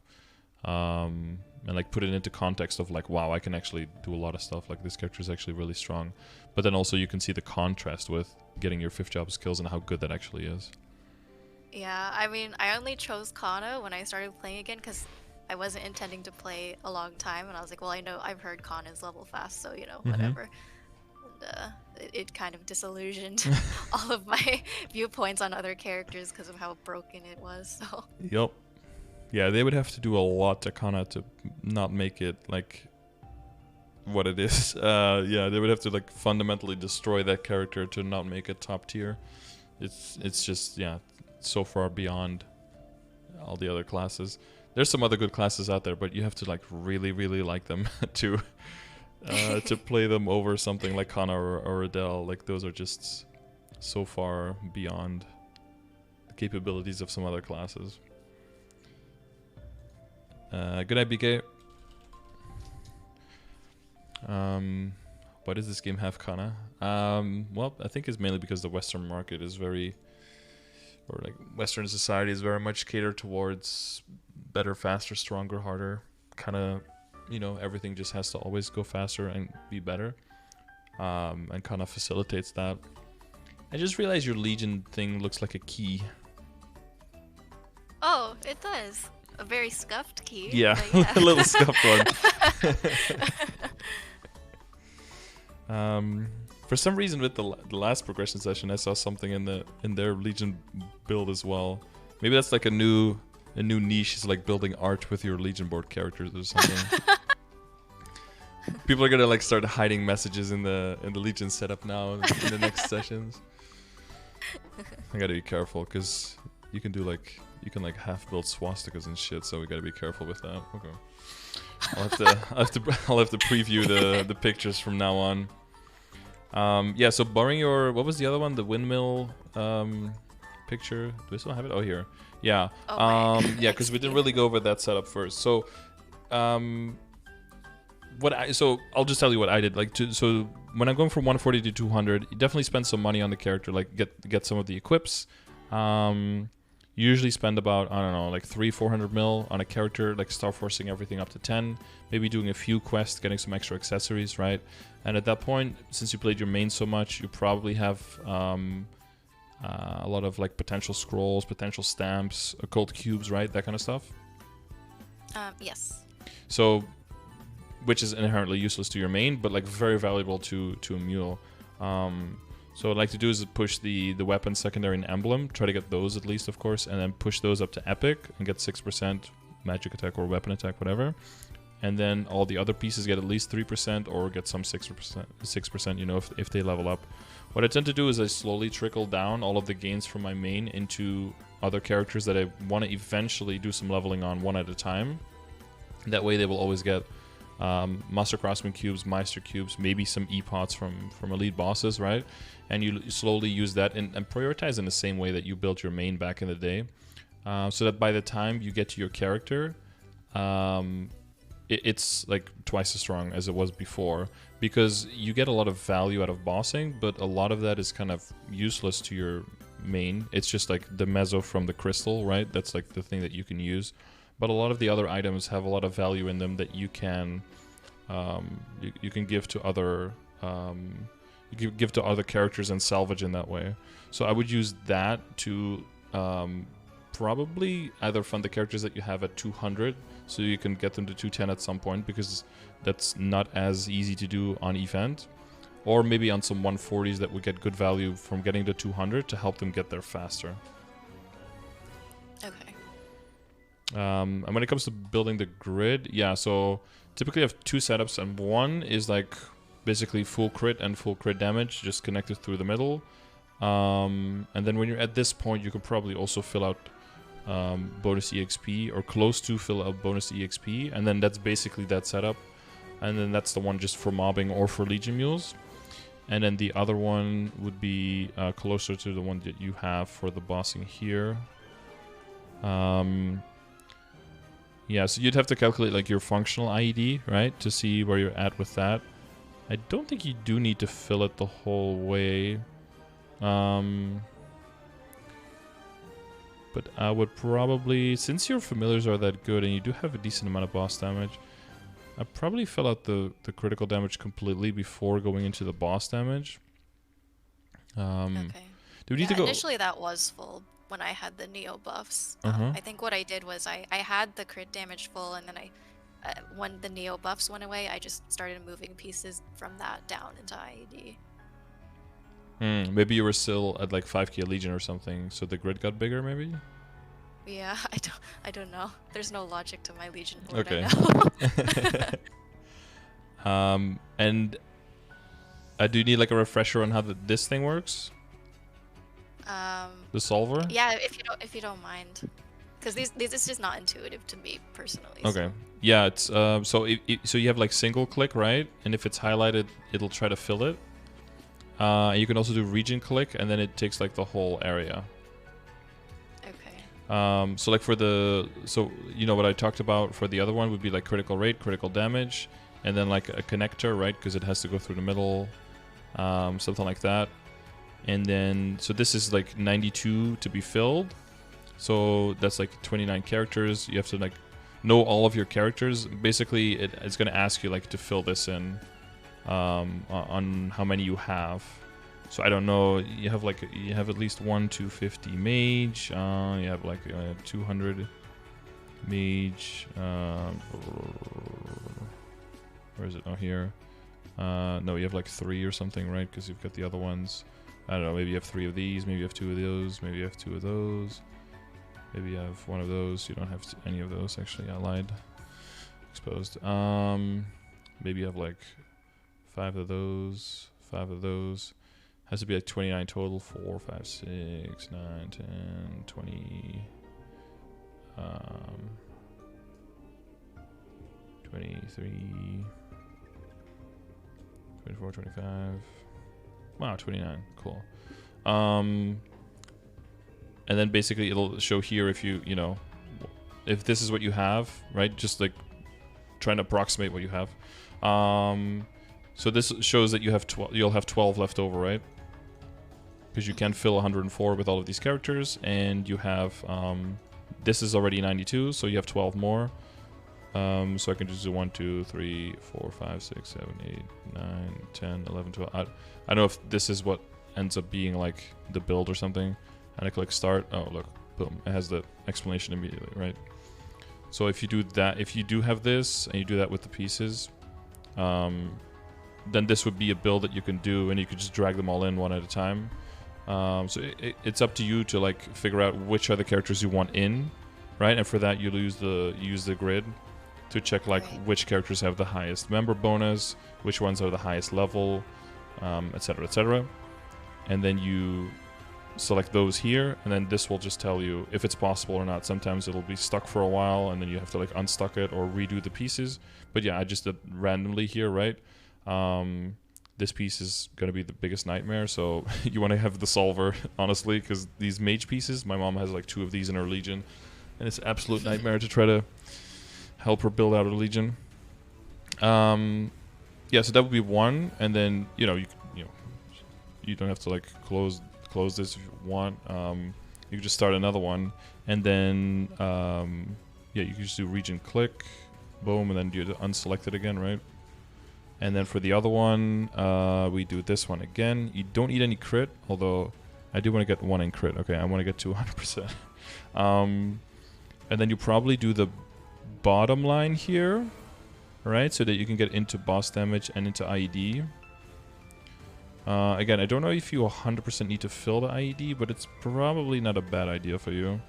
And like put it into context of like, wow, I can actually do a lot of stuff. Like this character is actually really strong. But then also you can see the contrast with getting your fifth job skills and how good that actually is. Yeah, I mean, I only chose Kanna when I started playing again because I wasn't intending to play a long time. And I was like, well, I've heard Kanna's level fast, so, you know, whatever. And it kind of disillusioned all of my viewpoints on other characters because of how broken it was. So. Yep. Yeah, they would have to do a lot to Kanna to not make it like what it is. Yeah, they would have to like fundamentally destroy that character to not make it top tier. It's just, yeah, so far beyond all the other classes. There's some other good classes out there, but you have to like really, really like them to play them over something like Kanna or Adele. Like those are just so far beyond the capabilities of some other classes. Good night, BK. Why does this game have Kanna? Well, I think it's mainly because the Western market is Western society is very much catered towards better, faster, stronger, harder. Kind of, you know, everything just has to always go faster and be better. And kind of facilitates that. I just realized your Legion thing looks like a key. was a very scuffed key. Yeah, but yeah. a little scuffed one. For some reason, with the last progression session, I saw something in their Legion build as well. Maybe that's like a new niche, is like building art with your Legion board characters or something. People are gonna like start hiding messages in the Legion setup now in the next sessions. I gotta be careful because you can half build swastikas and shit, so we gotta be careful with that. Okay. I'll have to preview the pictures from now on. Yeah, so borrowing your, what was the other one? The windmill picture. Do I still have it? Oh, here. Yeah. Yeah, because we didn't really go over that setup first. So, so I'll just tell you what I did. So when I'm going from 140 to 200, you definitely spend some money on the character, like get some of the equips. Usually spend about, I don't know, like 300-400 mil on a character, like star forcing everything up to 10, maybe doing a few quests, getting some extra accessories, right? And at that point, since you played your main so much, you probably have a lot of like potential scrolls, potential stamps, occult cubes, right? That kind of stuff. Yes. So, which is inherently useless to your main, but like very valuable to a mule. So what I'd like to do is push the weapon secondary and emblem, try to get those at least, of course, and then push those up to epic and get 6% magic attack or weapon attack, whatever. And then all the other pieces get at least 3% or get some 6%, you know, if they level up. What I tend to do is I slowly trickle down all of the gains from my main into other characters that I want to eventually do some leveling on one at a time. That way they will always get Master Craftsman cubes, Meister cubes, maybe some E-pots from elite bosses, right? And you slowly use that and prioritize in the same way that you built your main back in the day, so that by the time you get to your character, it's like twice as strong as it was before, because you get a lot of value out of bossing, but a lot of that is kind of useless to your main. It's just like the Meso from the crystal, right? That's like the thing that you can use. But a lot of the other items have a lot of value in them that you can you can give to other give to other characters and salvage in that way. So I would use that to probably either fund the characters that you have at 200, so you can get them to 210 at some point, because that's not as easy to do on event, or maybe on some 140s that would get good value from getting to 200 to help them get there faster. Okay. And when it comes to building the grid, yeah, so typically I have two setups, and one is like basically full crit and full crit damage, just connected through the middle. And then when you're at this point, you can probably also fill out bonus EXP, or close to fill out bonus EXP, and then that's basically that setup. And then that's the one just for mobbing or for Legion mules. And then the other one would be closer to the one that you have for the bossing here. Yeah, so you'd have to calculate like your functional IED, right, to see where you're at with that. I don't think you do need to fill it the whole way. But I would probably, since your familiars are that good and you do have a decent amount of boss damage, I'd probably fill out the critical damage completely before going into the boss damage. Okay. Do we need to go? Initially that was full when I had the Neo buffs. I think what I did was I had the crit damage full, and then when the Neo buffs went away, I just started moving pieces from that down into IED. Maybe you were still at like 5k Legion or something, so the grid got bigger, maybe? Yeah, I don't know. There's no logic to my Legion board, okay. I know. And do you need like a refresher on how this thing works? The solver? Yeah, if you don't mind, because this is just not intuitive to me personally. Okay. So. Yeah, it's so you have like single click, right? And if it's highlighted, it'll try to fill it. You can also do region click, and then it takes like the whole area. Okay. So like so you know what I talked about for the other one would be like critical rate, critical damage, and then like a connector, right? Because it has to go through the middle, something like that. And then, so this is like 92 to be filled. So that's like 29 characters. You have to like know all of your characters. Basically, it's going to ask you like to fill this in on how many you have. So I don't know. You have at least 250 Mage. You have like 200 Mage. Where is it? Oh, here. No, you have like 3 or something, right? Because you've got the other ones. I don't know, maybe you have 3 of these, maybe you have 2 of those, maybe you have 2 of those. Maybe you have 1 of those. You don't have any of those, actually. I lied. Exposed. Maybe you have like 5 of those, 5 of those. Has to be like 29 total. 4, 5, 6, 9, 10, 20. 23, 24, 25. Wow, 29. Cool. And then basically it'll show here if you know, if this is what you have, right? Just like trying to approximate what you have. So this shows that you have you'll have 12 left over, right? Because you can fill 104 with all of these characters, and you have this is already 92, so you have 12 more. So I can just do 1, 2, 3, 4, 5, 6, 7, 8, 9, 10, 11, 12. I don't know if this is what ends up being like the build or something. And I click start. Oh, look, boom. It has the explanation immediately, right? So if you do that, if you do have this and you do that with the pieces, then this would be a build that you can do, and you could just drag them all in one at a time. So it's up to you to like figure out which are the characters you want in, right? And for that, you'll use the grid to check like which characters have the highest member bonus, which ones are the highest level, etc., etc. And then you select those here, and then this will just tell you if it's possible or not. Sometimes it'll be stuck for a while, and then you have to like unstuck it or redo the pieces. But yeah, I just did randomly here, right? This piece is going to be the biggest nightmare, so you want to have the solver, honestly, because these mage pieces, my mom has like 2 of these in her legion, and it's an absolute nightmare to try to help her build out her legion. Yeah, so that would be 1, and then you don't have to like close this if you want. You can just start another one, and then yeah, you can just do region click, boom, and then do unselect it again, right? And then for the other one, we do this one again. You don't need any crit, although I do want to get 1 in crit. Okay, I want to get to 100%. And then you probably do the bottom line here, right? So that you can get into boss damage and into IED. Again, I don't know if you 100% need to fill the IED, but it's probably not a bad idea for you.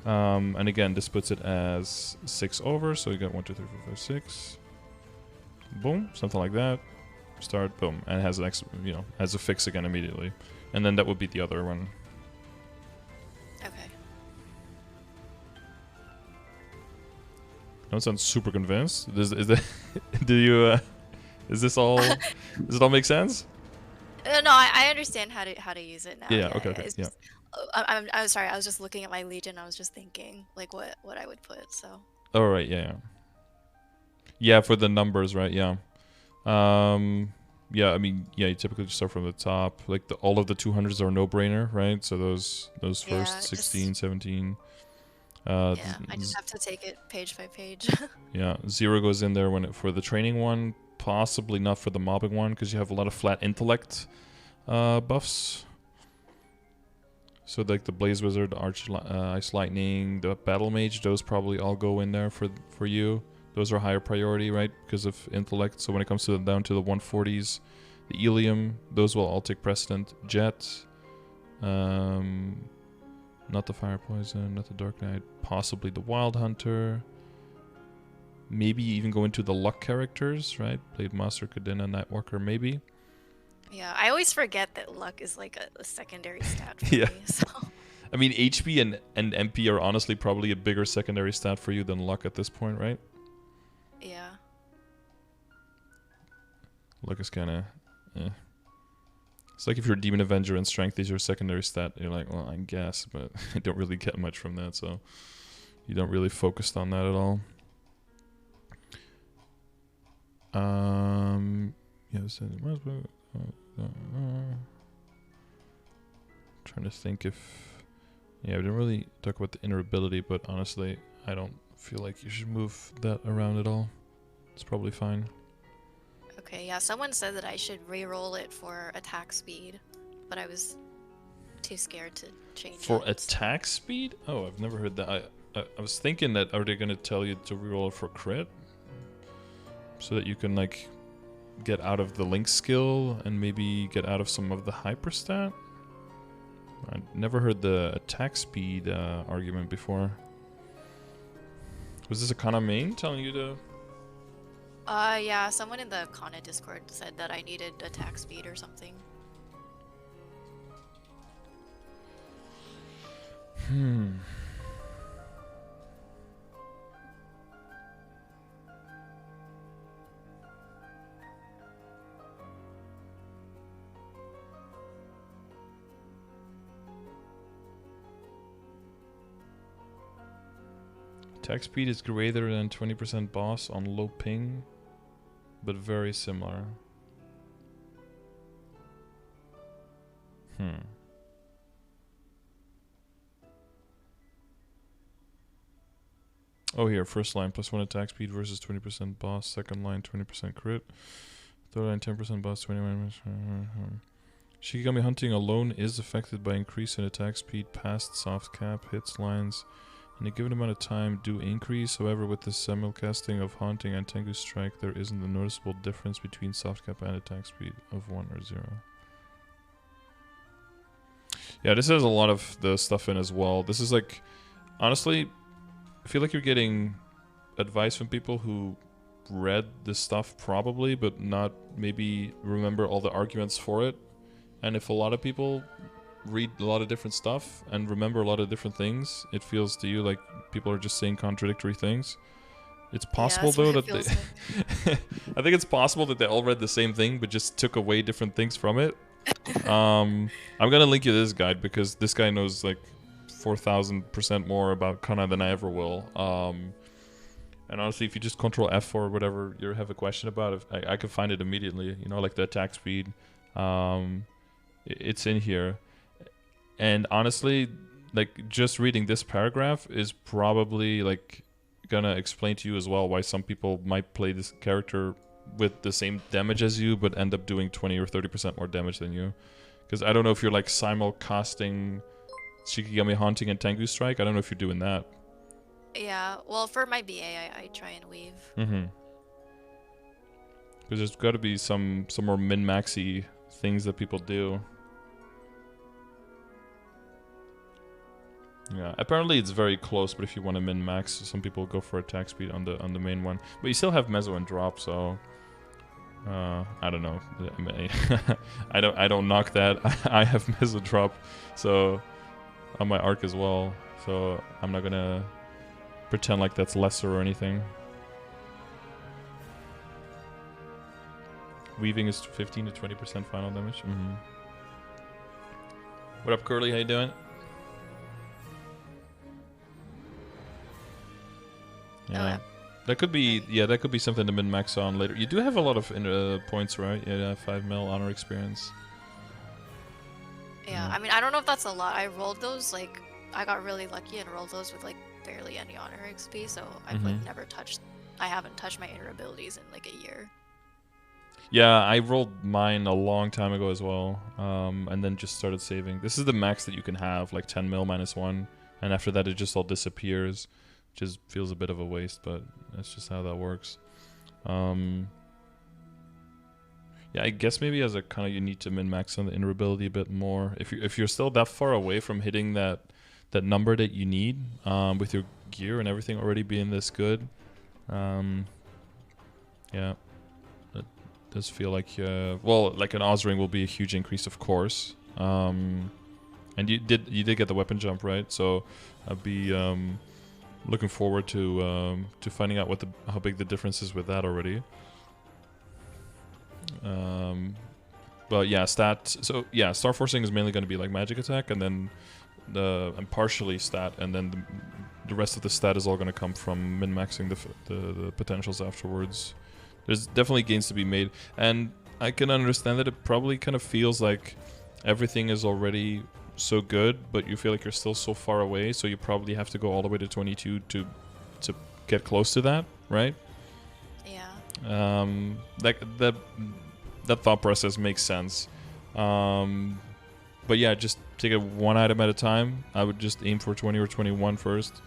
And again, this puts it as 6 over, so you get 1, 2, 3, 4, 5, 6. Boom, something like that. Start, boom, and it has an has a fix again immediately, and then that would be the other one. Okay. Don't sound super convinced. Is that do you? Is this all? Does it all make sense? No, I understand how to use it now. Yeah. Okay. It's Yeah. just, I'm sorry. I was just looking at my legion. I was just thinking like what I would put. So. All right. Yeah. Yeah, for the numbers, right? Yeah. Yeah, I mean, yeah, you typically just start from the top. Like all of the 200s are no-brainer, right? So those first 16, 17. Yeah, I just have to take it page by page. Yeah, 0 goes in there for the training one, possibly not for the mobbing one, because you have a lot of flat intellect buffs. So like the Blaze Wizard, the Ice Lightning, the Battle Mage, those probably all go in there for you. Those are higher priority, right, because of intellect. So when it comes to down to the 140s, the Ilium, those will all take precedent. Jet, not the Fire Poison, not the Dark Knight, possibly the Wild Hunter. Maybe even go into the luck characters, right? Blade Master, Cadena, Nightwalker, maybe. Yeah, I always forget that luck is like a secondary stat for Yeah. me. So. I mean, HP and MP are honestly probably a bigger secondary stat for you than luck at this point, right? Yeah. Luck is kind of, yeah. It's like if you're a Demon Avenger and Strength is your secondary stat, you're like, well, I guess, but I don't really get much from that, so you don't really focus on that at all. Yeah, trying to think if, yeah, we didn't really talk about the inner ability, but honestly, I don't feel like you should move that around at all. It's probably fine. Okay, yeah, someone said that I should re-roll it for attack speed, but I was too scared to change For it. attack speed? Oh, I've never heard that. I was thinking that are they gonna tell you to reroll it for crit, so that you can like get out of the link skill and maybe get out of some of the hyperstat? I never heard the attack speed argument before. Was this a Kanna main telling you to? Yeah, someone in the Kanna Discord said that I needed attack speed or something. Attack speed is greater than 20% boss on low ping, but very similar. Oh, here, first line, +1 attack speed versus 20% boss. Second line, 20% crit. Third line, 10% boss, 21%. Shikigami hunting alone is affected by increase in attack speed past soft cap. Hits lines in a given amount of time do increase. However, with the simulcasting of haunting and Tengu strike, there isn't a noticeable difference between soft cap and attack speed of 1 or 0. Yeah, this has a lot of the stuff in as well. This is like, honestly, I feel like you're getting advice from people who read this stuff probably, but not maybe remember all the arguments for it. And if a lot of people read a lot of different stuff and remember a lot of different things, it feels to you like people are just saying contradictory things. It's possible though that they I think it's possible that they all read the same thing but just took away different things from it. I'm gonna link you this guide because this guy knows like 4,000% more about Kanna than I ever will. And honestly, if you just Control F or whatever you have a question about, I can find it immediately. You know, like the attack speed. It's in here. And honestly, like just reading this paragraph is probably like gonna explain to you as well why some people might play this character with the same damage as you, but end up doing 20 or 30% more damage than you. Because I don't know if you're like simulcasting Shikigami Haunting and Tengu Strike. I don't know if you're doing that. Yeah, well, for my BA, I try and weave. Because there's got to be some more min-maxy things that people do. Yeah, apparently it's very close, but if you want to min-max, some people go for attack speed on the main one. But you still have Meso and drop, so I don't know. I don't knock that. I have Meso drop, so on my arc as well. So I'm not gonna pretend like that's lesser or anything. Weaving is 15 to 20% final damage. What up, Curly? How you doing? Yeah, that could be. Yeah, that could be something to min-max on later. You do have a lot of points, right? Yeah, 5 mil honor experience. Yeah, I mean, I don't know if that's a lot. I rolled those, like, I got really lucky and rolled those with, like, barely any honor XP, so I've, like, never touched, I haven't touched my inner abilities in, like, a year. Yeah, I rolled mine a long time ago as well, and then just started saving. This is the max that you can have, like 10 mil -1, and after that it just all disappears, which just feels a bit of a waste, but that's just how that works. Yeah, I guess maybe as a kind of you need to min-max on the inner ability a bit more. If you're still that far away from hitting that number that you need, with your gear and everything already being this good, yeah, it does feel like well, like an Ozring will be a huge increase, of course. And you did get the weapon jump, right? So I'd be looking forward to finding out how big the difference is with that already. But yeah, so yeah, Star Forcing is mainly going to be like magic attack, and then and partially stat, and then the rest of the stat is all going to come from min-maxing the potentials afterwards. There's definitely gains to be made, and I can understand that it probably kind of feels like everything is already so good, but you feel like you're still so far away, so you probably have to go all the way to 22 to get close to that, right? Yeah. Like that thought process makes sense. But yeah, just take it one item at a time. I would just aim for 20 or 21 first,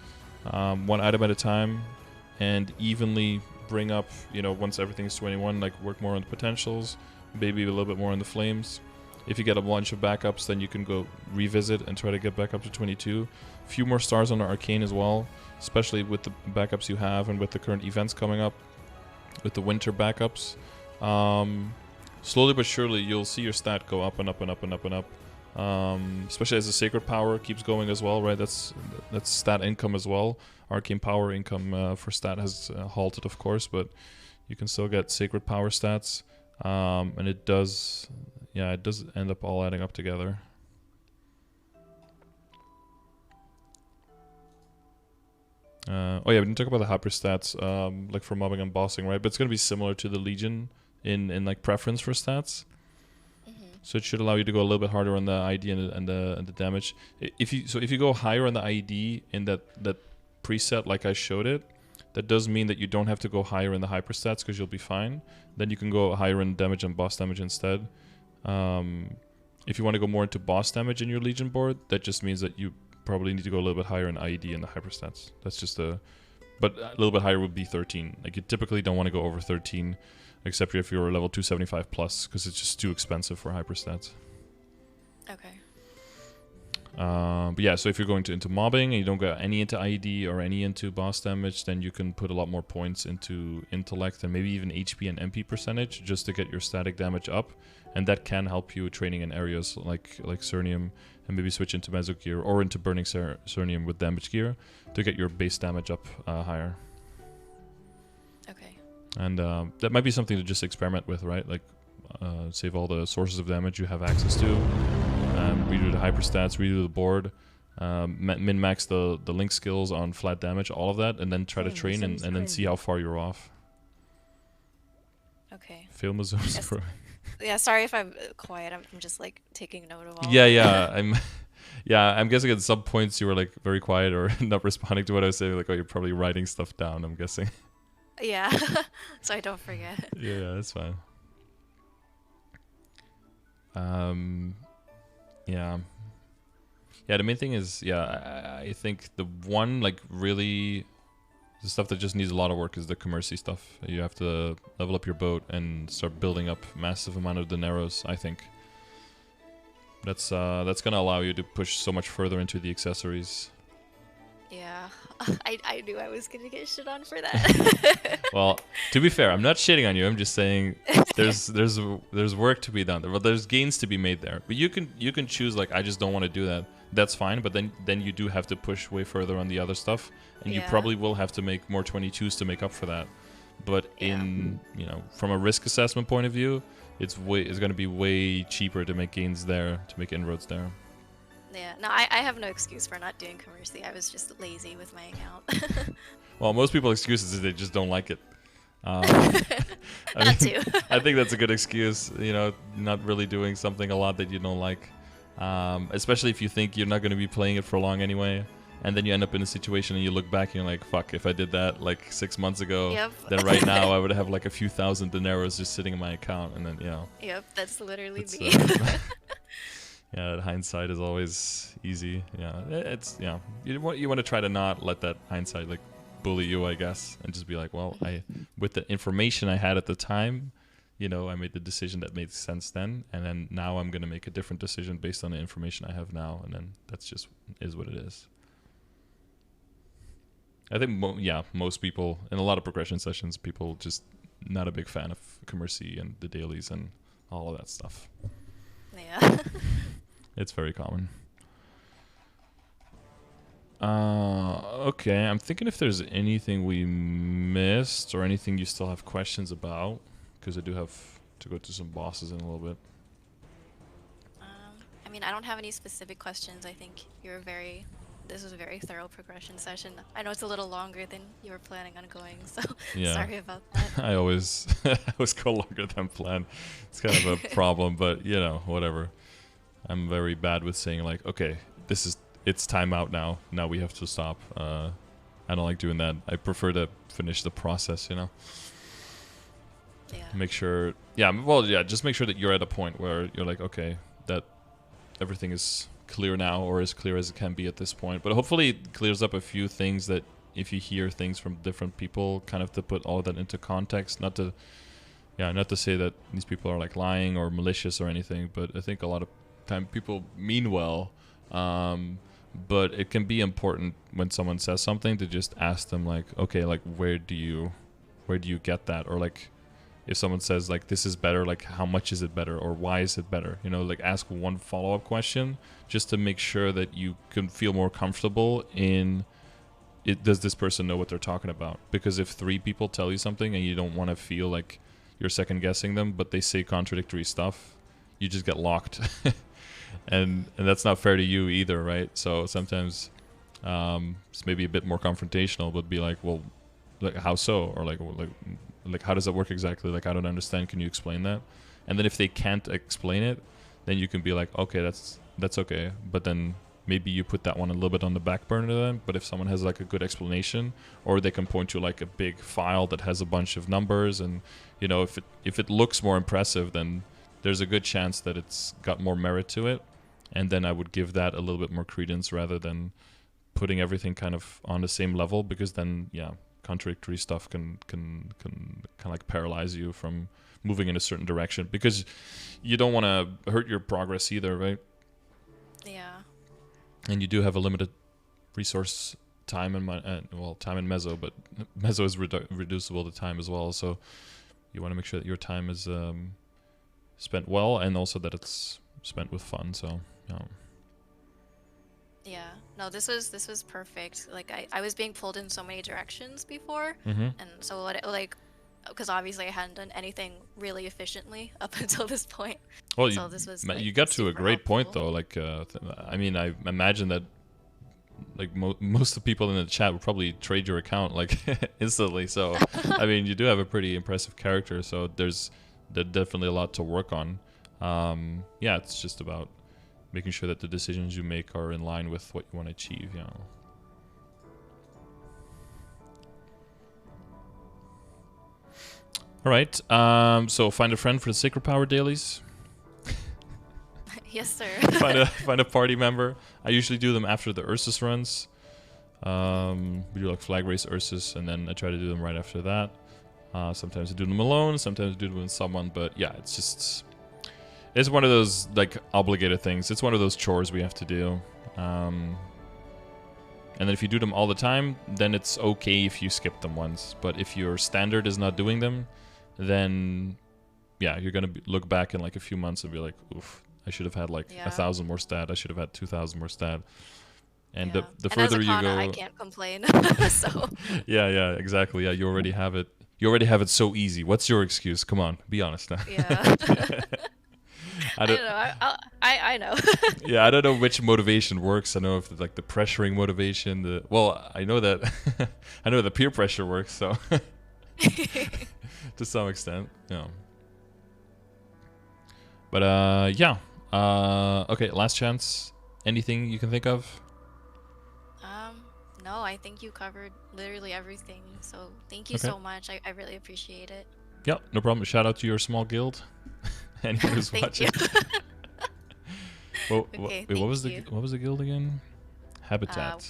one item at a time, and evenly bring up, you know, once everything's 21, like work more on the potentials, maybe a little bit more on the flames. If you get a bunch of backups, then you can go revisit and try to get back up to 22. A few more stars on the Arcane as well, especially with the backups you have and with the current events coming up, with the winter backups. Slowly but surely, you'll see your stat go up and up and up and up and up. Especially as the Sacred Power keeps going as well, right? That's stat income as well. Arcane Power income for stat has halted, of course, but you can still get Sacred Power stats. And it does... Yeah, it does end up all adding up together. Oh yeah, we didn't talk about the Hyperstats, like for mobbing and bossing, right? But it's going to be similar to the Legion in like preference for stats. So it should allow you to go a little bit harder on the IED and the damage. If you go higher on the IED in that preset, like I showed it, that does mean that you don't have to go higher in the Hyperstats because you'll be fine. Then you can go higher in damage and boss damage instead. If you want to go more into boss damage in your Legion board, that just means that you probably need to go a little bit higher in IED and the Hyperstats. That's just but a little bit higher would be 13. Like you typically don't want to go over 13, except if you're level 275 plus, because it's just too expensive for Hyperstats. Okay. But yeah, so if you're going into mobbing and you don't get any into IED or any into boss damage, then you can put a lot more points into intellect and maybe even HP and MP percentage just to get your static damage up. And that can help you training in areas like Cernium, and maybe switch into Meso gear or into Burning Cernium with damage gear to get your base damage up higher. Okay. And that might be something to just experiment with, right? Like save all the sources of damage you have access to, redo the Hyperstats, redo the board, min-max the link skills on flat damage, all of that, and then try to train and then see how far you're off. Okay. Fail Meso's for... Yeah, sorry if I'm quiet. I'm just like taking note of all. Yeah. I'm guessing at some points you were like very quiet or not responding to what I was saying. Like, oh, you're probably writing stuff down, I'm guessing. Yeah, so I don't forget. Yeah, that's fine. Yeah. The main thing is, I think the one like really. The stuff that just needs a lot of work is the commercy stuff. You have to level up your boat and start building up massive amount of dineros, I think. That's gonna allow you to push so much further into the accessories. Yeah, I knew I was gonna get shit on for that. Well, to be fair, I'm not shitting on you. I'm just saying there's work to be done. Well, there's gains to be made there. But you can choose like I just don't want to do that. That's fine. But then you do have to push way further on the other stuff, and you probably will have to make more 22s to make up for that. But in from a risk assessment point of view, it's going to be way cheaper to make gains there, to make inroads there. Yeah, no, I have no excuse for not doing commercy. I was just lazy with my account. Well, most people's excuses is they just don't like it. That too. I think that's a good excuse, not really doing something a lot that you don't like. Especially if you think you're not going to be playing it for long anyway. And then you end up in a situation and you look back and you're like, fuck, if I did that like 6 months ago, then right now I would have like a few thousand dineros just sitting in my account. And then, Yep, that's literally me. Yeah, hindsight is always easy. Yeah, you want to try to not let that hindsight like bully you, I guess, and just be like, well, with the information I had at the time, I made the decision that made sense then, and then now I'm gonna make a different decision based on the information I have now, and then that's just is what it is. I think most people in a lot of progression sessions, people just not a big fan of commercy and the dailies and all of that stuff. Yeah. It's very common. Okay, I'm thinking if there's anything we missed or anything you still have questions about, because I do have to go to some bosses in a little bit. I mean, I don't have any specific questions. I think this was a very thorough progression session. I know it's a little longer than you were planning on going, so sorry about that. I always go longer than planned. It's kind of a problem, but whatever. I'm very bad with saying like, okay, it's time out now. Now we have to stop. I don't like doing that. I prefer to finish the process, Yeah. Make sure, just make sure that you're at a point where you're like, okay, that everything is clear now, or as clear as it can be at this point. But hopefully it clears up a few things that if you hear things from different people, kind of to put all of that into context. Not to say that these people are like lying or malicious or anything, but I think a lot of time people mean well. But it can be important when someone says something to just ask them like, okay, like where do you get that? Or like if someone says like this is better, like how much is it better or why is it better? You know, like ask one follow-up question just to make sure that you can feel more comfortable in it. Does this person know what they're talking about? Because if 3 people tell you something and you don't want to feel like you're second guessing them, but they say contradictory stuff, you just get locked. And that's not fair to you either, right? So sometimes it's maybe a bit more confrontational, but be like, well, like how so? Or like how does that work exactly? Like I don't understand. Can you explain that? And then if they can't explain it, then you can be like, okay, that's okay. But then maybe you put that one a little bit on the back burner then. But if someone has like a good explanation, or they can point to like a big file that has a bunch of numbers, and you know, if it looks more impressive, then there's a good chance that it's got more merit to it. And then I would give that a little bit more credence rather than putting everything kind of on the same level, because then, yeah, contradictory stuff can kind of like paralyze you from moving in a certain direction, because you don't want to hurt your progress either, right? Yeah. And you do have a limited resource time in time in Meso, but Meso is reducible to time as well. So you want to make sure that your time is spent well, and also that it's spent with fun. So yeah, no, this was perfect. Like I was being pulled in so many directions before, mm-hmm. and so like because obviously I hadn't done anything really efficiently up until this point. Well, so this was like, you got to a great helpful. point though. Like I mean, I imagine that like most of the people in the chat would probably trade your account like instantly. So I mean, you do have a pretty impressive character. So there's definitely a lot to work on. Yeah, it's just about making sure that the decisions you make are in line with what you want to achieve, you know. All right, so find a friend for the Sacred Power dailies. Yes, sir. find a party member. I usually do them after the Ursus runs. We do like flag race Ursus, and then I try to do them right after that. Sometimes I do them alone, sometimes I do them with someone, but yeah, it's one of those like obligated things. It's one of those chores we have to do. And then if you do them all the time, then it's okay if you skip them once. But if your standard is not doing them, then yeah, you're gonna look back in like a few months and be like, oof, I should have had like 1,000 more stat. I should have had 2,000 more stat. And the further you go, I can't complain. So yeah, exactly. Yeah, you already have it. You already have it so easy. What's your excuse? Come on, be honest now. Yeah. I don't know. I know. Yeah, I don't know which motivation works. I know if it's like the pressuring motivation. I know that I know the peer pressure works. So to some extent, yeah. But yeah. Okay, last chance. Anything you can think of? No, I think you covered literally everything. So thank you so much. I really appreciate it. Yeah, no problem. Shout out to your small guild. Anyone who's watching. Well, okay, wait, what was the guild again? Habitat.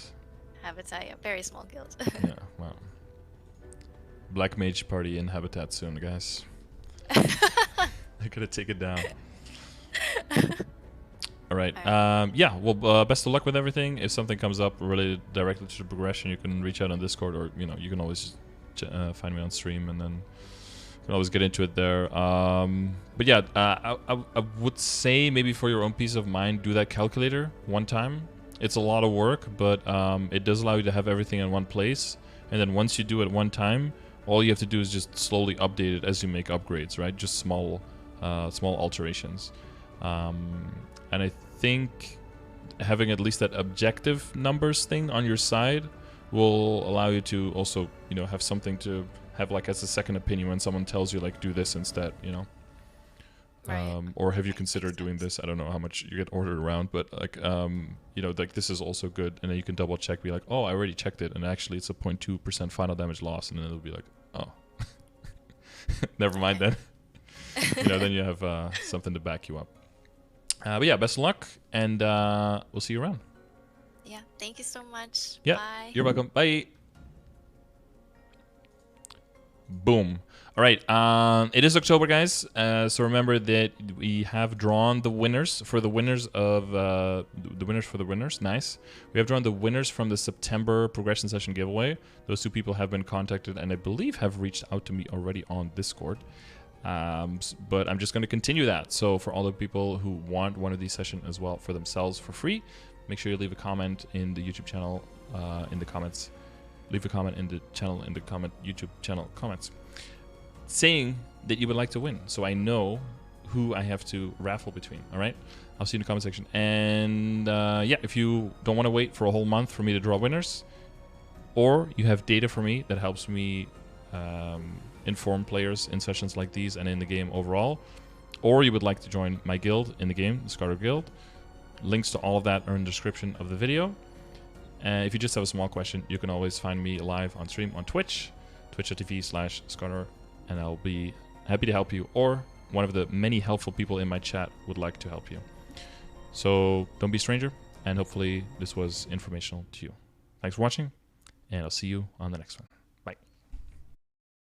Habitat, yeah, very small guild. Yeah, wow. Black Mage party in Habitat soon, guys. They're gonna take it down. All right. Yeah. Well, best of luck with everything. If something comes up related directly to the progression, you can reach out on Discord, or you can always find me on stream, and then you can always get into it there. But yeah, I would say maybe for your own peace of mind, do that calculator one time. It's a lot of work, but it does allow you to have everything in one place. And then once you do it one time, all you have to do is just slowly update it as you make upgrades, right? Just small alterations. And I think having at least that objective numbers thing on your side will allow you to also, have something to have like as a second opinion when someone tells you like do this instead, Right. Or have you considered doing this? I don't know how much you get ordered around, but like like this is also good, and then you can double check, be like, oh, I already checked it, and actually it's a 0.2% final damage loss, and then it'll be like, oh, never mind then. Then you have something to back you up. But yeah, best of luck, and we'll see you around. Yeah, thank you so much. Yeah, Bye. you're welcome. Bye. Boom. All right. It is October, guys. So remember that we have drawn the winners for the winners of the winners for the winners. Nice. We have drawn the winners from the September progression session giveaway. Those 2 people have been contacted and I believe have reached out to me already on Discord. But I'm just going to continue that. So for all the people who want one of these sessions as well for themselves for free, make sure you leave a comment in the YouTube channel in the comments. Leave a comment in the channel, in the YouTube channel comments, saying that you would like to win, so I know who I have to raffle between. All right, I'll see you in the comment section. And yeah, if you don't want to wait for a whole month for me to draw winners, or you have data for me that helps me inform players in sessions like these and in the game overall, or you would like to join my guild in the game, the Scardor Guild, links to all of that are in the description of the video. If you just have a small question, you can always find me live on stream on Twitch, twitch.tv/Scardor, and I'll be happy to help you, or one of the many helpful people in my chat would like to help you. So don't be a stranger, and hopefully this was informational to you. Thanks for watching, and I'll see you on the next one.